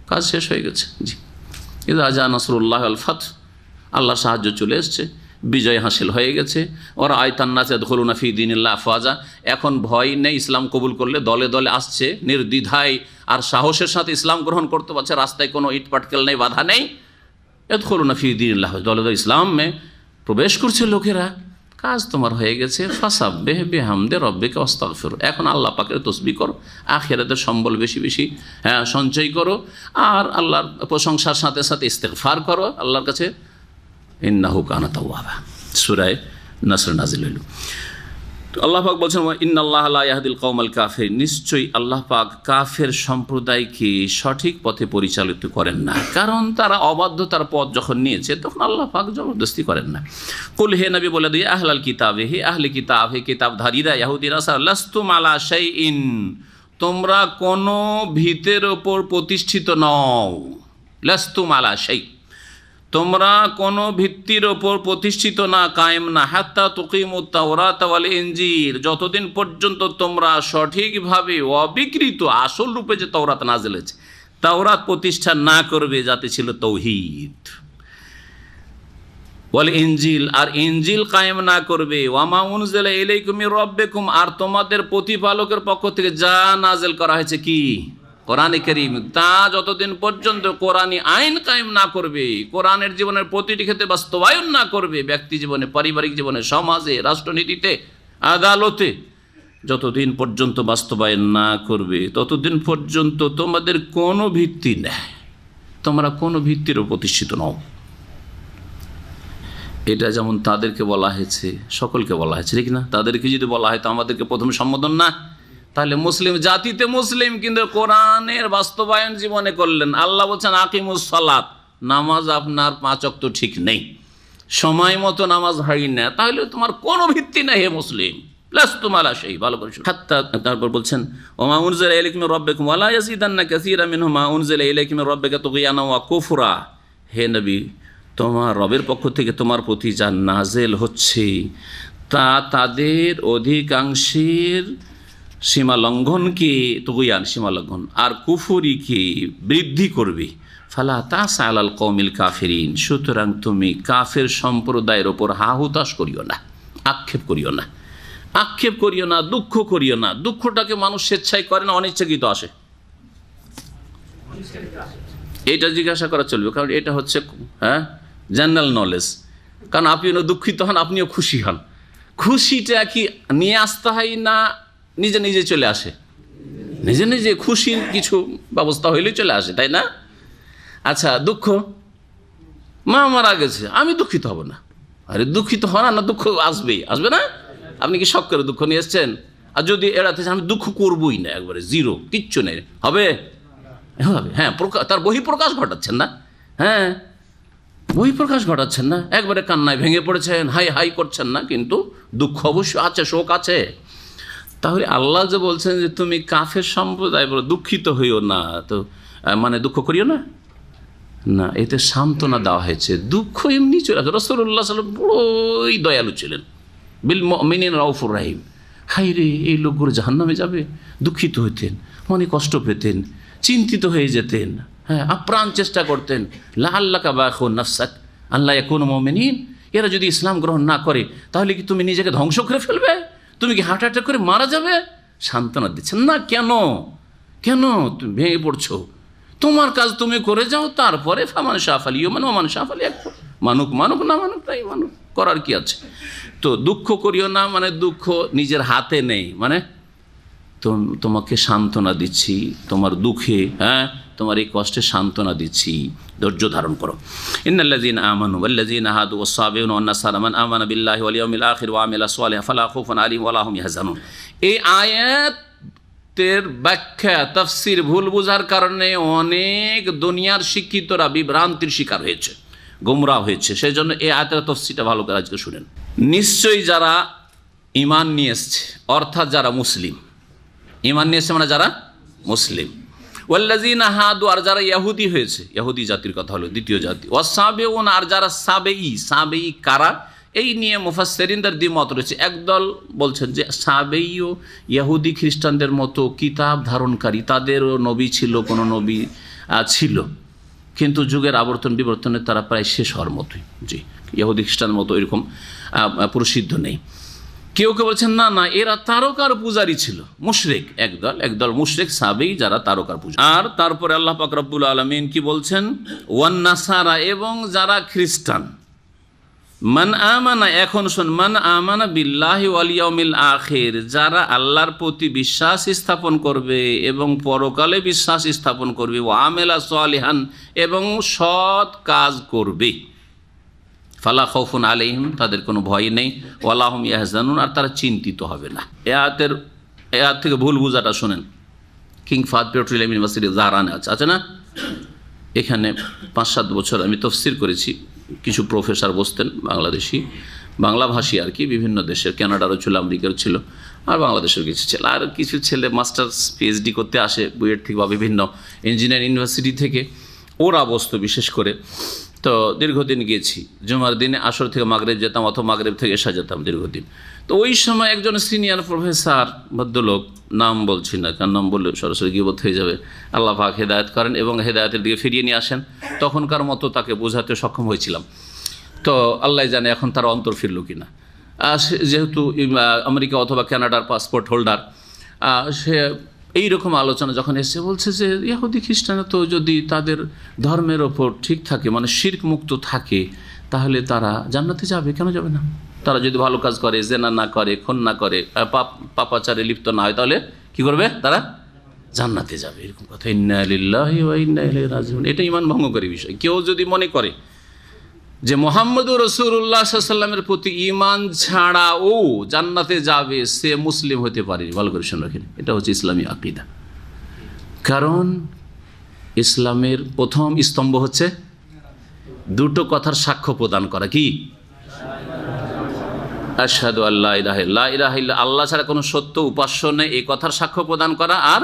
কাজ শেষ হয়ে গেছে। জি, ইযা জা নাসরুল্লাহ ওয়াল ফাতহ, আল্লাহর সাহায্য চলে এসছে, বিজয় হাসিল হয়ে গেছে। ওরা আয়তান্নাস ইয়াদখুলুনা ফি দীনিল্লাহ আফওয়াজা, এখন ভয় নেই, ইসলাম কবুল করলে দলে দলে আসছে, নির্দ্বিধায় আর সাহসের সাথে ইসলাম গ্রহণ করতে পারছে, রাস্তায় কোনো ইট পাটকেল নেই, বাধা নেই। ইয়াদখুলুনা ফি দীনিল্লাহ, দলে দলে ইসলামে প্রবেশ করছে লোকেরা। কাজ তোমার হয়ে গেছে। ফাসাব্বিহ বিহামদি রাব্বিকা ওয়াস্তাগফির, এখন আল্লাহ পাকের তসবিহ করো, আখিরাতের সম্বল বেশি বেশি সঞ্চয় করো, আর আল্লাহর প্রশংসার সাথে সাথে ইস্তিগফার করো আল্লাহর কাছে। ইন্নাহু কানা তাওয়াবা, সূরা নাসর নাজিল হইল। তো আল্লাহ পাক বলছেন ইন্নাল্লাহা লা ইয়াহদিল কওমাল কাফিরিন, নিশ্চয়ই আল্লাহ পাক কাফের সম্প্রদায়কে সঠিক পথে পরিচালিত করেন না, কারণ তারা অবাধ্যতার পথ যখন নিয়েছে তখন আল্লাহ পাক জবরদস্তি করেন না। কুল, হে নবী বলে দিয়ে, আহলাল কিতাবে, হে আহলে কিতাব, হে কিতাবধারীরা, ইহুদি নাসারা, লাস্তুম আলা শাইইন, তোমরা কোনো ভিতের ওপর প্রতিষ্ঠিত নও। লাস্তুম আলা শাই, তোমরা কোনো ভিত্তির ওপর প্রতিষ্ঠিত না, কায়েম না, হাত্তা তুকিমুত তাওরাত ওয়াল ইনজিল, যতদিন পর্যন্ত তোমরা সঠিকভাবে অবিকৃত আসল রূপে যে তাওরাত নাজিল হয়েছে, তাওরাত প্রতিষ্ঠা না করবে, যাতে ছিল তৌহিদ, ওয়াল ইনজিল, আর ইনজিল কায়েম না করবে, ওয়ামা উনজিলা ইলাইকুম মির রাব্বিকুম, আর তোমাদের প্রতিপালকের পক্ষ থেকে যা নাজিল করা হয়েছে, কি কোরআনে কারীম, তা যতদিন পর্যন্ত কোরআনী আইন কায়েম না করবে, কোরআনের জীবনের প্রতিটি ক্ষেত্রে বাস্তবায়ন না করবে, ব্যক্তি জীবনে, পারিবারিক জীবনে, সমাজে, রাষ্ট্রনীতিতে, আদালতে, যতদিন পর্যন্ত বাস্তবায়ন না করবে ততদিন পর্যন্ত তোমাদের কোনো ভিত্তি নেই, তোমরা কোনো ভিত্তির প্রতিষ্ঠিত নও। এটা যেমন তাদেরকে বলা হয়েছে, সকলকে বলা হয়েছে, ঠিক না? তাদেরকে যদি বলা হয় তো আমাদেরকে প্রথম সম্বোধন না, তাহলে মুসলিম জাতিতে মুসলিম, কিন্তু কোরআনের বাস্তবায়ন জীবনে করলেন। আল্লাহ বলছেন আকিমুস সালাত, নামাজ আপনার 5 ওয়াক্ত ঠিক নেই, সময় মতো নামাজ হয় না, তাহলে তোমার কোনো ভিত্তি নেই হে মুসলিম। লাস্তুম আলা শাই, ভালো করে শুনুন। হাত্তা, তারপর বলছেন ওমা উনজিলা ইলাইকুম মির রাব্বিকুম ওয়া লা ইয়াজিদান্না কাসীরাম মিনহুম মা উনজিলা ইলাইকুম মির রাব্বিকা তুগয়ানা ওয়া কুফরা। হে নবী, তোমার রবের পক্ষ থেকে তোমার প্রতি যা নাজেল হচ্ছে তা তাদের অধিকাংশের সীমালঙ্ঘনকে, তুগয়ান সীমালঙ্ঘন, আর কুফরিকে বৃদ্ধি করবে। ফালা তাসা আলাল কওমিল কাফিরিন, সুতরাং তুমি কাফের সম্প্রদায়ের ওপর হাহুতাশ করিও না, আক্ষেপ করিও না, আক্ষেপ করিও না, দুঃখ করিও না। দুঃখটাকে মানুষ স্বেচ্ছায় করে না, অনিচ্ছাকৃত আসে। এটা জিজ্ঞাসা করা চলবে, কারণ এটা হচ্ছে জেনারেল নলেজ। কারণ আপনিও দুঃখিত হন, আপনিও খুশি হন। খুশিটা কি নিয়ে আসতে হয় না নিজে নিজে চলে আসে? নিজে নিজে খুশির কিছু ব্যবস্থা হইলেই চলে আসে, তাই না? আচ্ছা, দুঃখ, মা মারা গেছে, আমি দুঃখিত হব না। আরে দুঃখিত হন না, দুঃখ আসবেই, আসবে না? আপনি কি শখ করে দুঃখ নিয়ে এসছেন? আর যদি এড়াতে আমি দুঃখ করবই না, একবারে জিরো, কিচ্ছু নেই, হবে? হবে, হ্যাঁ। তার বহিঃপ্রকাশ ঘটাচ্ছেন না, হ্যাঁ, বহিঃপ্রকাশ ঘটাচ্ছেন না, একবারে কান্নায় ভেঙে পড়েছেন, হাই হাই করছেন না, কিন্তু দুঃখ অবশ্য আছে, শোক আছে। তাহলে আল্লাহ যে বলছেন যে তুমি কাফের সম্প্রদায় বলে দুঃখিত হইও না, তো মানে দুঃখ করিও না, না, এতে সান্ত্বনা দেওয়া হয়েছে। দুঃখ এমনি চলে আসে। রাসূলুল্লাহ সাল্লাল্লাহু আলাইহি ওয়াসাল্লাম বড়ই দয়ালু ছিলেন, বিল মুমিনিনা রাউফুর রাহিম। হাই রে, এই লোকগুলো জাহান্নামে যাবে, দুঃখিত হইতেন, মনে কষ্ট পেতেন, চিন্তিত হয়ে যেতেন, হ্যাঁ, আপ্রাণ চেষ্টা করতেন। লাআল্লাকা বাখিউন নাফসাক আল্লা ইয়াকুনু মুমিনিন, এরা যদি ইসলাম গ্রহণ না করে তাহলে কি তুমি নিজেকে ধ্বংস করে ফেলবে? তুমি কি হার্ট অ্যাটাক করে মারা যাবে? সান্ত্বনা দিচ্ছেন না। কেন কেন তুমি ভেঙে পড়ছো? তোমার কাজ তুমি করে যাও, তারপরে ফামান শাফালি মানে ওমান শাফালি, এক মানুক মানুক, না মানুক তাই মানুক, করার কি আছে? তো দুঃখ করিও না মানে দুঃখ নিজের হাতে নেই, মানে তোমাকে সান্ত্বনা দিচ্ছি তোমার দুঃখে, হ্যাঁ, তোমার এই কষ্টে সান্ত্বনা দিচ্ছি, ধৈর্য ধারণ করো। ইন্নাল্লাযীনা আমানু ওয়াল্লাযীনা হাদু ওয়াস-সাবিউনা ওয়ান-নাসারা মান আমানা বিল্লাহি ওয়াল ইয়াউমিল আখির ওয়া আমিলা সালিহান ফালা খাউফুন আলাইহিম ওয়া লা হুম ইয়াহজানুন। এই আয়াতের ব্যাখ্যা তাফসীর ভুল বোঝার কারণে অনেক দুনিয়ার শিক্ষিতরা বিভ্রান্তির শিকার হয়েছে, গোমরাহ হয়েছে। সেই জন্য এই আয়াতের তাফসীরটা ভালো করে আজকে শুনেন। নিশ্চয়ই যারা ঈমান নিয়ে এসছে, অর্থাৎ যারা মুসলিম, ঈমান নিয়ে এসছে মানে যারা মুসলিম, ওয়াল্লাযীনা হাদু, আর যারা ইহুদি হয়েছে, ইহুদি জাতির কথা হলো দ্বিতীয় জাতি, ওয়াস-সাবিউন, আর যারা সাবেঈ, সাবেঈ কারা, এই নিয়ে মুফাসসিরিনদের দ্বিমত রয়েছে। একদল বলছেন যে সাবেঈও ইহুদি খ্রিস্টানদের মতো কিতাব ধারণকারী, তাদেরও নবী ছিল, কোনো নবী ছিল, কিন্তু যুগের আবর্তন বিবর্তনে তারা প্রায় শেষ হওয়ার মতোই। জি, ইহুদি খ্রিস্টানের মতো এরকম প্রসিদ্ধ নেই। কেউ কেউ বলছেন না না, এরা তারকার পূজারী ছিল, মুশরিক। একদল মুশরিক সাবেঈ যারা তারকার পূজা। আর তারপরে আল্লাহ পাক রব্বুল আলামিন কি বলছেন? ওয়ান নাসারা, এবং যারা খ্রিস্টান, মান আমানা, এখন শোন, মান আমানা বিল্লাহি ওয়াল ইয়াউমিল আখির, যারা আল্লাহর প্রতি বিশ্বাস স্থাপন করবে এবং পরকালে বিশ্বাস স্থাপন করবে, ওয়া আমিলা সালিহান, এবং সৎ কাজ করবে, ফালা খাউফুন আলাইহিম, তাদের কোনো ভয় নেই, ওয়া লা হুম ইয়াহজানুন, আর তারা চিন্তিত হবে না। এ আয়াত থেকে ভুল বুঝাটা শোনেন। কিং ফাহাদ পেট্রোলিয়াম ইউনিভার্সিটি জাহরানে আছে না, এখানে 5-7 বছর আমি তাফসীর করেছি। কিছু প্রফেসর বসতেন, বাংলাদেশি, বাংলাভাষী আর কি, বিভিন্ন দেশের, কানাডারও ছিল, আমেরিকার ছিল, আর বাংলাদেশের কিছু ছেলে, আর কিছু ছেলে মাস্টার্স পিএইচডি করতে আসে বুয়েট থেকে বা বিভিন্ন ইঞ্জিনিয়ারিং ইউনিভার্সিটি থেকে, ওরা বসতো বিশেষ করে। তো দীর্ঘদিন গিয়েছি, জুমার দিনে আসর থেকে মাগরিব যেতাম, অথবা মাগরিব থেকে এশা যেতাম দীর্ঘদিন। তো ওই সময় একজন সিনিয়র প্রফেসর, ভদ্রলোক, নাম বলছি না কারণ নাম বললে সরাসরি গীবত হয়ে যাবে, আল্লাহ পাক হেদায়েত করেন এবং হেদায়েতের দিকে ফিরিয়ে নিয়ে আসেন, তখনকার মতো তাকে বোঝাতে সক্ষম হয়েছিলাম। তো আল্লাহ জানে এখন তার অন্তর ফিরল কিনা। যেহেতু আমেরিকা অথবা কানাডার পাসপোর্ট হোল্ডার, সে এইরকম আলোচনা যখন এসে বলছে যে ইহুদি খ্রিস্টানরা তো যদি তাদের ধর্মের ওপর ঠিক থাকে, মানে শিরক মুক্ত থাকে, তাহলে তারা জান্নাতে যাবে, কেন যাবে না? তারা যদি ভালো কাজ করে, জেনা না করে, খুন না করে, পাপাচারে লিপ্ত না হয়, তাহলে কি করবে? তারা জান্নাতে যাবে, এরকম কথা। ইন্না লিল্লাহি ওয়া ইন্না ইলাইহি রাজিউন। এটা ঈমান ভঙ্গকারী বিষয়। কেউ যদি মনে করে যে মুহাম্মদুর রাসূলুল্লাহ সাল্লাল্লাহু আলাইহি ওয়াসাল্লামের প্রতি ঈমান ছাড়াও জান্নাতে যাবে, সে মুসলিম হতে পারেনি। ভালো করে শুনে রাখেন, এটা হচ্ছে ইসলামী আকীদা। কারণ ইসলামের প্রথম স্তম্ভ হচ্ছে দুটো কথার সাক্ষ্য প্রদান করা। কি? আশহাদু আল্লা ইলাহা ইল্লাল্লাহ, লা ইলাহা ইল্লাল্লাহ, আল্লাহ ছাড়া কোনো সত্য উপাস্য নেই এই কথার সাক্ষ্য প্রদান করা, আর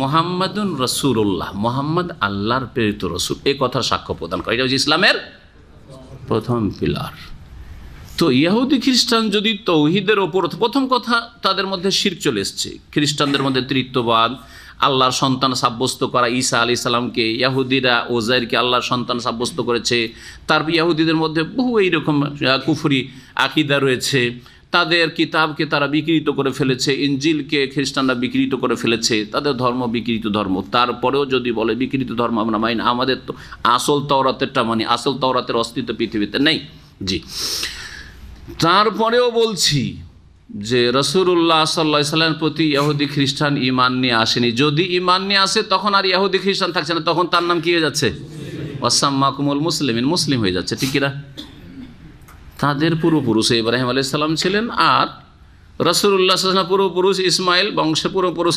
মুহাম্মাদুন রাসূলুল্লাহ, মুহাম্মদ আল্লাহর প্রেরিত রাসূল, এই কথার সাক্ষ্য প্রদান করা, এটা হচ্ছে ইসলামের প্রথম পিলার। তো ইহুদি খ্রিস্টান যদি তৌহিদের ওপর, প্রথম কথা তাদের মধ্যে শিরক চলে এসছে, খ্রিস্টানদের মধ্যে তৃতীয়বাদ, আল্লাহর সন্তান সাব্যস্ত করা, ঈসা আলাইহিস সালামকে, ইহুদিরা ওজাইরকে আল্লাহর সন্তান সাব্যস্ত করেছে। তারপর ইহুদিদের মধ্যে বহু এইরকম কুফরি আকীদা রয়েছে, তাদের কিতাবকে তারা বিকৃত করে ফেলেছে, ইনজিলকে খ্রিস্টানরা বিকৃত করে ফেলেছে, তাদের ধর্ম বিকৃত ধর্ম। তারপরেও যদি বলে বিকৃত ধর্ম আমরা মানি না, আমাদের তো আসল তাওরাতেরটা মানি, আসল তাওরাতের অস্তিত্ব পৃথিবীতে নেই। জি, তারপরেও বলছি যে রাসূলুল্লাহ সাল্লাল্লাহু আলাইহি সাল্লামের প্রতি ইহুদি খ্রিস্টান ঈমান নিয়ে আসেনি। যদি ঈমান নিয়ে আসে তখন আর ইহুদি খ্রিস্টান থাকছে না, তখন তার নাম কি হয়ে যাচ্ছে? ওয়াসাম্মাকুমুল মুসলিমিন, মুসলিম হয়ে যাচ্ছে। ঠিক কিনা? তাদের পূর্বপুরুষ ইব্রাহিম আলাইহিস সালাম ছিলেন, আর রাসূলুল্লাহ সাল্লাল্লাহু আলাইহি ওয়াসাল্লাম পূর্বপুরুষ ইসমাইল বংশের পূর্বপুরুষ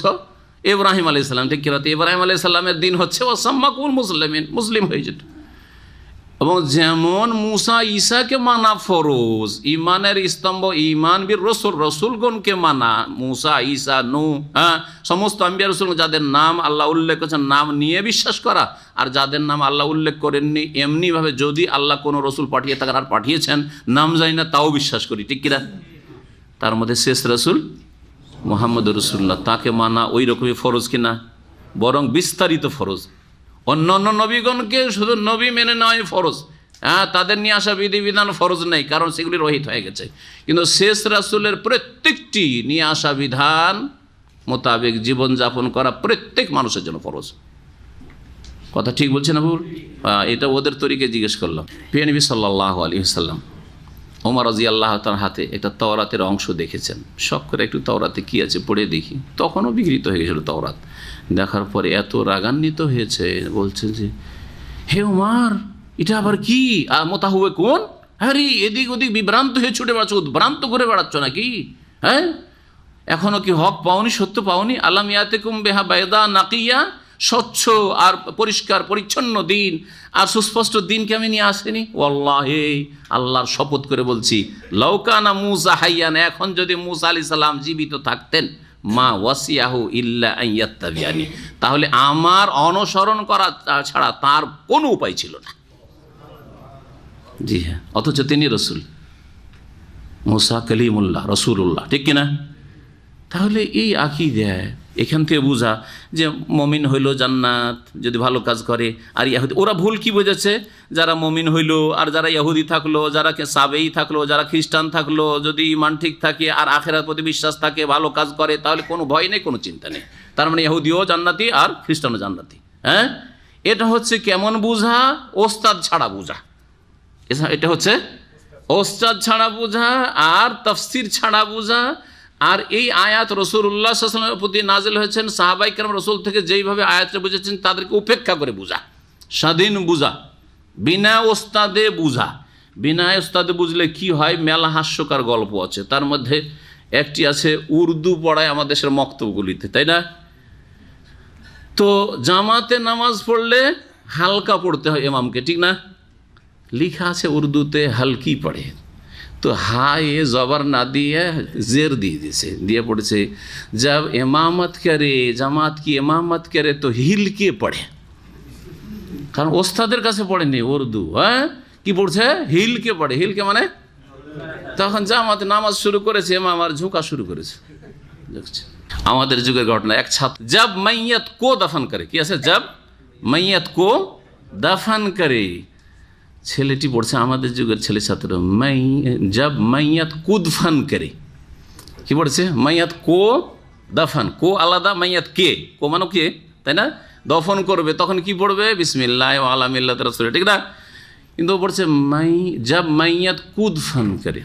ইব্রাহিম আলাইহিস সালাম। ঠিক কিনা? তো ইব্রাহিম আলাইহিস সালামের দিন হচ্ছে ওয়াসাম্মাকুমুল মুসলিমিন, মুসলিম হয়ে যেত। এবং যেমন মুসা ঈসাকে মানা ফরজ, ইমানের স্তম্ভ, ইমান বীর রসুল, রসুলগণকে মানা, মুসা ঈসা নূহ, সমস্ত আম্বিয়া রসুল যাদের নাম আল্লাহ উল্লেখ করেছেন নাম নিয়ে বিশ্বাস করা, আর যাদের নাম আল্লাহ উল্লেখ করেননি এমনিভাবে যদি আল্লাহ কোনো রসুল পাঠিয়ে থাকেন আর পাঠিয়েছেন নাম জানি না তাও বিশ্বাস করি। ঠিক কিনা? তার মধ্যে শেষ রসুল মুহাম্মদ রসুল্লাহ, তাকে মানা ওই রকমই ফরজ কিনা? বরং বিস্তারিত ফরজ। অন্য অন্য নবীগণকে শুধু নবী মেনে নেওয়াই ফরজ, তাদের নিয়ে আসা বিধিবিধান ফরজ নেই, কারণ সেগুলি রহিত হয়ে গেছে। কিন্তু শেষ রাসূলের প্রত্যেকটি নিয়ে আসা বিধান মোতাবেক জীবনযাপন করা প্রত্যেক মানুষের জন্য ফরজ। কথা ঠিক বলছে না ভুল? এটা ওদের তরিকে জিজ্ঞেস করলাম। প্রিয় নবী সাল্লাল্লাহু আলাইহি ওয়াসাল্লাম ওমর রাদিয়াল্লাহু তাআলার হাতে একটা তাওরাতের অংশ দেখেছেন, শখ করে একটু তাওরাতে কি আছে পড়ে দেখি, তখনও বিকৃত হয়ে গেছিল তাওরাত। দেখার পরে এত রাগান্বিত হয়েছে, বলছে যে হে ওমর, এটা আবার কি? মোতাহুয়ে কোন? আরে এদিক ওদিক বিভ্রান্ত হয়ে ছুটে বেড়াচ্ছ, উদ্ভ্রান্ত করে বেড়াচ্ছ নাকি? হ্যাঁ, এখনো কি হক পাওনি, সত্য পাওনি? আলাম ইয়াতিকুম বিহা বাইদা নাকিয়া, স্বচ্ছ আর পরিষ্কার পরিচ্ছন্ন দিন আর সুস্পষ্ট দিনকে আমি নিয়ে আসেনি? ওয়াল্লাহি, আল্লাহর শপথ করে বলছি, লাউ কানা মূসা হাইয়ান, এখন যদি মূসা আলাইহিস সালাম জীবিত থাকতেন, মা ওয়াসিয়াহু ইল্লা আন ইয়াত্তাবিআনি, তাহলে আমার অনুসরণ করা ছাড়া তার কোনো উপায় ছিল না। জি হ্যাঁ, অথচ তিনি রসুল, মূসা কালিমুল্লাহ, রসুলুল্লাহ। ঠিক কিনা? তাহলে এই আকীদা এখান থেকে বোঝা যে মমিন হইল জান্নাত যদি ভালো কাজ করে, আর ইহুদি, ওরা ভুল কি বোঝাচ্ছে, যারা মমিন হইল আর যারা ইহুদি থাকলো, যারা সাবেই থাকলো, যারা খ্রিস্টান থাকলো, যদি ইমান ঠিক থাকে আর আখিরাত প্রতি বিশ্বাস থাকে, ভালো কাজ করে, তাহলে কোনো ভয় নেই, কোনো চিন্তা নেই। তার মানে ইহুদিও জান্নাতি আর খ্রিস্টানও জান্নাতি। হ্যাঁ, এটা হচ্ছে কেমন বুঝা? ওস্তাদ ছাড়া বুঝা। এটা হচ্ছে ওস্তাদ ছাড়া বুঝা আর তাফসীর ছাড়া বুঝা। আর এই আয়াত রাসূলুল্লাহ সাল্লাল্লাহু আলাইহি ওয়াসাল্লামের প্রতি নাযিল হয়েছেন, সাহাবায়ে কেরাম রাসূল থেকে যেইভাবে আয়াতটা বুঝেছেন তাদেরকে উপেক্ষা করে বুঝা, স্বাধীন বুঝা, বিনা ওস্তাদে বুঝা। বিনা ওস্তাদে বুঝলে কি হয়? মেলা হাস্যকর গল্প আছে, তার মধ্যে একটি আছে উর্দু পড়ায় আমাদের দেশের মক্তবগুলিতে, তাই না? তো জামাতে নামাজ পড়লে হালকা পড়তে হয় ইমামকে, ঠিক না? লিখা আছে উর্দুতে হালকি পড়ে, তো হায় জবর না দিয়ে জের দিয়ে দিয়েছে, দিয়ে পড়েছে जब इमामत करे জামাত কি ইমামত করে তো হিল কে পড়ে, কারণ ওস্তাদের কাছে পড়েনি উর্দু। হ্যাঁ, কি পড়ছে? হিল কে পড়ে। হিল কে মানে তখন জামাতে নামাজ শুরু করেছে, ইমাম আর ঝুঁকা শুরু করেছে। আমাদের যুগের ঘটনা, এক ছাত্র जब मैयत को दफन करे, কি আছে? जब मैयत को दफन करे, ছেলেটি পড়ছে আমাদের যুগের ছেলে ছাত্র, जब मैयत को दफन करे, কি পড়ছে? मैयत को दफन, को আলাদা, मैयत কে, को মানে কে, তাই না? দফন করবে তখন কি পড়বে? বিসমিল্লাহ ওয়া আলা মিল্লাতি রাসূল, ঠিক না? কিন্তু পড়ছে जब मैयत को दफन करे,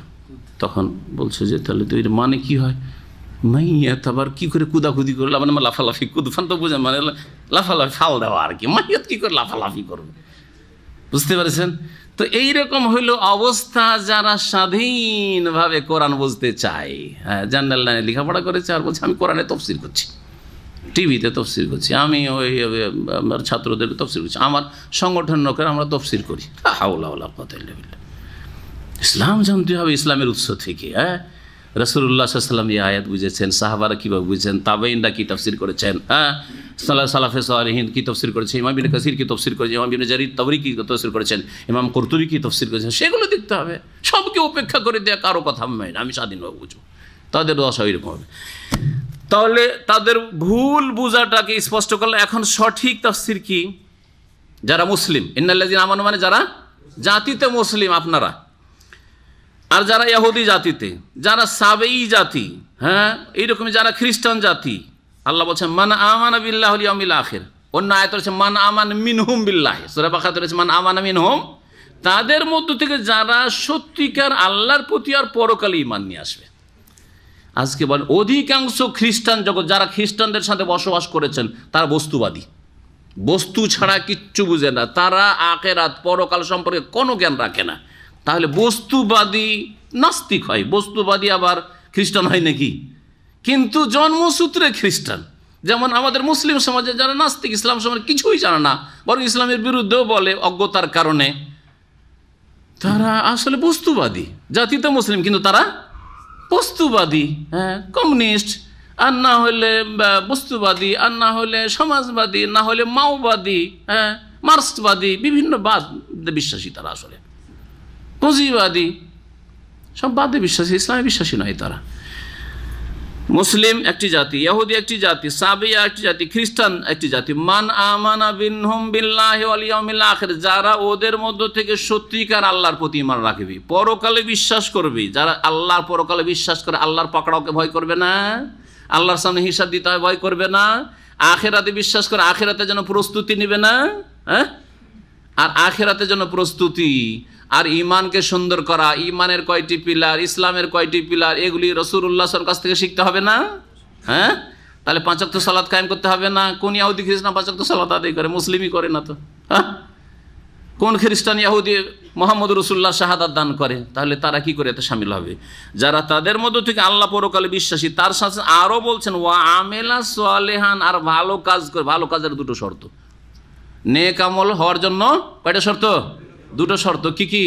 তখন বলছে যে তাহলে তো এর মানে কি হয়? মাইয়াত আবার কি করে কুদাকুদি করলো, মানে লাফালাফি, কুদফান তো বুঝেন মানে লাফালাফি, ফাল দেওয়া আর কি। মাইয়াত কি করে লাফালাফি করবে, বুঝতে পারছেন? তো এইরকম হইল অবস্থা যারা স্বাধীনভাবে কোরআন বুঝতে চায়। হ্যাঁ, জার্নাল লাইনে লেখাপড়া করেছে আর বলছে আমি কোরআনে তফসির করছি, টিভিতে তফসির করছি, আমি ওই আমার ছাত্রদের তফসির করছি, আমার সংগঠন লোকের আমরা তফসির করি। হাওলা ওয়ালা কুওয়াতা ইল্লা বিল্লাহ। ইসলাম জানতে হবে ইসলামের উৎস থেকে। হ্যাঁ, রাসূলুল্লাহ সাল্লাল্লাহু আলাইহি ওয়াসাল্লাম এই আয়াত বুঝেছেন, সাহাবারা কীভাবে বুঝেছেন, তাবেঈনরা কী তাফসীর করেছেন, হ্যাঁ, সালাফে সালেহিন কী তাফসীর করেছেন, ইমাম ইবনে কাসির কী তাফসীর করেছেন, ইমাম ইবনে জারির তাবরি কী তাফসীর করেছেন, ইমাম কুরতুবী কী তাফসীর করেছেন, সেগুলো দেখতে হবে। সবকে উপেক্ষা করে দেওয়া কারো কথা আমি স্বাধীনভাবে বুঝবো, তাদের দশা এরকম হবে। তাহলে তাদের ভুল বোঝাটাকে স্পষ্ট করলে এখন সঠিক তাফসীর কি? যারা মুসলিম, ইন্নাল্লাযীনা আমানু মানে যারা জাতিতে মুসলিম আপনারা, আর যারা ইহুদি জাতিতে, যারা সাবেঈ জাতি, হ্যাঁ, এইরকম যারা খ্রিস্টান জাতি, আল্লাহ বলছেন মান আমানা বিল্লাহি ওয়াল ইয়াউমিল আখির। অন্য আয়াতে রয়েছে মান আমানা মিনহুম বিল্লাহি, সূরা বাকারাতে রয়েছে মান আমানা মিনহুম। তাদের মধ্য থেকে যারা সত্যিকার আল্লাহর প্রতি আর পরকালে ঈমান নিয়ে আসবে। আজকে বলেন অধিকাংশ খ্রিস্টান জগৎ, যারা খ্রিস্টানদের সাথে বসবাস করেছেন, তারা বস্তুবাদী, বস্তু ছাড়া কিচ্ছু বুঝে না। তারা আখিরাত পরকাল সম্পর্কে কোনো জ্ঞান রাখে না। তাহলে বস্তুবাদী নাস্তিক হয়, বস্তুবাদী আবার খ্রিস্টান হয় নাকি? কিন্তু জন্মসূত্রে খ্রিস্টান। যেমন আমাদের মুসলিম সমাজে যারা নাস্তিক, ইসলাম সম্পর্কে কিছুই জানে না, বরং ইসলামের বিরুদ্ধেও বলে অজ্ঞতার কারণে, তারা আসলে বস্তুবাদী। জাতিতে মুসলিম কিন্তু তারা বস্তুবাদী, হ্যাঁ, কমিউনিস্ট, আর না হলে বস্তুবাদী, আর না হলে সমাজবাদী, না হলে মাওবাদী, হ্যাঁ, মার্ক্সবাদী, বিভিন্ন বাদ বিশ্বাসী তারা, আসলে পুঁজিবাদী, সব বাদে বিশ্বাসী, ইসলামে বিশ্বাসী নয় তারা। মুসলিম একটি জাতি, ইহুদি একটি জাতি, সাবিয়া একটি জাতি, খ্রিস্টান একটি জাতি। মান আমানা বিনহুম বিল্লাহি ওয়াল ইয়াউমিল আখির, যারা ওদের মধ্য থেকে সত্যিকার আল্লাহর প্রতি ঈমান রাখবে, পরকালে বিশ্বাস করবে, যারা আল্লাহর পরকালে বিশ্বাস করে, আল্লাহর পাকড়াওকে ভয় করবে না, আল্লাহর সামনে হিসাব দিতে হয় ভয় করবে না, আখিরাতে বিশ্বাস করে আখিরাতে যেন প্রস্তুতি নেবে না, হ্যাঁ, আর আখিরাতে যেন প্রস্তুতি, আর ঈমানকে সুন্দর করা, ঈমানের কয়টি পিলার, ইসলামের কয়টি পিলার, এগুলি রাসূলুল্লাহ সাল্লাল্লাহু আলাইহি ওয়াসাল্লামের কাছ থেকে শিখতে হবে না? হ্যাঁ, তাহলে 5 ওয়াক্ত সালাত কায়েম করতে হবে না? কোন ইহুদি খ্রিস্টান 5 ওয়াক্ত সালাত আদায় করে? মুসলিমই করে না তো। হ্যাঁ, কোন খ্রিস্টান ইহুদি মুহাম্মদ রাসূলুল্লাহ শাহাদাত দান করে? তাহলে তারা কি করে এতে শামিল হবে? যারা তাদের মধ্য থেকে আল্লাহ পরকালে বিশ্বাসী, তার সাথে আরও বলছেন ওয়া আমিলা সালেহান, আর ভালো কাজ করে। ভালো কাজের দুটো শর্ত, নেক আমল হওয়ার জন্য কয়টা শর্ত? দুটো শর্ত। কি কি?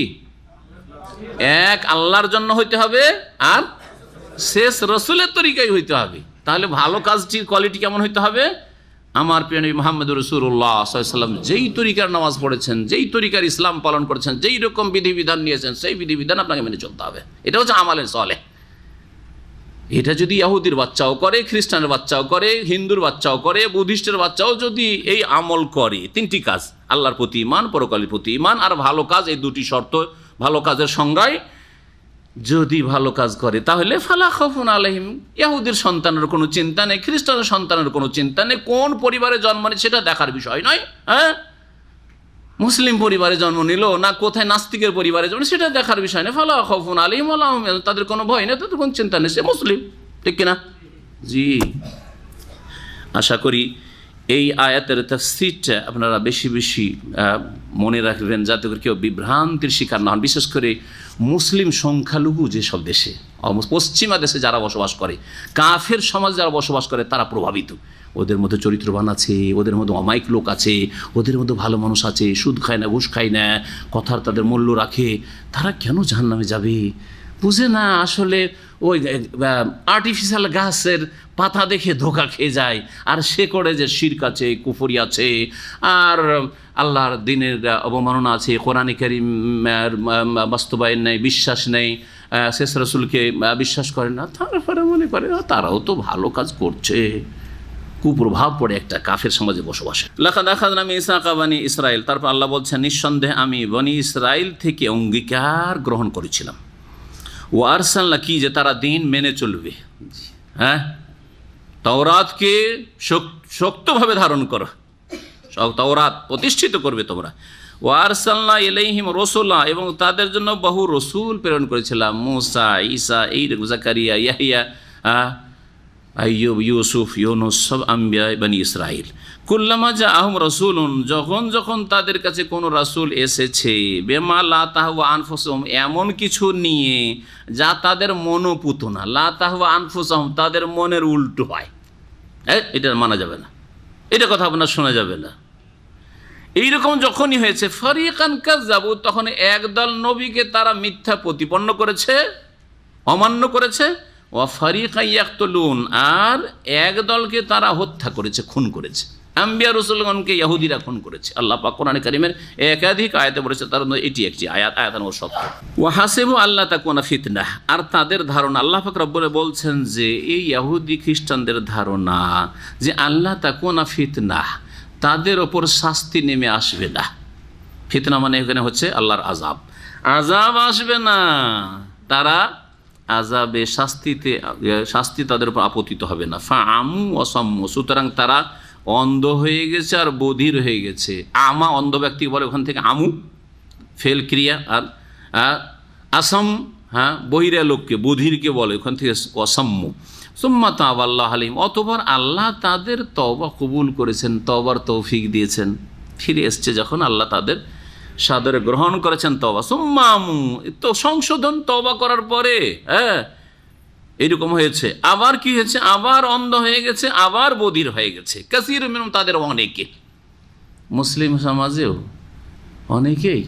এক, আল্লাহর জন্য হইতে হবে, আর শেষ রসুলের তরিকায় হইতে হবে। তাহলে ভালো কাজটির কোয়ালিটি কেমন হইতে হবে? আমার প্রিয় নবী মুহাম্মদ রাসূলুল্লাহ সাল্লাল্লাহু আলাইহি ওয়াসাল্লাম যেই তরিকার নামাজ পড়েছেন, যেই তরিকার ইসলাম পালন করেছেন, যেই রকম বিধিবিধান নিয়েছেন, সেই বিধিবিধান আপনাকে মেনে চলতে হবে। এটা হচ্ছে আমালে সালেহ। এটা যদি ইহুদির বাচ্চাও করে, খ্রিস্টানের বাচ্চাও করে, হিন্দুর বাচ্চাও করে, বুদ্ধিস্টের বাচ্চাও যদি এই আমল করে, তিনটি কাজ, আল্লাহর প্রতি ঈমান, পরকালের প্রতি ঈমান, আর ভালো কাজ, এই দুটি শর্ত ভালো কাজের সংজ্ঞায় যদি ভালো কাজ করে, তাহলে ফালা খাউফুন আলাইহিম, ইহুদির সন্তানের কোনো চিন্তা নেই, খ্রিস্টানের সন্তানের কোনো চিন্তা নেই। কোন পরিবারে জন্ম নেই সেটা দেখার বিষয় নয়। হ্যাঁ, মুসলিম পরিবারে জন্ম নিল না কোথায় নাস্তিকের পরিবারে জন্ম, সেটা দেখার বিষয় নেই। ফালা খাউফুন আলাইহিম ওয়ালা হুম ইয়াহজানুন, তাদের কোনো ভয় নেই, তাদের কোনো চিন্তা নেই, সে মুসলিম। ঠিক কিনা? জি, আশা করি এই আয়াতের তাফসীরটা আপনারা বেশি বেশি মনে রাখবেন, যাতে করে কেউ বিভ্রান্তির শিকার না হন। বিশেষ করে মুসলিম সংখ্যালঘু যেসব দেশে, পশ্চিমা দেশে যারা বসবাস করে, কাফের সমাজ যারা বসবাস করে, তারা প্রভাবিত। ওদের মধ্যে চরিত্রবান আছে, ওদের মধ্যে অমায়িক লোক আছে, ওদের মধ্যে ভালো মানুষ আছে, সুদ খায় না, ঘুষ খায় না, কথার তাদের মূল্য রাখে। তারা কেন জাহান্নামে যাবে? বুঝে না আসলে। ওই আর্টিফিশিয়াল গাছের পাতা দেখে ধোকা খেয়ে যায়, আর সে করে যে শিরক আছে, কুফরি আছে, আর আল্লাহর দিনের অবমাননা আছে, কোরআনে কারীম বাস্তবায়ন নেই, বিশ্বাস নেই, শেষ রাসূলকে বিশ্বাস করে না। তারপরে মনে করে তারাও তো ভালো কাজ করছে, কুপ্রভাব পড়ে একটা কাফের সমাজে বসবাসে। লাকাদ আখাযনা মিসাকা বানি ইসরাইল, তারপর আল্লাহ বলছেন নিঃসন্দেহে আমি বনি ইসরাইল থেকে অঙ্গীকার গ্রহণ করেছিলাম। ও আরসালনা, কি যে তারা দিন মেনে চলবে, হ্যাঁ, তাওরাতকে শক্তভাবে ধারণ করো, তাওরাত প্রতিষ্ঠিত করবে তোমরা। ও আরসালনা ইলাইহিম রাসূলা, এবং তাদের জন্য বহু রসুল প্রেরণ করেছিলাম, মূসা, ঈসা, এই জাকারিয়া, ইয়াহইয়া, আইয়ুব, ইউসুফ, ইউনুস, সব আম্বিয়া বনি ইসরাইল। কুল্লামা জাআহুম রাসূলুন, যখন যখন তাদের কাছে কোনো রাসূল এসেছে, বিমা লা তাহওয়া আনফুসুহুম, এমন কিছু নিয়ে যা তাদের মনোপুত না, লা তাহওয়া আনফুসুহুম, তাদের মনের উল্টো হয়, এটা মানা যাবে না, এটা কথা আপনার শোনা যাবে না। এইরকম যখনই হয়েছে ফারিকান কাযযাবু, তখন একদল নবীকে তারা মিথ্যা প্রতিপন্ন করেছে, অমান্য করেছে, ওয়া ফারিকান ইয়াকতুলুন, আর এক দলকে তারা হত্যা করেছে, খুন করেছে। আম্বিয়া রাসূলগণকে ইহুদিরা খুন করেছে। আল্লাহ পাক কোরআনে কারীমের একাধিক আয়াতে বলেছে, তার মধ্যে এটি একটি আয়াত নম্বর 17। ওয়া হাসিবু আল্লা তাকুনা ফিতনাহ, আর তাদের ধারণা, আল্লাহ পাক রব্বুল বলছেন যে এই ইহুদি খ্রিস্টানদের ধারণা যে আল্লাহ তাকুনা ফিতনাহ, তাদের ওপর শাস্তি নেমে আসবে না। ফিতনা মানে এখানে হচ্ছে আল্লাহর আযাব, আযাব আসবে না, তারা আযাবে শাস্তি তাদের উপর আপতিত হবে না। ফাআমু ওয়া সাম্মু, সুতরাং তারা অন্ধ হয়ে গেছে আর বধির হয়ে গেছে। আমা অন্ধ ব্যক্তি বলে, ওখান থেকে আমু ফেল ক্রিয়া, আর আসাম বহিরা লোককে, বধিরকে বলে, ওখান থেকে অসাম্য। সুম্মা তাওয়াল্লাহ আলাইহিম, অতঃপর আল্লাহ তাদের তওবা কবুল করেছেন, তওবার তৌফিক দিয়েছেন, ফিরে এসছে যখন আল্লাহ তাদের সাদরে গ্রহণ করেছেন তওবা। সুম্মা আমু, তো সংশোধন তওবা করার পরে এরকম হয়েছে। আবার কি হয়েছে? আবার অন্ধ হয়ে গেছে, আবার বধির হয়ে গেছে। কাসীর মিনহুম, তাদের অনেকে, মুসলিম সমাজেও অনেকেই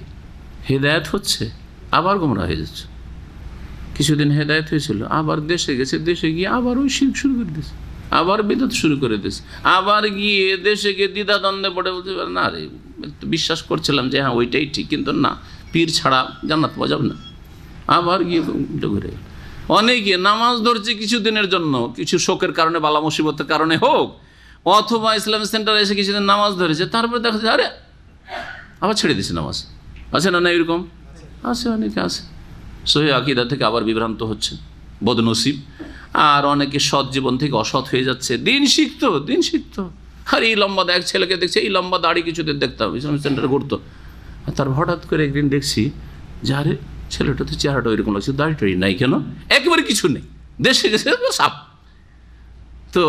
হেদায়েত হচ্ছে, আবার গোমরাহ হয়ে যাচ্ছে। কিছুদিন হেদায়েত হয়েছিল, আবার দেশে গেছে, দেশে গিয়ে আবার ওই শিরক শুরু করে দিয়েছে, আবার বিদআত শুরু করে দিয়েছে, আবার গিয়ে দেশে গিয়ে দ্বিধাদ্বন্দ্বে পড়ে বলতে পারে, না রে বিশ্বাস করছিলাম যে হ্যাঁ ওইটাই ঠিক, কিন্তু না, পীর ছাড়া জান্নাত পাওয়া যাবে না। আবার গিয়ে ঘুরে অনেকে নামাজ ধরছে কিছুদিনের জন্য, কিছু শোকের কারণে, বালা মুসিবতের কারণে হোক, অথবা ইসলামিক সেন্টারে এসে কিছুদিন নামাজ ধরেছে, তারপরে দেখা যায় আরে আবার ছেড়ে দিয়েছে নামাজ। আছে না? না এরকম আছে, অনেকে আছে। সহি আকীদা থেকে আবার বিভ্রান্ত হচ্ছে, বদনসিব। আর অনেকে সৎ জীবন থেকে অসৎ হয়ে যাচ্ছে, দিন শিখতো। আর এই লম্বা এক ছেলেকে দেখছে, এই লম্বা দাড়ি কিছুদিন দেখতাম, ইসলামিক সেন্টারে ঘুরতো, আর তার হঠাৎ করে একদিন দেখছি যে আরে ছেলেটা তো চেহারাটা এরকম লাগছে, দাড়িটাই নাই কেন, একেবারে কিছু নেই, দেশে গেছে সাপ। তো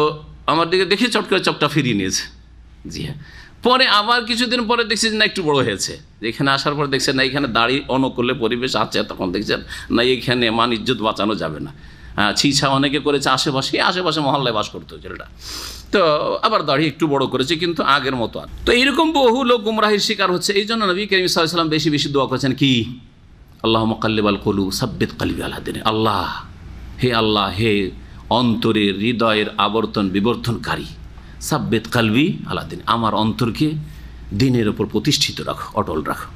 আমার দিকে দেখে চট করে চপটা ফিরিয়ে নিয়েছে। জি হ্যাঁ। পরে আবার কিছুদিন পরে দেখছি না একটু বড় হয়েছে, এখানে আসার পর দেখছেন না এখানে দাড়ি অনুকূলে পরিবেশ আছে, তখন দেখছেন না এখানে মান ইজ্জত বাঁচানো যাবে না। ছিছা অনেকে করেছে, আশেপাশে মহল্লায় বাস করতো ছেলেটা, তো আবার দাড়ি একটু বড় করেছে, কিন্তু আগের মতো আর। তো এইরকম বহু লোক গুমরাহির শিকার হচ্ছে। এই জন্য নবী করিম সাল্লাল্লাহু আলাইহি ওয়াসাল্লাম বেশি বেশি দোয়া করেছেন কি? আল্লাহ মুকাল্লিবাল কুলুব সাব্বিত কলবি আলা দীনিক। আল্লাহ, হে আল্লাহ, হে অন্তরের হৃদয়ের আবর্তন বিবর্তনকারী, সাব্বিত কলবি আলা দীনিক, আমার অন্তরকে দিনের ওপর প্রতিষ্ঠিত রাখো, অটল রাখো।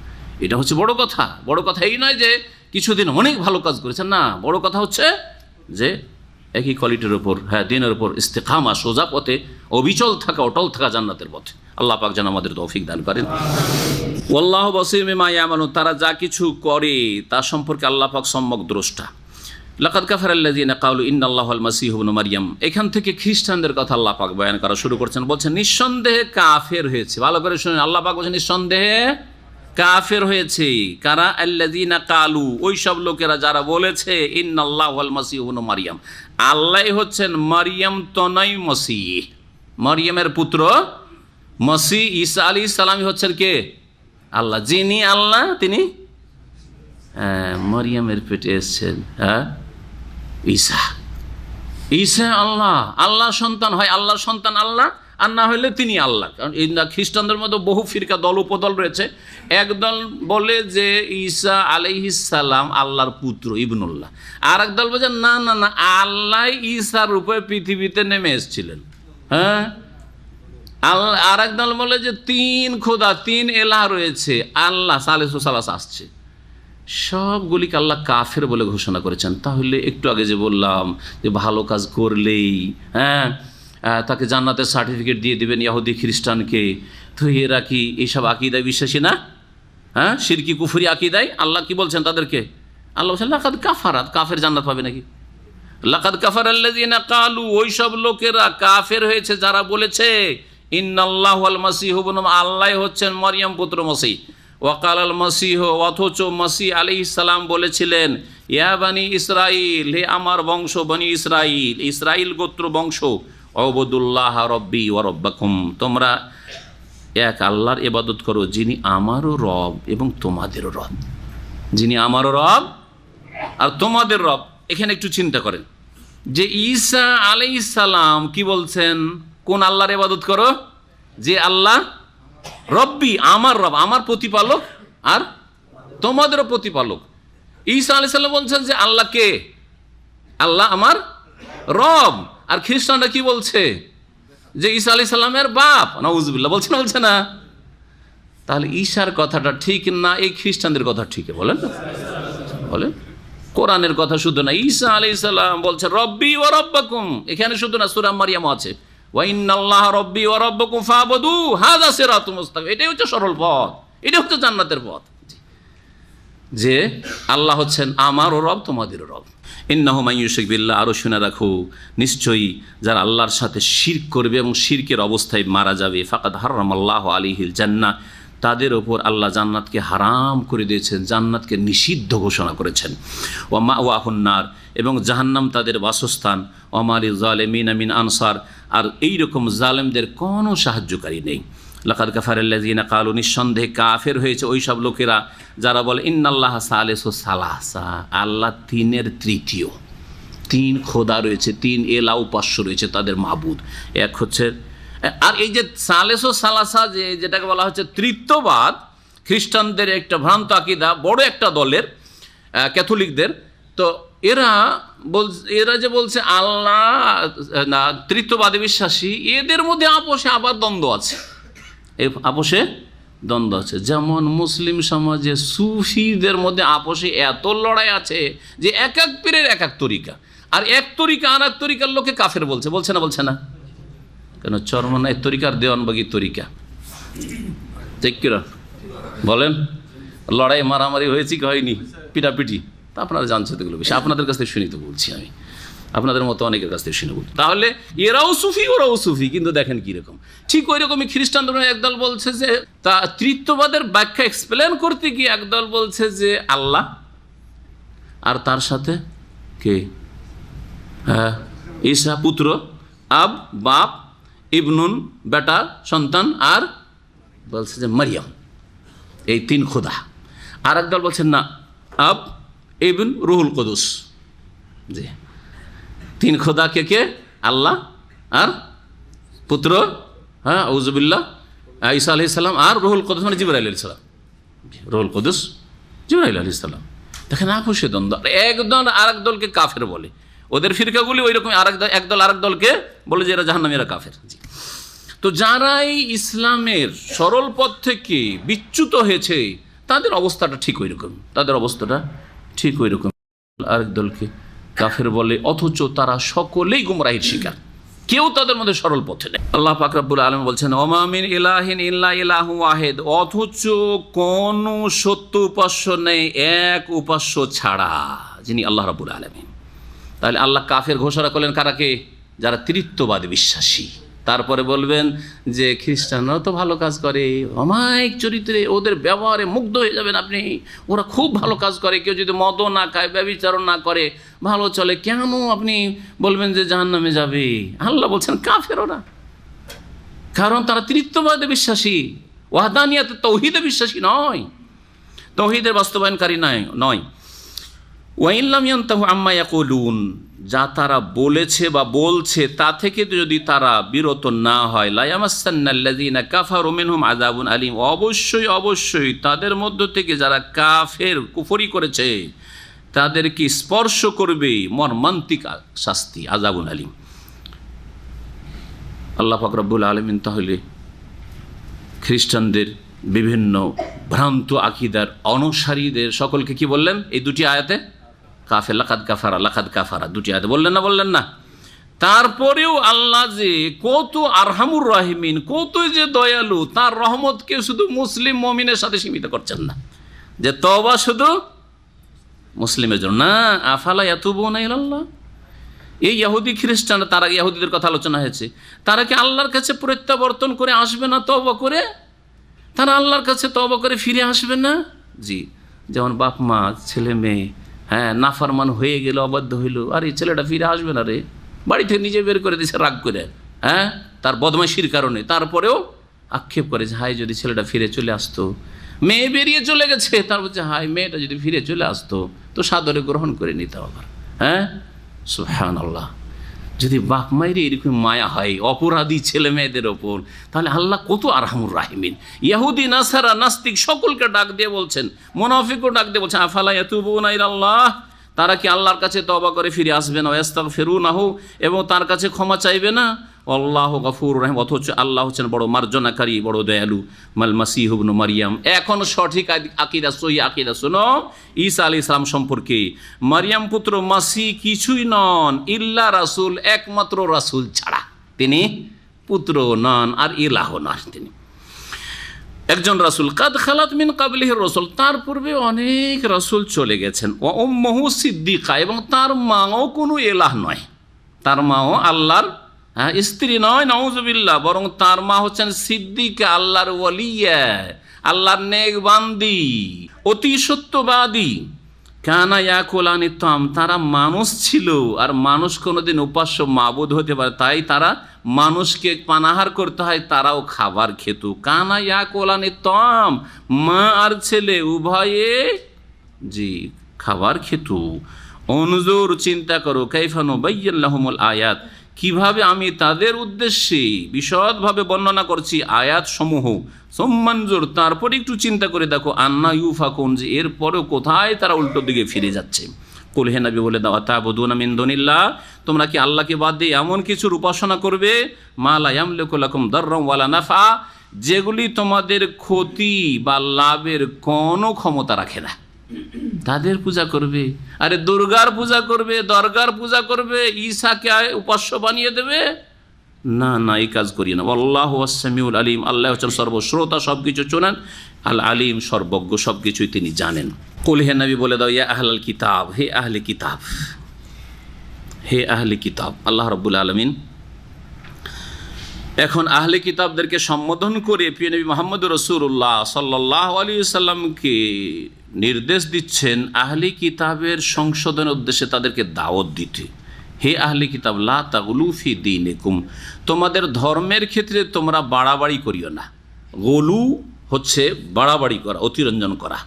এটা হচ্ছে বড় কথা। বড় কথা এই নয় যে কিছুদিন অনেক ভালো কাজ করেছেন, না, বড় কথা হচ্ছে যে একই কোয়ালিটির ওপর, দিনের ওপর ইস্তেকামা, সোজা পথে অবিচল থাকা, অটল থাকা জান্নাতের পথে। আল্লাহ পাক যেন আমাদের তৌফিক দান করেন। ওয়াল্লাহু বাসীরুম বিমা ইয়ামালুন, তারা যা কিছু করে তা সম্পর্কে আল্লাহ পাক সম্যক দ্রষ্টা। লাকাদ কাফারাল্লাযীনা ক্বালু ইন্নাল্লাহাল মাসীহু ইবনু মারইয়াম, এখান থেকে খ্রিস্টানদের কথা আল্লাহ পাক বয়ান করা শুরু করছেন। বলছেন নিঃসন্দেহে কাফের হয়েছে। ভালো করে শুনুন, আল্লাহ পাক বলছেন নিঃসন্দেহে কাফের হয়েছে। কারা? আল্লাযীনা ক্বালু, ওই সব লোকেরা যারা বলেছে ইন্নাল্লাহাল মাসীহু ইবনু মারইয়াম, আল্লাহ হচ্ছেন মারইয়াম তনয় মসিহ, মারইয়ামের পুত্র মসিহ ঈসা আলাইহিস সালাম হচ্ছেন কে? আল্লাহ। যিনি আল্লাহ তিনি মারইয়ামের পেটে এসেছেন। ঈসা আল্লাহ, আল্লাহ সন্তান হয়, আল্লাহর সন্তান আল্লাহ, আর না হলে তিনি আল্লাহ। কারণ এই খ্রিস্টানদের মধ্যে বহু ফিরকা, দল উপদল রয়েছে। একদল বলে যে ঈসা আলাইহিস সালাম আল্লাহর পুত্র, ইবনুল্লাহ। আর এক দল বলছে না না না, আল্লাহ ঈসার রূপে পৃথিবীতে নেমে এসেছিলেন। আল্লাহ। আর এক দল বলে যে তিন খোদা, তিন এলাহ রয়েছে, আল্লাহ সালিসু সালাস আসছে। সবগুলিকে আল্লাহ কাফের বলে ঘোষণা করেছেন। তাহলে একটু আগে যে বললাম যে ভালো কাজ করলেই তাকে জান্নাতের সার্টিফিকেট দিয়ে দিবেন ইহুদি খ্রিস্টানকে, তো এরা কি এইসব আকীদায় বিশ্বাসী না? শিরকি কুফরি আকীদায়। আল্লাহ কি বলছেন তাদেরকে? আল্লাহ বলছেন লাকাদ কাফারাত, কাফের জান্নাত পাবে নাকি? লাকাদ কাফারাল্লাযীনা ক্বালু, ওই সব লোকেরা কাফের হয়েছে যারা বলেছে ইন্নাল্লাহুল মাসীহু ইবনু, আল্লাহ হচ্ছেন মরিয়ম পুত্র মসিহ। ওয়াকালাল মাসীহ, অথচ মসিহ আলাইহিস সালাম বলেছিলেন ইয়া বানি ইসরাইল, হে আমার বংশ বনি ইসরাইল, ইসরাইল গোত্র বংশ, উবুদুল্লাহ রব্বি ওয়া রব্বাকুম, তোমরা এক আল্লাহর ইবাদত করো যিনি আমারও রব এবং তোমাদেরও রব, যিনি আমারও রব আর তোমাদের রব। এখানে একটু চিন্তা করেন যে ঈসা আলাইহিস সালাম কি বলছেন? কোন আল্লাহর ইবাদত করো? যে আল্লাহ রব্বি আমার রব, আমার প্রতিপালক আর তোমাদেরও প্রতিপালক। ঈসা আলাইহিস সালাম বলছেন যে আল্লাহ কে? আল্লাহ আমার রব। আর খ্রিস্টানরা কি বলছে? যে ঈসা আলাইহিস সালামের বাপ। নাউজুবিল্লাহ, বলছে না? বলছে না? তাহলে ঈসার কথাটা ঠিক না এই খ্রিস্টানদের কথা ঠিক? বলেন না, বলেন। কোরআনের কথা শুধু না, ঈসা আলাইহিস সালাম বলছে রব্বি ওয়া রব্বাকুম, এখানে শুধু না, সূরা মারইয়াম আছে ওয়া ইন্নাল্লাহা রব্বি ওয়া রব্বাকুম ফাবুদু হাযা সিরাতুম মুস্তাকিম। এটাই হচ্ছে সরল পথ, এটা হচ্ছে জান্নাতের পথ, যে আল্লাহ হচ্ছেন আমারও রব তোমাদেরও রব। ইন্নাহু মান ইউশরিক বিল্লাহ, আরও শুনে রাখো, নিশ্চয়ই যারা আল্লাহর সাথে শিরক করবে এবং শিরকের অবস্থায় মারা যাবে, ফাকাদ হারামাল্লাহু আলাইহিল জান্নাহ, তাদের ওপর আল্লাহ জান্নাতকে হারাম করে দিয়েছেন, জান্নাতকে নিষিদ্ধ ঘোষণা করেছেন। ওয়া মাওয়াহুন নার, এবং জাহান্নাম তাদের বাসস্থান। ওয়া মা লিয-যালিমিনা মিন আনসার, আর এইরকম জালেমদের কোনো সাহায্যকারী নেই। লাকাদ কাফারাল্লাযীনা ক্বালু, নিঃসন্দেহে কাফের হয়েছে ওই সব লোকেরা যারা বলে ইন্নাল্লাহা সালিসু সালাসা, আল্লাহ তিনের তৃতীয়, তিন খোদা রয়েছে, তিন এলা উপাস্য রয়েছে তাদের মাবুদ, এক হচ্ছে। আর এই যে সালেসো সালাসা, যেটাকে বলা হচ্ছে তৃতীয়বাদ, খ্রিস্টানদের একটা ভ্রান্ত আকীদা, বড় একটা দলের ক্যাথলিকদের। তো এরা যে বলছে আল্লাহ না, তৃতীয়বাদী বিশ্বাসী, এদের মধ্যে আপোষে আবার দ্বন্দ্ব আছে, এই আপোষে দ্বন্দ্ব আছে। যেমন মুসলিম সমাজে সুফিদের মধ্যে আপোষে এত লড়াই আছে যে এক এক পীরের এক এক তরিকা, আর এক তরিকা আর এক তরিকার লোকে কাফের বলছে। বলছে না? বলছে না? কেন? চরমনাই তরিকার দেওয়ানবাগি তরিকা, ঠিক কিনা বলেন? লড়াই মারামারি হয়েছে কি হয়নি? পিটাপিটি, তা আপনারা জানছেন তো এগুলো বেশি, আপনাদের কাছ থেকে শুনি তো বলছি আমি, আপনাদের মতো অনেকের কাছ থেকে শুনে বলছি। তাহলে এরাও সুফি ওরাও সুফি, কিন্তু দেখেন কীরকম। ঠিক ওই রকমই খ্রিস্টানরা একদল বলছে যে তা তৃতীয়বাদের ব্যাখ্যা এক্সপ্লেন করতে গিয়ে একদল বলছে যে আল্লাহ আর তার সাথে কে? হ্যাঁ, ঈসা পুত্র, আব বাপ, ইবনুন বেটা সন্তান, আর বলছে যে মারিয়াম, এই তিন খোদা। আর একদল বলছেন না, আব ইবন রুহুল কুদুস, জি, তিন খোদা কে কে? আল্লাহ আর পুত্র, হ্যাঁ আউযুবিল্লাহ, ঈসা আলাইহিস সালাম, আর রুহুল কুদুস মানে জিবরাইল আলাইহিস সালাম, রুহুল কুদুস জিবরাইল আলাইহিস সালাম। দেখেন আপোষে দ্বন্দ্ব, একদল আর এক দলকে কাফের বলে, ওদের ফিরকাগুলি ওই রকম, একদল আর এক দলকে বলে যে এরা জাহান্নামী, এরা কাফের। জি, তো যারা এই ইসলামের সরল পথ থেকে বিচ্যুত হয়েছে তাদের অবস্থাটা ঠিক ওই রকম, তাদের অবস্থাটা ঠিক ওই রকম, আরেক দলকে কাফের বলে, অথচ তারা সকলেই গুমরাহির শিকার, কেউ তাদের মধ্যে সরল পথে নেই। আল্লাহ পাক রব্বুল আলামিন বলছেন ওমা মিন ইলাহিন ইল্লা ইলাহু ওয়াহিদ, অথচ কোন সত্য উপাস্য নেই এক উপাস্য ছাড়া, যিনি আল্লাহ রাব্বুল আলামিন। তাহলে আল্লাহ কাফের ঘোষণা করলেন কারাকে? যারা তৃতীয়বাদী বিশ্বাসী। তারপরে বলবেন যে খ্রিস্টানরাও তো ভালো কাজ করে, অমায়িক চরিত্রে, ওদের ব্যবহারে মুগ্ধ হয়ে যাবেন আপনি, ওরা খুব ভালো কাজ করে, কেউ যদি মদও না খায়, ব্যভিচারণ না করে, ভালো চলে, কেন আপনি বলবেন যে জাহান্নামে যাবে? আল্লাহ বলছেন কাফের ওরা, কারণ তারা তৃতীয়বাদে বিশ্বাসী, ওয়াহদানিয়াতে তাওহীদে বিশ্বাসী নয়, তাওহীদের বাস্তবায়নকারী নয়। ওয়াইল্লাম ইয়ান্তাহু আম্মা ইয়াকুলুন, যা তারা বলেছে বা বলছে তা থেকে যদি তারা বিরত না হয়, লা ইয়ামাসান্নাল্লাযীনা কাফারু মিনহুম আযাবুন আলীম, অবশ্যই অবশ্যই তাদের মধ্য থেকে যারা কাফের কুফরি করেছে তাদেরকে স্পর্শ করবে মর্মান্তিক শাস্তি, আযাবুন আলীম। আল্লাহ পাক রব্বুল আলামিন তাহলে খ্রিস্টানদের বিভিন্ন ভ্রান্ত আকীদার অনুসারীদের সকলকে কি বললেন এই দুটি আয়াতে? কাফের, লাকাদ কাফারা, দুটি আয়াতে বললেন না? বললেন না? তারপরেও আল্লাহ যে কত আরহামুর রাহিমিন, কত যে দয়ালু, তার রহমতকে শুধু মুসলিম মুমিনের সাথে সীমিত করছেন না, যে তওবা শুধু মুসলিমের জন্য না। আফালা ইয়াতুবুনা ইলাল্লাহ, এই ইহুদি খ্রিস্টান, তারা ইহুদিদের কথা আলোচনা হয়েছে, তারা কি আল্লাহর কাছে প্রত্যাবর্তন করে আসবে না? তওবা করে তারা আল্লাহর কাছে তওবা করে ফিরে আসবে না? জি, যেমন বাপ মা ছেলে মেয়ে, হ্যাঁ, নাফরমান হয়ে গেল, অবাধ্য হইল, আর এই ছেলেটা ফিরে আসবে না রে, বাড়ি থেকে নিজে বের করে দিয়েছে রাগ করে, হ্যাঁ, তার বদমাইশির কারণে, তারপরেও আক্ষেপ করে যে হাই যদি ছেলেটা ফিরে চলে আসতো। মেয়ে বেরিয়ে চলে গেছে, তার বলছে হাই মেয়েটা যদি ফিরে চলে আসতো তো সাদরে গ্রহণ করে নিতে আবার, হ্যাঁ, সুবহানাল্লাহ। যদি বাপ মায়ের এরকম মায়া হয় অপরাধী ছেলে মেয়েদের ওপর, তাহলে আল্লাহ কত আরহামুর রাহিমিন। ইহুদি নাসারা নাস্তিক সকলকে ডাক দিয়ে বলছেন, মুনাফিকও ডাক দিয়ে বলছেন, আফালা ইয়াতুবুনা ইলাল্লাহ, তারা কি আল্লাহর কাছে তওবা করে ফিরে আসবে না, ওয়াস্তাগফিরুনাহু, এবং তার কাছে ক্ষমা চাইবে না। আল্লাহু গফুরুর রহিম, অথচ আল্লাহ হচ্ছেন বড় মার্জনাকারী, বড় দয়ালু। মাল মাসিহু ইবনু মারিয়াম, এখন সঠিক আকীদা, সহিহ আকীদা শোনো ঈসা আলাইহিস সালাম সম্পর্কে। মারিয়াম পুত্র মাসিহ কিছুই নন ইল্লা রাসূল, একমাত্র রাসূল ছাড়া, তিনি পুত্র নন আর ইলাহ নন, তিনি একজন রাসূল। কাদ খালাত মিন কাবলিহি রাসূল, তার পূর্বে অনেক রাসূল চলে গেছেন। ওয়া উম্মুহু সিদ্দিকা, এবং তার মাও কোনো ইলাহ নয়, তার মাও আল্লাহর স্ত্রী নয়, নাউজুবিল্লাহ, বরং তার মা হচ্ছেন সিদ্দিকা, আল্লাহর ওয়ালিয়া, আল্লাহর নেক বান্দি, অতি সত্যবাদী। কানা ইয়াকুলানি তাম, তারা মানুষ ছিল, আর মানুষ কোনোদিন উপাস্য মাবুদ হতে পারে, তাই তারা মানুষকে পানাহার করতে হয়, তারাও খাবার খেত। কানা ইয়াকুলানি তাম, মা আর ছেলে উভয়ে জি খাবার খেত। অনুজুর, চিন্তা করো, কাইফা নুবায়্যিনু লাহুমুল আয়াত, কিভাবে আমি তাদের উদ্দেশ্যে বিশদভাবে বর্ণনা করছি আয়াত সমূহ। সুম্মানজুর, তারপরে একটু চিন্তা করে দেখো, আন্না ইউফাকুন, যে এরপরেও কোথায় তারা উল্টো দিকে ফিরে যাচ্ছে। কুল, হে নবী বলে দাও, আতাবুদুনা মিন দুনিল্লাহ, তোমরা কি আল্লাহকে বাদ দিয়ে এমন কিছুর উপাসনা করবে, মা লা ইয়ামলিকু লাকুম দাররান ওয়ালা নাফা, যেগুলি তোমাদের ক্ষতি বা লাভের কোনো ক্ষমতা রাখে না, তাদের পূজা করবে। আরে দুর্গার পূজা করবে, দরগার পূজা করবে, ঈসাকে উপাস্য বানিয়ে দেবে, না না, এই কাজ করি না। আল্লাহু আস-সামিউল আলিম, আল্লাহ হচ্ছেন সর্বশ্রোতা, সব কিছু শোনেন, আল আলিম, সর্বজ্ঞ, সব কিছুই তিনি জানেন। কুল, হে নবী বলে দাও, ইয়া আহলাল কিতাব, হে আহলে কিতাব, হে আহলে কিতাব। আল্লাহ রাব্বুল আলামিন এখন আহলে কিতাবদেরকে সম্বোধন করে প্রিয় নবী মুহাম্মদ রাসূলুল্লাহ সাল্লাল্লাহু আলাইহি ওয়াসাল্লামকে নির্দেশ দিচ্ছেন আহলে কিতাবের সংশোধনের উদ্দেশ্যে তাদেরকে দাওয়াত দিতে। হে আহলে কিতাব, লা তাগলু ফি দীনিকুম, তোমাদের ধর্মের ক্ষেত্রে তোমরা বাড়াবাড়ি করিও না। গলু হচ্ছে বাড়াবাড়ি করা, অতিরঞ্জন করা,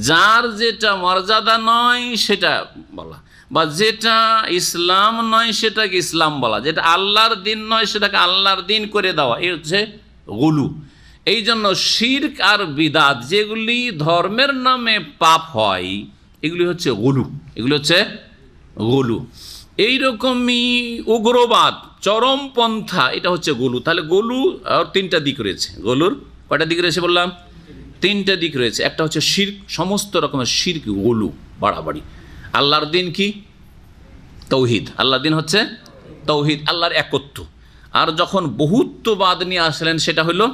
যার যেটা মর্যাদা নয় সেটা বলা, বা যেটা ইসলাম নয় সেটাকে ইসলাম বলা, যেটা আল্লাহর দিন নয় সেটাকে আল্লাহর দিন করে দেওয়া, এই হচ্ছে গলু। এই জন্য শিরক আর বিদাত, যেগুলি ধর্মের নামে পাপ হয়, এগুলি হচ্ছে গলু, এগুলি হচ্ছে গলু। এইরকমই উগ্রবাদ, চরমপন্থা, এটা হচ্ছে গলু। তাহলে গলু আর তিনটা দিক রয়েছে। গলুর কয়টা দিক রয়েছে বললাম? তিনটা দিক রয়েছে। একটা হচ্ছে শিরক, সমস্ত রকমের শিরক, গলু, বাড়াবাড়ি। আল্লাহর দিন কি? তৌহিদ। আল্লাহর দিন হচ্ছে তৌহিদ, আল্লাহর একত্ব। আর যখন বহুত্ববাদ নিয়ে আসলেন, সেটা হলো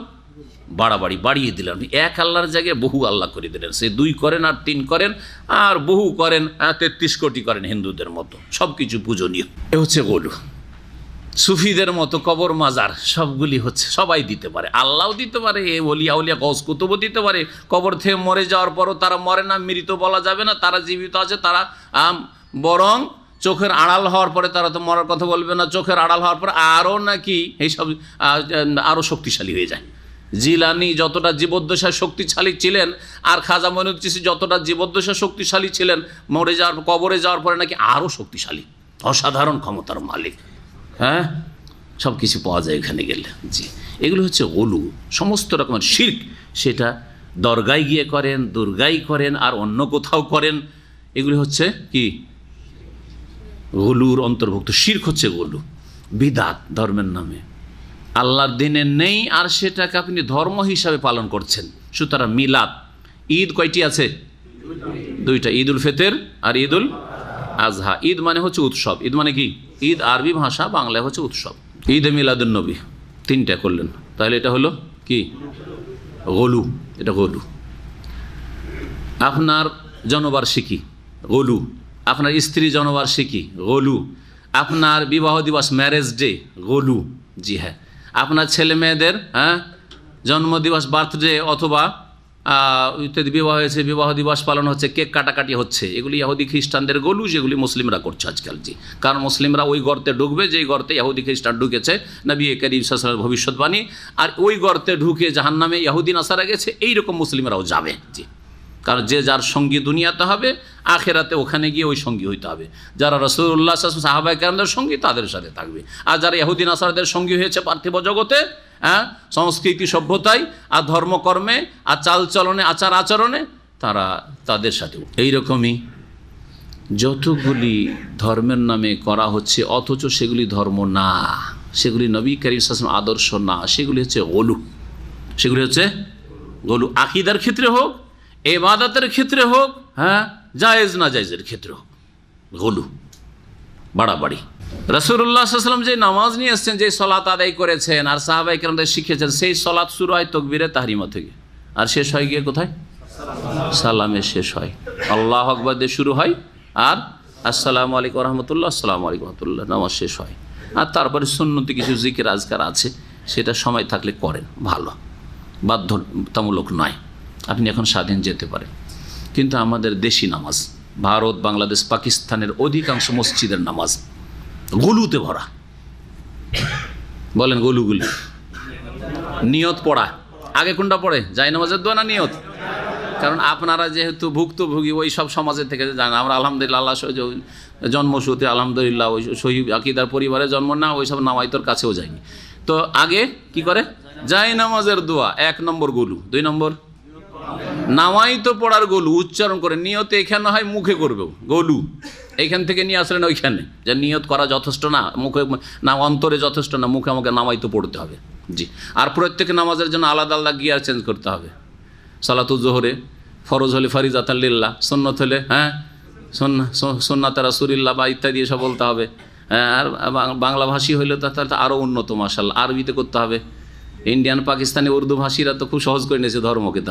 বাড়াবাড়ি, বাড়িয়ে দিলেন, এক আল্লাহর জায়গায় বহু আল্লাহ করে দিলেন। সে দুই করেন আর তিন করেন আর বহু করেন, 33 কোটি করেন হিন্দুদের মতো, সব কিছু পূজনীয়। এ হচ্ছে গলু। সুফিদের মতো কবর মাজার সবগুলি হচ্ছে, সবাই দিতে পারে, আল্লাহও দিতে পারে, এ ওলিয়া উলিয়া গৌস কুতুবও দিতে পারে। কবর থেকে মরে যাওয়ার পরও তারা মরে না, মৃত বলা যাবে না, তারা জীবিত আছে। তারা বরং চোখের আড়াল হওয়ার পরে, তারা তো মরার কথা বলবে না, চোখের আড়াল হওয়ার পরে আরও নাকি এইসব আরও শক্তিশালী হয়ে যায়। জিলানি যতটা জীবদ্দশায় শক্তিশালী ছিলেন, আর খাজা মঈনুদ্দিন চিশতি যতটা জীবদ্দশায় শক্তিশালী ছিলেন, মরে যাওয়ার, কবরে যাওয়ার পরে নাকি আরও শক্তিশালী, অসাধারণ ক্ষমতার মালিক। হ্যাঁ, সব কিছু পাওয়া যায় এখানে গেলে। জি, এগুলো হচ্ছে গলু, সমস্ত রকমের শিরক। সেটা দরগায় গিয়ে করেন, দুর্গায় করেন, আর অন্য কোথাও করেন, এগুলি হচ্ছে কি? গলুর অন্তর্ভুক্ত। শিরক হচ্ছে গলু। বিদাত, ধর্মের নামে আল্লাহর দিনে নেই, আর সেটাকে আপনি ধর্ম হিসাবে পালন করছেন। সুতরাং মিলাদ, ঈদ কয়টি আছে? দুইটা, ঈদ উল ফিতর আর ঈদ উল আজহা। ঈদ মানে হচ্ছে উৎসব। ঈদ মানে কি? ঈদ আরবি ভাষা, বাংলায় হচ্ছে উৎসব। ঈদে মিলাদুন নবী, তিনটা করলেন, তাহলে এটা হলো কি? গলু। এটা গলু। আপনার জন্মবার্ষিকী, গলু। আপনার স্ত্রী জন্মবার্ষিকী, গলু। আপনার বিবাহ দিবস, ম্যারেজ ডে, গলু। জি হ্যাঁ, আপনার ছেলে মেয়েদের জন্মদিবস, বার্থডে, অথবা ইত্যাদি বিবাহ হয়েছে, বিবাহ দিবস পালন হচ্ছে, কেক কাটাকাটি হচ্ছে, এগুলি ইহুদি খ্রিস্টানদের গলু, যেগুলি মুসলিমরা করছে আজকাল। জি, কারণ মুসলিমরা ওই গর্তে ঢুকবে যেই গর্তে ইহুদি খ্রিস্টান ঢুকেছে, নবী করিম সাল্লাল্লাহু আলাইহি ওয়াসাল্লামের ভবিষ্যৎবাণী। আর ওই গর্তে ঢুকে জাহান্নামে ইহুদি নাসারা গেছে, এইরকম মুসলিমরাও যাবে। জি, কারণ যে যার সঙ্গী দুনিয়াতে হবে, আখেরাতে ওখানে গিয়ে ওই সঙ্গী হইতে হবে। যারা রাসূলুল্লাহ সাহাবায়ে কেরামদের সঙ্গী তাদের সাথে থাকবে। আর যারা ইহুদি নাসারাদের সঙ্গী হয়েছে পার্থিব জগতে, সংস্কৃতি সভ্যতায় আর ধর্মকর্মে আর চালচলনে আচার আচরণে, তারা তাদের সাথেও এইরকমই যতগুলি ধর্মের নামে করা হচ্ছে অথচ সেগুলি ধর্ম না, সেগুলি নবী করিম সাল্লাল্লাহু আলাইহি ওয়াসাল্লাম আদর্শ না, সেগুলি হচ্ছে গলু। সেগুলি হচ্ছে গলু, আকীদার ক্ষেত্রে হোক, ইবাদতের ক্ষেত্রে হোক, জায়েজ না জায়েজের ক্ষেত্রে হোক, গলু, বাড়াবাড়ি। রাসূলুল্লাহ সাল্লাল্লাহু আলাইহি ওয়াসাল্লাম যে নামাজ নিয়ে এসেছেন, যে সলাত আদায় করেছেন আর সাহাবায়ে কেরামদের শিখিয়েছেন, সেই সলাত শুরু হয় তাকবীরে তাহরিমা থেকে আর শেষ হয় গিয়ে কোথায়? সালামে শেষ হয়। আল্লাহু আকবার দিয়ে শুরু হয় আর আসসালামু আলাইকুম ওয়া রাহমাতুল্লাহ, আসসালামু আলাইকুম ওয়া রাহমাতুল্লাহ, নামাজ শেষ হয়। আর তারপরে সুন্নতি কিছু জিকির আজকার আছে, সেটা সময় থাকলে করেন, ভালো, বাধ্যতামূলক নয়। আপনি এখন স্বাধীন যেতে পারেন। কিন্তু আমাদের দেশি নামাজ, ভারত, বাংলাদেশ, পাকিস্তানের অধিকাংশ মসজিদের নামাজ গলুতে ভরা। বলেন গলুগুলি। নিয়ত পড়া আগে কোনটা পড়ে? যায় নামাজের দোয়া না নিয়ত? কারণ আপনারা যেহেতু ভুক্তভোগী ওই সব সমাজের থেকে জানেন। আমরা আলহামদুলিল্লাহ, আল্লাহ জন্মসূত্রে আলহামদুলিল্লাহ ওই সহি আকীদার পরিবারে জন্ম না, ওই সব নামাইতর কাছেও যায়নি। তো আগে কি করে? যায় নামাজের দোয়া 1 নম্বর গলু। 2 নম্বর নামাইতো পড়ার গলু, উচ্চারণ করে। নিয়ত এখানে হয়, মুখে করবেও গলু। এইখান থেকে নিয়ে আসলেন ওইখানে, যে নিয়ত করা যথেষ্ট না, মুখে না, অন্তরে যথেষ্ট না, মুখে আমাকে নামাইতো পড়তে হবে। জি। আর প্রত্যেক নামাজের জন্য আলাদা আলাদা গিয়ার চেঞ্জ করতে হবে। সালাতুল জোহরে ফরজ হলে ফারিজাতাল লিল্লাহ, সুন্নত হলে সুন্নাতে রাসূলিল্লাহ বা ইত্যাদি এসব বলতে হবে। আর বাংলাভাষী হইলে তো তার আরও উন্নত, মাশাআল্লাহ, আরবিতে করতে হবে। ইন্ডিয়ান, পাকিস্তানি, উর্দু ভাষীরা তো খুব সহজ করে নিয়েছে ধর্মকে।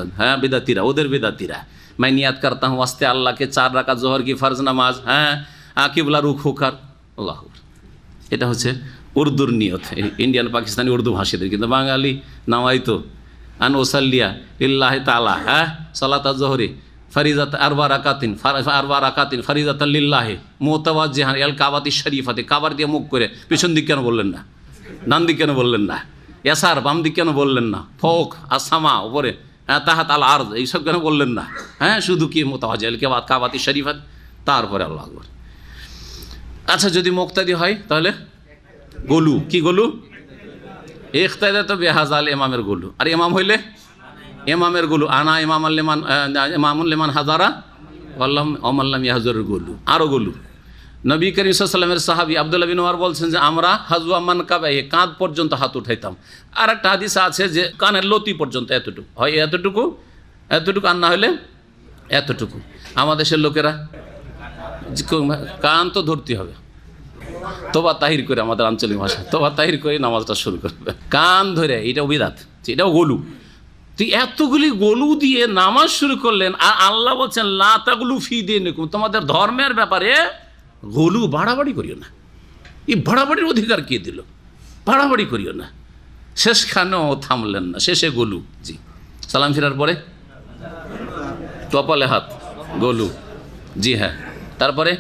বেদাতিরা, ওদের বেদাতিরা। मैं नियत करता हूँ वास्ते अल्लाह के 4 রাকাত জোহর কি ফরজ নামাজ, কিবলা রুখ হোকার, আল্লাহ। এটা হচ্ছে উর্দুর নিয়ত, ইন্ডিয়ান পাকিস্তানি উর্দু ভাষীদের। কিন্তু বাঙালি নামাইতো আন ওসাল্লিয়া ইল্লাহি তাআলা, সালাত জোহরি ফরিজাত আরবা রাকাতিন ফরিজাতাল লিল্লাহি মুতাওয়াজ্জিহান ইল কাবাতি শরীফাতে। কাবার দিয়ে মুখ করে পিছন দিক কেন বললেন না? ডান দিক কেন বললেন না? ইয়াসার বাম দিক কেন বললেন না? ফৌক আসামা উপরে, তাহাত আল আরদ, এইসব কেন বললেন না? শুধু কি মুতাওয়াজ্জিহ কাবাতি শরীফাত, তারপরে আল্লাহু আকবার। আচ্ছা, যদি মুক্তাদি হয় তাহলে গলু। কি গলু? ইখতিদা তো বেহাজাল ইমামের গলু। আর ইমাম হইলে ইমামের গলু। আনা ইমামুল লিমান হাজারা ওয়াল্লাম ওমাল্লাম ইয়াহজুরুল গলু। আরও গলু। নবী করিম সাল্লাল্লাহু আলাইহি ওয়াসাল্লামের সাহাবী আব্দুল্লাহ বিন ওমর বলছেন যে আমরা হাজওয়া মানকাবায়ে, কাঁধ পর্যন্ত হাত উঠাইতাম। আর একটা হাদিস আছে যে কানের লতি পর্যন্ত, এতটুকু হয়, এতটুকু আর না হলে এতটুকু। আমাদের দেশের লোকেরা কান তো ধরতে হবে, তোবা তাহির করে, আমাদের আঞ্চলিক ভাষা তোবা তাহির করে নামাজটা শুরু করবে, কান ধরে। এটাও বিদাত, এটাও গলু। তুই এতগুলি গলু দিয়ে নামাজ শুরু করলেন, আর আল্লাহ বলছেন লা তাগলু ফি দীনিকুম, তোমাদের ধর্মের ব্যাপারে গলু, বাড়াবাড়ি করিও না। এই বাড়াবাড়ির অধিকার কে দিল? বাড়াবাড়ি করিও না। শেষখানেও থামলেন না, শেষে গলু। জি। সালাম ফিরার পরে কপালে হাত, গলু। জি হ্যাঁ। তারপরে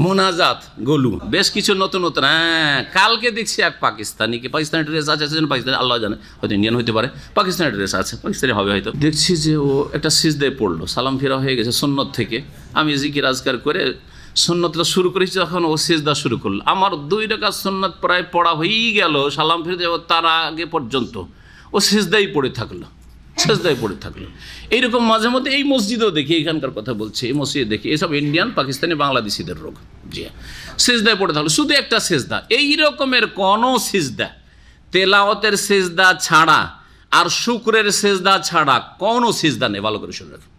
মোনাজাত, গলু। বেশ কিছু নতুন নতুন। কালকে দেখছি এক পাকিস্তানিকে, পাকিস্তানি ড্রেস আছে, পাকিস্তানি, আল্লাহ জানে, হয়তো ইন্ডিয়ান হইতে পারে, পাকিস্তানি ড্রেস আছে, পাকিস্তানি হবে হয়তো। দেখছি যে ও একটা সিজদায় পড়লো, সালাম ফেরা হয়ে গেছে সুন্নত থেকে। আমি জিকির আজকার করে সুন্নতটা শুরু করেছি, যখন ও সিজদা শুরু করলো। আমার 2 রাকাত সুন্নত প্রায় পড়া হয়েই গেল, সালাম ফিরে যাব তার আগে পর্যন্ত ও সিজদাই পড়ে থাকলো, সেজদায় পড়ে থাকলো। এইরকম মাঝে মধ্যে এই মসজিদেও দেখি, এখানকার কথা বলছি, এই মসজিদে দেখি এসব ইন্ডিয়ান, পাকিস্তানি, বাংলাদেশিদের রোগ। জি, সিজদায় পড়ে থাকলো, শুধু একটা সিজদা। এই রকমের কোনো সিজদা, তেলাওয়াতের সিজদা ছাড়া আর শুকরের সিজদা ছাড়া কোনো সিজদা নেই। ভালো করে শুনে রাখুন,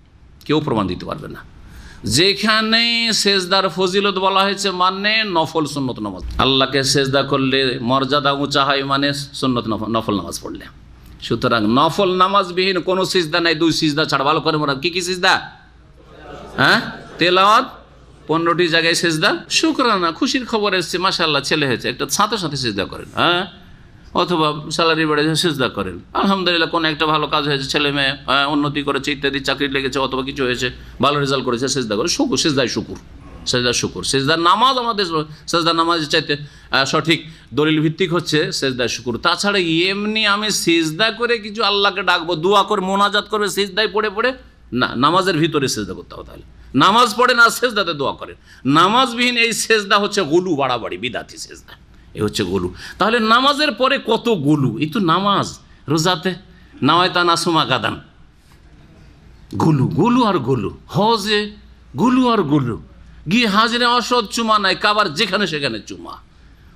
কেউ প্রমাণ দিতে পারবে না। যেখানে সেজদার ফজিলত বলা হয়েছে মানে নফল সুন্নত নামাজ। আল্লাহকে সেজদা করলে মর্যাদা উঁচা হয় মানে সুন্নত নফল নামাজ পড়লে। সুতরাং নফল নামাজবিহীন কোনো সিজদা নাই, 2 সিজদা ছাড়া। ভালো করে মনে, কি কি সিজদা? তেলাওয়াত 15টি জায়গায় সিজদা, শুকরানা, খুশির খবর এসছে, মাশাআল্লাহ ছেলে হয়েছে, একটা সাথে সাথে সিজদা করেন। অথবা স্যালারি বেড়েছে, সিজদা করেন। আলহামদুলিল্লাহ, কোনো একটা ভালো কাজ হয়েছে, ছেলে মেয়ে উন্নতি করেছে ইত্যাদি, চাকরি লেগেছে অথবা কিছু হয়েছে, ভালো রেজাল্ট করেছে, সিজদা করে শুকুর, সিজদায় শুকুর, সিজদার শুকুর। সিজদার নামাজ আমাদের, সিজদার নামাজ চাইতে সঠিক দলিল ভিত্তিক হচ্ছে সেজদায় শুকুর। তাছাড়া এমনি আমি সেজদা করে কিছু আল্লাহকে ডাকবো, দোয়া করে মোনাজাত করবে সেজদায় পড়ে পড়ে, না, নামাজের ভিতরে সেজদা করতে হবে। তাহলে নামাজ পড়ে না সেজদাতে দোয়া করেন, নামাজবিহীন এই সেজদা হচ্ছে গুলু, বাড়াবাড়ি, বিদাতি সেজদা, এই হচ্ছে গুলু। তাহলে নামাজের পরে কত গুলু, এই তো নামাজ। রোজাতে নাওয়াইতা নাসুমা গাদান, গুলু গুলু আর গুলু। হজে গুলু আর গুলু। গিয়ে হাজরে অসৎ চুমা নাই, কাবার যেখানে সেখানে চুমা।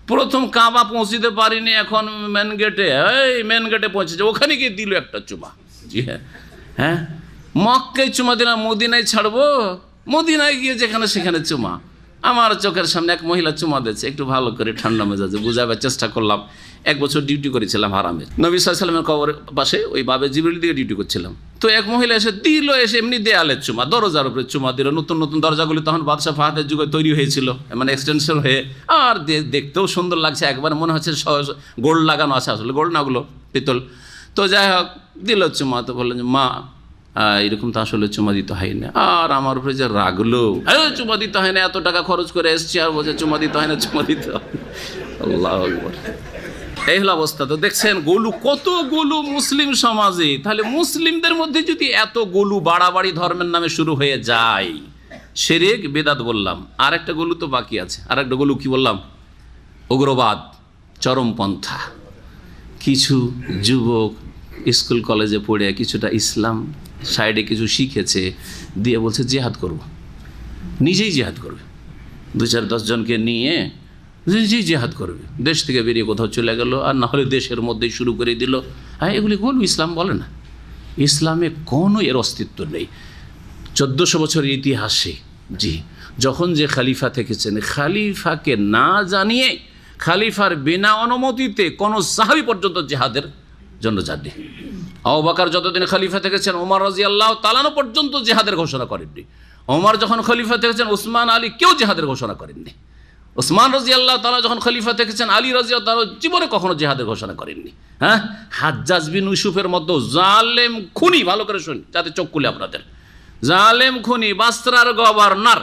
প্রথম কাবা পৌঁছিতে পারিনি, এখন মেন গেটে, এই মেন গেটে পৌঁছেছে, ওখানে গিয়ে দিল একটা চুমা। জি হ্যাঁ, হ্যাঁ, মক্কায় চুমা দিলাম, মদিনায় ছাড়বো, মদিনায় গিয়ে যেখানে সেখানে চুমা। আমার চোখের সামনে এক মহিলা চুমা দিয়েছে, একটু ভালো করে ঠান্ডা মেজাজে বুঝাবার চেষ্টা করলাম। 1 বছর ডিউটি করেছিলাম হারামে, নবী সাল্লাল্লাহু আলাইহি ওয়াসাল্লামের কবরের পাশে, ওই বাবে জিবরিল দিকে ডিউটি করছিলাম। তো এক মহিলা এসে দিল, এসে এমনি দেয়ালের চুমা, দরজার উপরে চুমা দিল। নতুন নতুন দরজাগুলি তখন বাদশাহ ফাহাদের যুগে তৈরি হয়েছিল, মানে এক্সটেনশন হয়ে, আর দেখতেও সুন্দর লাগছে, একবার মনে হচ্ছে গোল্ড লাগানো আছে, আসলে গোল্ড না, ওগুলো পিতল। তো যাই হোক, দিল চুমা। তো বললেন যে মা, এরকম তো আসলে চুমা দিতে হয় না। আর আমার উপরে যে রাগলো, চুমা দিতে হয় না, এত টাকা খরচ করে এসছি, আর বলছে চুমা দিতে হয় না, চুমা দিতে হয়। আল্লাহু আকবার। এই হলো অবস্থা। তো দেখছেন গোলু, কত গোলু মুসলিম সমাজে। তাহলে মুসলিমদের মধ্যে যদি এত গোলু বাড়াবাড়ি ধর্মের নামে শুরু হয়ে যায়, শিরক বিদআত বললাম, আর একটা গোলু তো বাকি আছে। আর একটা গোলু কি বললাম? উগ্রবাদ, চরমপন্থা। কিছু যুবক স্কুল কলেজে পড়ে কিছুটা ইসলাম সাইডে কিছু শিখেছে, দিয়ে বলছে জিহাদ করব, নিজেই জিহাদ করবে, 2-4-10 জনকে নিয়ে নিজেই জিহাদ করবে, দেশ থেকে বেরিয়ে কোথাও চলে গেল, আর না হলে দেশের মধ্যেই শুরু করে দিল। হ্যাঁ, এগুলি বলবো ইসলাম বলে না। ইসলামে কোনো এর অস্তিত্ব নেই। 1400 বছরের ইতিহাসে, জি, যখন যে খালিফা থেকেছেন, খালিফাকে না জানিয়ে, খালিফার বিনা অনুমতিতে কোনো সাহাবী পর্যন্ত জিহাদের জন্য যাননি। আবু বকর যতদিন খলিফা থেকেছেন, ওমর রাদিয়াল্লাহু তাআলা পর্যন্ত জিহাদের ঘোষণা করেননি। ওমর যখন খলিফা থেকেছেন, উসমান, আলী কেউ জিহাদের ঘোষণা করেননি। উসমান রাদিয়াল্লাহু তাআলা যখন খলিফা থেকেছেন, আলী রাদিয়াল্লাহু তাআলা জীবনে কখনো জিহাদের ঘোষণা করেননি। হ্যাঁ, হাজ্জাজ বিন ইউসুফের মতো জালেম খুনি, ভালো করে শুনি যাতে চোখ খুলে আপনাদের, জালেম খুনি, বাসরার গভর্নর,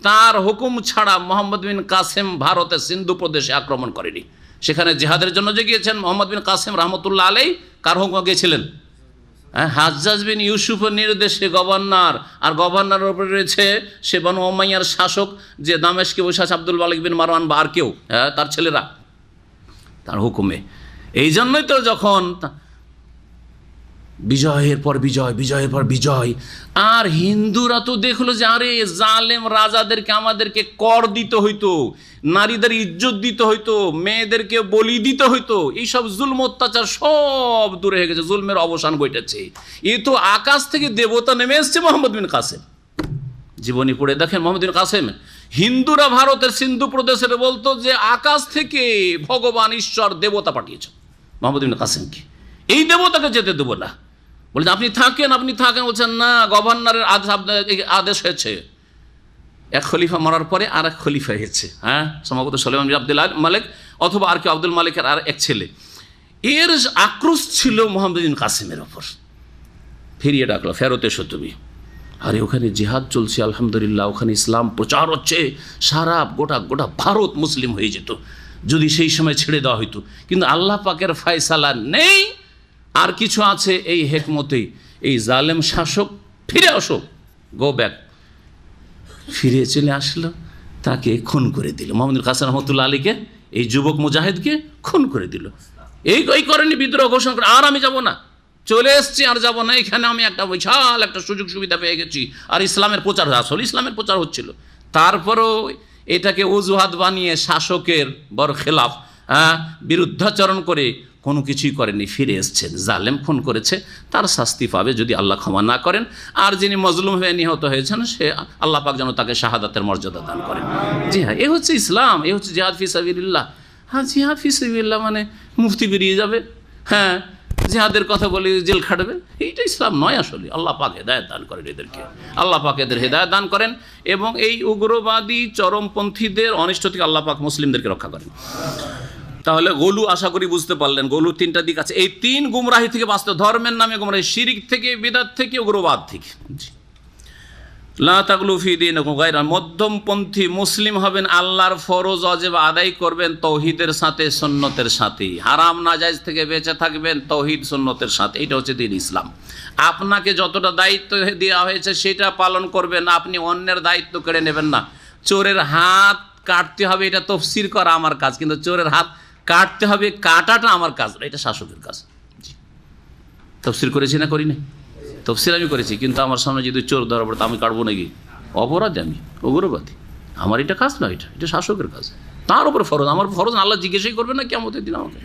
তার হুকুম ছাড়া মোহাম্মদ বিন কাসেম ভারতের সিন্ধু প্রদেশে আক্রমণ করেনি। সেখানে জিহাদের জন্য যে গিয়েছেন মোহাম্মদ বিন কাসেম রহমতুল্লাহ আলাইহি, কার হুকুমে গিয়েছিলেন? হাজ্জাজ বিন ইউসুফের নির্দেশে গভর্নর, আর গভর্নরের উপরে রয়েছে সে বনু উমাইয়ার শাসক, যে দামেশকে বসে আছে, আব্দুল মালিক বিন মারওয়ান বা আর কেউ, তার ছেলেরা, তার হুকুমে। এই জন্যই তো যখন বিজয়ের পর বিজয়, বিজয়ের পর বিজয়, আর হিন্দুরা তো দেখলো যে আরে জালেম রাজাদেরকে আমাদেরকে কর দিতে হইতো, নারীদের ইজ্জত দিতে হইতো, মেয়েদেরকে বলি দিতে হইতো, এইসব জুলম অত্যাচার সব দূরে হয়ে গেছে, জুলমের অবসান ঘটেছে। এ তো আকাশ থেকে দেবতা নেমে এসছে। মোহাম্মদ বিন কাসেম জীবনী পড়ে দেখেন, মোহাম্মদ বিন কাসেম, হিন্দুরা ভারতের সিন্ধু প্রদেশের বলতো যে আকাশ থেকে ভগবান ঈশ্বর দেবতা পাঠিয়েছে মোহাম্মদ বিন কাসেমকে, এই দেবতাকে যেতে দেবো না। বলছেন আপনি থাকেন, আপনি থাকেন। বলছেন না, গভর্নরের আদেশ হয়েছে। এক খলিফা মরার পরে আর এক খলিফা হয়েছে, হ্যাঁ, সম্ভবত সুলাইমান বিন আব্দুল মালিক অথবা আর কেউ, আব্দুল মালিকের আর এক ছেলে। এর আক্রোশ ছিল মোহাম্মদ বিন কাসেমের ওপর। ফিরিয়ে ডাকলো, ফেরত এসো তুমি। আরে ওখানে জিহাদ চলছে, আলহামদুলিল্লাহ, ওখানে ইসলাম প্রচার হচ্ছে, সারা গোটা ভারত মুসলিম হয়ে যেত যদি সেই সময় ছেড়ে দেওয়া হইতো। কিন্তু আল্লাহ পাকের ফয়সালা নেই, আর কিছু আছে এই হেকমতেই, এই জালেম শাসক ফিরে আসো, গো ব্যাক। ফিরে চলে আসলো, তাকে খুন করে দিল। মোহাম্মদ বিন কাসেম রহমতুল্লাহ আলীকে, এই যুবক মুজাহিদকে খুন করে দিল। এই করেনি, বিদ্রোহ ঘোষণা করে, আর আমি যাব না, চলে এসছি, আর যাব না, এখানে আমি একটা বিশাল একটা সুযোগ সুবিধা পেয়ে গেছি, আর ইসলামের প্রচার, আসলে ইসলামের প্রচার হচ্ছিল। তারপরেও এটাকে অজুহাত বানিয়ে শাসকের বড় খেলাফ, বিরুদ্ধাচরণ করে কোনো কিছুই করেনি, ফিরে এসছেন। জালেম খুন করেছে, তার শাস্তি পাবে যদি আল্লাহ ক্ষমা না করেন। আর যিনি মজলুম হয়ে নিহত হয়েছেন, সে আল্লাহ পাক যেন তাকে শাহাদাতের মর্যাদা দান করেন। জি হ্যাঁ, এ হচ্ছে ইসলাম, এ হচ্ছে জিহাদ ফি সাবিলিল্লাহ। হ্যাঁ, জিহাদ ফি সাবিলিল্লাহ মানে মুফতি বেরিয়ে যাবে, হ্যাঁ, জিহাদের কথা বলে জেল খাটবে, এইটা ইসলাম নয় আসলে। আল্লাহ পাক হেদায়েত দান করেন এদেরকে, আল্লাহ পাক এদের হেদায়েত দান করেন, এবং এই উগ্রবাদী চরমপন্থীদের অনিষ্ট থেকে আল্লাহ পাক মুসলিমদেরকে রক্ষা করেন। তাহলে গোলু আশা করি বুঝতে পারলেন, গোলুর 3টা দিক আছে। এই 3 গুমরাহি থেকে বাঁচতে, ধর্মের নামে গুমরাহি, শিরিক থেকে, বিদআত থেকে, উগ্রবাদ থেকে। লা তাগলু ফি দীনিকুম গায়রা, মধ্যমপন্থী মুসলিম হবেন, আল্লাহর ফরজ ওয়াজিব আদায় করবেন তৌহিদের সাথে, সুন্নতের সাথে, হারাম নাজায়েজ থেকে বেঁচে থাকবেন তৌহিদ সুন্নতের সাথে। এটা হচ্ছে দ্বীন ইসলাম। আপনাকে যতটা দায়িত্ব দেওয়া হয়েছে সেটা পালন করবেন, আপনি অন্যের দায়িত্ব কেড়ে নেবেন না। চোরের হাত কাটতে হবে, এটা তফসির করা আমার কাজ, কিন্তু চোরের হাত কাটতে হবে, কাটাটা আমার কাজ, এটা শাসকের কাজ। তফসির করেছি না করি না? তফসির আমি করেছি, কিন্তু আমার সামনে যদি চোর ধরা পড়ে, আমি কাটবো নাকি? অপরাধী, আমি উগ্রবাদী, আমার এটা কাজ না, এটা শাসকের কাজ, তার উপরে ফরজ। আমার ফরজ আল্লাহ জিজ্ঞেসই করবে না কিয়ামতের দিন আমাকে,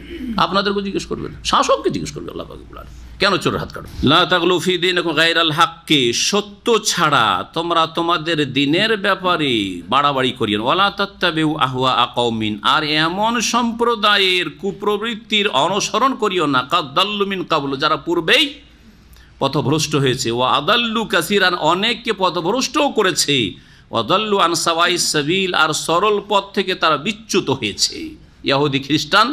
আপনাদেরকে জিজ্ঞেস করবে না, শাসককে জিজ্ঞেস করবে আল্লাহ পাক বলেন কেন চোরের হাত কাটো। লা তাগলু ফি দীনিকুম গায়রাল হাক্কি, সত্য ছাড়া তোমরা তোমাদের দিনের ব্যাপারে বাড়াবাড়ি করিও না। ওয়ালা তাত্তাবিউ আহওয়া কওমিন, আর এমন সম্প্রদায়ের কুপ্রবৃত্তির অনুসরণ করিও না, কাদ দাল্লু মিন কাবলু, যারা পূর্বেই পথভ্রষ্ট হয়েছে। ওয়া আদাল্লু কাসিরান, অনেককে পথভ্রষ্টও করেছে। ওয়াদাল্লু আন সাওয়াইস সাবিল, আর সরল পথ থেকে তারা বিচ্যুত হয়েছে। ইহুদি খ্রিস্টান,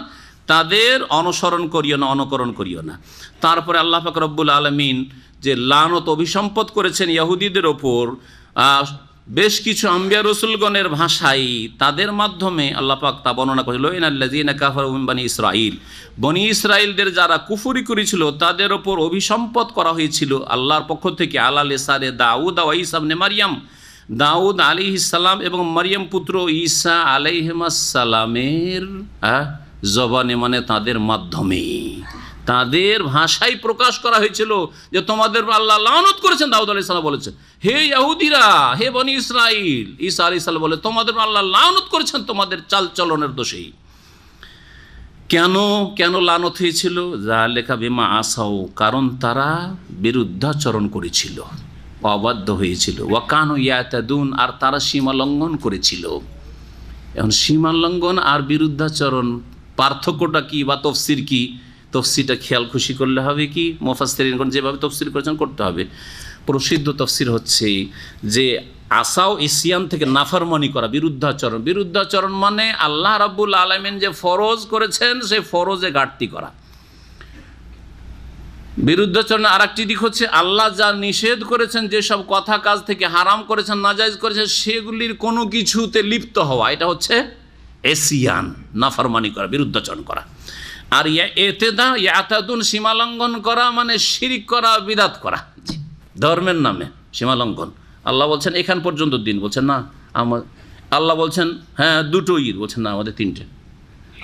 তাদের অনুসরণ করিও না, অনুকরণ করিও না। তারপরে আল্লাহ পাক রব্বুল আলামিন যে লানত অভিসম্পদ করেছেন ইহুদিদের ওপর, বেশ কিছু আম্বিয়া রসুলগণের ভাষায়, তাদের মাধ্যমে আল্লাহ পাক তা বর্ণনা করেছিল। ইন্নাল্লাযীনা কাফারু মিন বানি ইসরাঈল, বনি ইসরাঈলদের যারা কুফরি করেছিল তাদের ওপর অভিসম্পদ করা হয়েছিল আল্লাহর পক্ষ থেকে, আলা লিসানে দাউদ ওয়া ঈসা ইবনে মারইয়াম, দাউদ আলাইহিস সালাম এবং মারইয়াম পুত্র ঈসা আলাইহিস সালামের জবানে, মানে তাদের মাধ্যমে, তাদের ভাষায় প্রকাশ করা হয়েছিল যে তোমাদের আল্লাহ লানত করেছেন। দাউদ আলাইহিস সালাম বলেছেন, হে ইহুদিরা, হে বনি ইসরাঈল, ঈসা আলাইহিস সালাম বলে তোমাদের আল্লাহ লানত করেছেন তোমাদের চালচলনের দোষেই। কেন লানত হয়েছিল? যালিকা বিমা আসাউ, কারণ তারা বিরুদ্ধাচরণ করেছিল, অবাধ্য হয়েছিল। ওয়া কানু ইয়াতাদুন, আর তারা সীমা লঙ্ঘন করেছিল। এখন সীমা লঙ্ঘন আর বিরুদ্ধাচরণ পার্থক্যটা কি, বা তফসির কি? তফসিরটা খেয়াল খুশি করলে হবে কি, মুফাসসিরিনগণ যেভাবে তফসির করেছেন করতে হবে। প্রসিদ্ধ তফসির হচ্ছে যে আসাও ইসিয়ান থেকে নাফরমানি করা, বিরুদ্ধাচরণ। বিরুদ্ধাচরণ মানে আল্লাহ রাব্বুল আলামিন যে ফরজ করেছেন সেই ফরজে ঘাটতি করা। বিরুদ্ধাচরণ আর একটি দিক হচ্ছে আল্লাহ যা নিষেধ করেছেন, যেসব কথা কাজ থেকে হারাম করেছেন, নাজায়েজ করেছেন, সেগুলির কোনো কিছুতে লিপ্ত হওয়া, এটা হচ্ছে এসিয়ান, নাফরমানি করা, বিরুদ্ধাচরণ করা। আর ইয়াতাদুন, সীমালঙ্ঘন করা মানে শিরিক করা, বিদাত করা, ধর্মের নামে সীমালঙ্ঘন। আল্লাহ বলছেন এখান পর্যন্ত দিন, বলছেন না আল্লাহ বলছেন হ্যাঁ দুটো ঈদ, বলছেন না আমাদের তিনটে।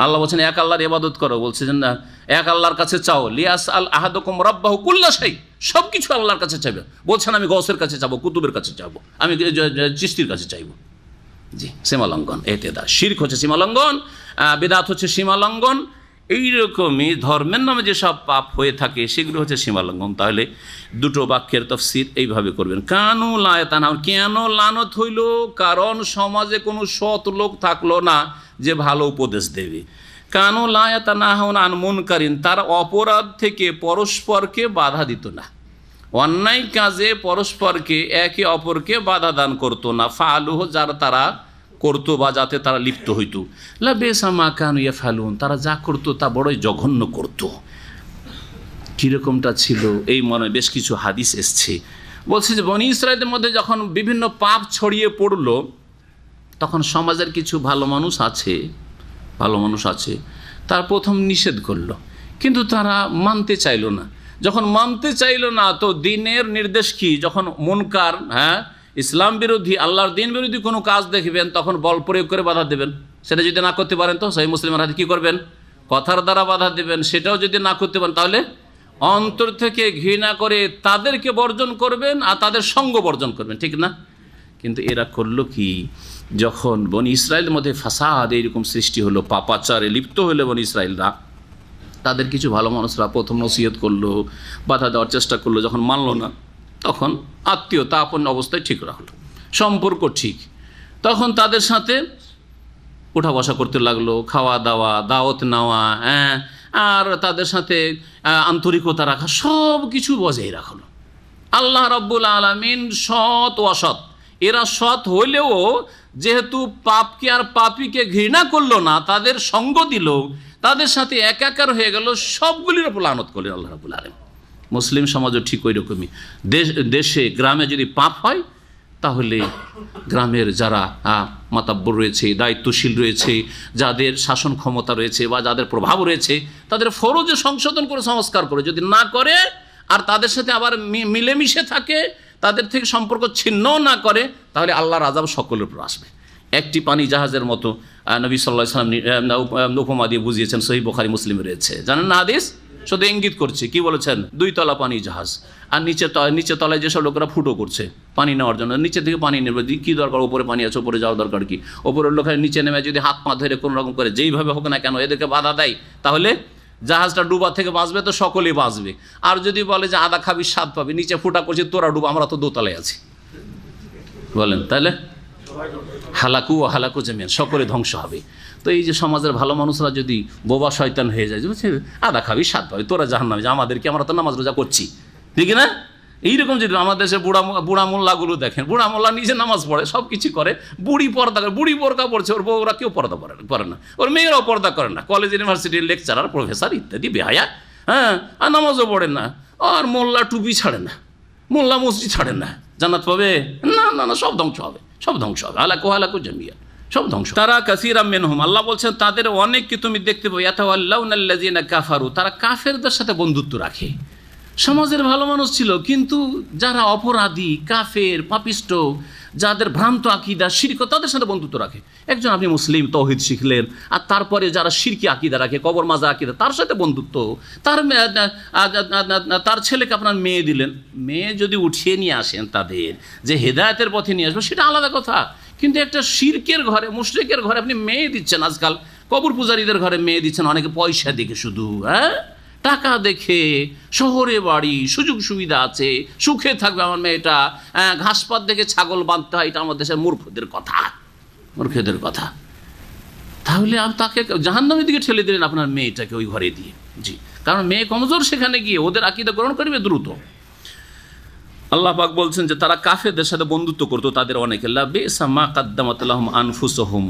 আল্লাহ বলছেন এক আল্লাহর ইবাদত করো, বলছেন না এক আল্লাহর কাছে চাও। লিয়াস আল আহাদুকুম রাব্বাহু কুল্লা শাই, সব কিছু আল্লাহর কাছে চাইবে। বলছেন আমি গৌসের কাছে চাবো, কুতুবের কাছে চাবো, আমি চিশতির কাছে চাইবো। জি, সীমালঙ্ঘন, এতেদা। শিরক হচ্ছে সীমালঙ্ঘন, বিদআত হচ্ছে সীমালঙ্ঘন। এইরকমই ধর্মের নামে যেসব পাপ হয়ে থাকে সেগুলো হচ্ছে সীমালঙ্ঘন। তাহলে দুটো বাক্যের তাফসীর এইভাবে করবেন। কানু লা ইয়াতানাহুন, কেন লানত হইল? কারণ সমাজে কোনো সৎ লোক থাকলো না যে ভালো উপদেশ দেবে। কানু লা ইয়াতানাহুন আন মুনকারিন, তারা অপরাধ থেকে পরস্পরকে বাধা দিত না, অন্যায় কাজে পরস্পরকে একে অপরকে বাধা দান করতো না। ফালুহ, যারা তারা করতো বা যাতে তারা লিপ্ত হইত। লা বেসা মা কানু ইয়াফালুন, তারা যা করতো তা বড়ই জঘন্য করতো। কীরকমটা ছিল এই মনে বেশ কিছু হাদিস এসছে। বলছে যে বনি ইসরাঈলের মধ্যে যখন বিভিন্ন পাপ ছড়িয়ে পড়লো, তখন সমাজের কিছু ভালো মানুষ আছে, তার প্রথম নিষেধ করলো, কিন্তু তারা মানতে চাইলো না। যখন মানতে চাইলো না, তো দিনের নির্দেশ কি? যখন মুনকার, ইসলাম বিরোধী, আল্লাহর দিন বিরোধী কোনো কাজ দেখবেন, তখন বল প্রয়োগ করে বাধা দেবেন। সেটা যদি না করতে পারেন তো সহিহ মুসলিমের হাদিস কী করবেন? কথার দ্বারা বাধা দেবেন। সেটাও যদি না করতে পারেন তাহলে অন্তর থেকে ঘৃণা করে তাদেরকে বর্জন করবেন আর তাদের সঙ্গ বর্জন করবেন, ঠিক না? কিন্তু এরা করলো কি? যখন বনি ইসরায়েলের মধ্যে ফাসাদ এইরকম সৃষ্টি হলো, পাপাচারে লিপ্ত হলো বনি ইসরায়েলরা, তাদের কিছু ভালো মানুষরা প্রথম নসিহত করলো, বাধা দেওয়ার চেষ্টা করলো। যখন মানলো না, তখন আত্মীয়তা আপন অবস্থায় ঠিক রাখলো, সম্পর্ক ঠিক, তখন তাদের সাথে উঠা বসা করতে লাগলো, খাওয়া দাওয়া, দাওয়াত নেওয়া, আর তাদের সাথে আন্তরিকতা রাখা, সব কিছু বজায় রাখলো। আল্লাহ রাব্বুল আলামিন সৎ ও অসৎ, এরা সৎ হইলেও যেহেতু পাপকে আর পাপীকে ঘৃণা করলো না, তাদের সঙ্গ দিল, তাদের সাথে একাকার হয়ে গেল, সবগুলির উপর লানত করলেন আল্লাহ রাব্বুল আলামিন। মুসলিম সমাজও ঠিক ওই রকমই। দেশে গ্রামে যদি পাপ হয়, তাহলে গ্রামের যারা মাতাব্বর রয়েছে, দায়িত্বশীল রয়েছে, যাদের শাসন ক্ষমতা রয়েছে বা যাদের প্রভাব রয়েছে, তাদের ফরজে সংশোধন করে সংস্কার করে, যদি না করে আর তাদের সাথে আবার মিলেমিশে থাকে, তাদের থেকে সম্পর্ক ছিন্নও না করে, তাহলে আল্লাহর আযাব সকলের উপর আসবে। একটি পানি জাহাজের মতো নবী সাল্লাল্লাহু আলাইহি ওয়াসাল্লাম উপমা দিয়ে বুঝিয়েছেন, সহিহ বুখারী মুসলিমে রয়েছে, জানেন না হাদিস? শুধু ইঙ্গিত করছে, কি বলেছেন? 2 তলা পানি জাহাজ, আর নিচে তলায় যেসব লোকেরা ফুটো করছে পানি নেওয়ার জন্য, নিচে থেকে পানি নেবে, কী দরকার? ওপরে পানি আছে, ওপরে যাওয়ার দরকার কি? ওপরের লোকের নিচে নেমে যদি হাত পা ধরে কোনো রকম করে যেইভাবে হোক না কেন এদেরকে বাধা দেয়, তাহলে জাহাজটা ডুবা থেকে বাঁচবে তো সকলেই বাঁচবে। আর যদি বলে যে আদা খাবি স্বাদ পাবি, নিচে ফুটা করছি তোরা ডুবা, আমরা তো দোতলায় আছি, বলেন, তাহলে হালাকু ও হালাকু জামিয়ান, সকলে ধ্বংস হবে। তো এই যে সমাজের ভালো মানুষরা যদি বোবা শয়তান হয়ে যায়, বুঝছে, আদা খাবি স্বাদ পাবি, তোরা জাহান্নামে যা, আমাদেরকে, আমরা তো নামাজ রোজা করছি, ঠিক না? এইরকম যদি আমাদের দেশে বুড়া মোল্লাগুলো দেখেন, বুড়া মোল্লা নিজে নামাজ পড়ে, সব কিছু করে, বুড়ি পর্দা করে, বুড়ি বোরকা পড়ছে, ওর বউরা কেউ পর্দা করে না, ওর মেয়েরাও পর্দা করে না, কলেজ ইউনিভার্সিটির লেকচারার প্রফেসর ইত্যাদি বেহায়া, হ্যাঁ, আর নামাজও পড়ে না, আর মোল্লা টুপি ছাড়ে না, মোল্লা মসজিদ ছাড়ে না, জান্নাত পাবে? না না না, সব ধ্বংস হবে, সব ধ্বংস হবে, হালাকু জামিয়া, সব ধ্বংস। তারা কাসীরাম মিনহুম, আল্লাহ বলছেন তাদের অনেককে তুমি দেখতে পাবে, ইয়াতাওয়াল্লাউনাল্লাযিনা কাফারু, তারা কাফেরদের সাথে বন্ধুত্ব রাখে। সমাজের ভালো মানুষ ছিল, কিন্তু যারা অপরাধী, কাফের, পাপিষ্ট, যাদের ভ্রান্ত আকীদা, শিরক, তাদের সাথে বন্ধুত্ব রাখে। একজন আপনি মুসলিম, তাওহীদ শিখলেন, আর তারপরে যারা শিরকি আকীদা রাখে, কবর মাজার আকীদা, তার সাথে বন্ধুত্ব, তার ছেলেকে আপনার মেয়ে দিলেন, মেয়ে যদি উঠিয়ে নিয়ে আসেন তাদের, যে হেদায়েতের পথে নিয়ে আসবে, সেটা আলাদা কথা। কিন্তু একটা শিরকের ঘরে, মুশরিকের ঘরে আপনি মেয়ে দিচ্ছেন, আজকাল কবর পূজারীদের ঘরে মেয়ে দিচ্ছেন, অনেকে পয়সা দেখে, শুধু টাকা দেখে, শহরে বাড়ি, সুযোগ সুবিধা আছে, সুখে থাকবে আমার মেয়েটা, ঘাসপাত দেখে ছাগল বাঁধতে হয়, এটা আমাদের দেশের মূর্খদের কথা। তাহলে তাকে জাহান্নামের দিকে ঠেলে দিলেন আপনার মেয়েটাকে ওই ঘরে দিয়ে। জি, কারণ মেয়ে কমজোর, সেখানে গিয়ে ওদের আকীদা গ্রহণ করবে দ্রুত। আল্লাহ পাক বলছেন যে তারা কাফেরদের সাথে বন্ধুত্ব করতো, তাদের অনেকে, লাবিসা মা কাদ্দামাত লাহুম আনফুসুহুম,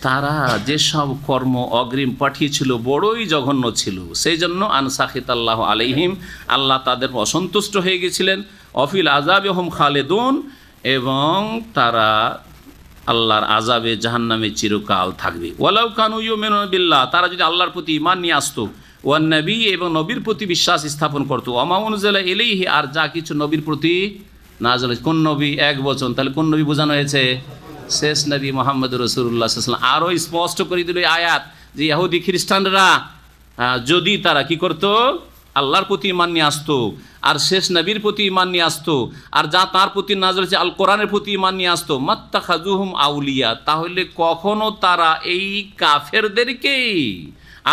তারা যেসব কর্ম অগ্রিম পাঠিয়েছিল বড়ই জঘন্য ছিল, সেই জন্য আনসাখিতাল্লাহু আলাইহিম, আল্লাহ তাদের অসন্তুষ্ট হয়ে গেছিলেন, অফিল আযাবে হুম খালিদুন, এবং তারা আল্লাহর আযাবে জাহান্নামে চিরকাল থাকবে। ওয়ালাউ কানু ইউমিনুনা বিল্লাহ, তারা যদি আল্লাহর প্রতি ঈমান নিয়ে আসতো, ওয়ান নবী, এবং নবীর প্রতি বিশ্বাস স্থাপন করতো, ওমা উনজিলা ইলাইহি, আর যা কিছু নবীর প্রতি নাযিল হয়েছে। কোন নবী? এক বচন, তাহলে কোন নবী বোঝানো হয়েছে? শেষ নবী মুহাম্মদ রাসূলুল্লাহ সাল্লাল্লাহু আলাইহি ওয়াসাল্লাম। আরও স্পষ্ট করে দিল আয়াত যে ইহুদি খ্রিস্টানরা যদি তারা কি করতো, আল্লাহর প্রতি ঈমান নিয়ে আসতো, আর শেষ নবীর প্রতি ঈমান নিয়ে আসতো, আর যা তার প্রতি নাযিল হয়েছে আল কোরআনের প্রতি ঈমান নিয়ে আসতো, মাত্তাখাযুহুম আউলিয়া, তাহলে কখনো তারা এই কাফেরদেরকে,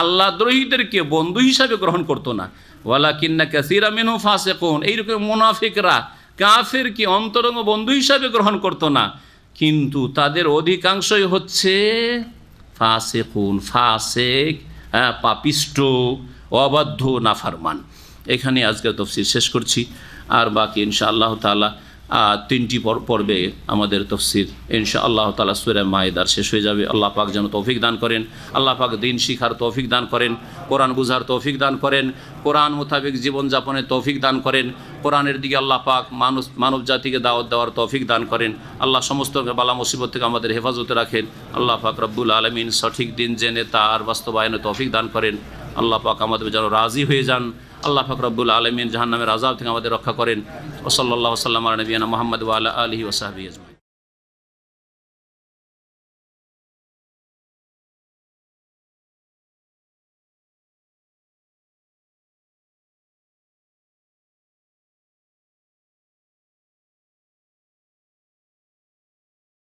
আল্লাহ দ্রোহীদেরকে বন্ধু হিসাবে গ্রহণ করতো না। ওয়ালাকিন্না কাসীরাম মিনহুম ফাসিকুন, এইরকম মুনাফিকরা কাফেরকে অন্তরঙ্গ বন্ধু হিসাবে গ্রহণ করতো না, কিন্তু তাদের অধিকাংশই হচ্ছে ফাসিকুন, ফাসিক, পাপিষ্ট, অবাধ্য, নাফরমান। এখানে আজকের তাফসীর শেষ করছি, আর বাকি ইনশাআল্লাহ তাআলা 3টি পর্বে আমাদের তাফসীর ইনশাআল্লাহ তাআলা সূরা মায়েদার শেষ হয়ে যাবে। আল্লাহ পাক যেন তৌফিক দান করেন, আল্লাহ পাক দ্বীন শিখার তৌফিক দান করেন, কোরআন বুঝার তৌফিক দান করেন, কোরআন মোতাবেক জীবনযাপনের তৌফিক দান করেন, কোরআনের দিকে আল্লাহ পাক মানব জাতিকে দাওয়াত দেওয়ার তৌফিক দান করেন। আল্লাহ সমস্ত বালা মুসিবত থেকে আমাদের হেফাজতে রাখেন। আল্লাহ পাক রব্বুল আলামিন সঠিক দিন জেনে তার বাস্তবায়নে তৌফিক দান করেন। আল্লাহ পাক আমাদের যেন রাজি হয়ে যান। আল্লাহ পাক রব্বুল আলামিন জাহান্নামের আযাব থেকে আমাদের রক্ষা করেন। ওয়া সাল্লাল্লাহু ওয়া সাল্লাম আলা নবিয়িনা মুহাম্মদ ওয়া আলা আলিহি ওয়া সাহবিহি আজমাইন।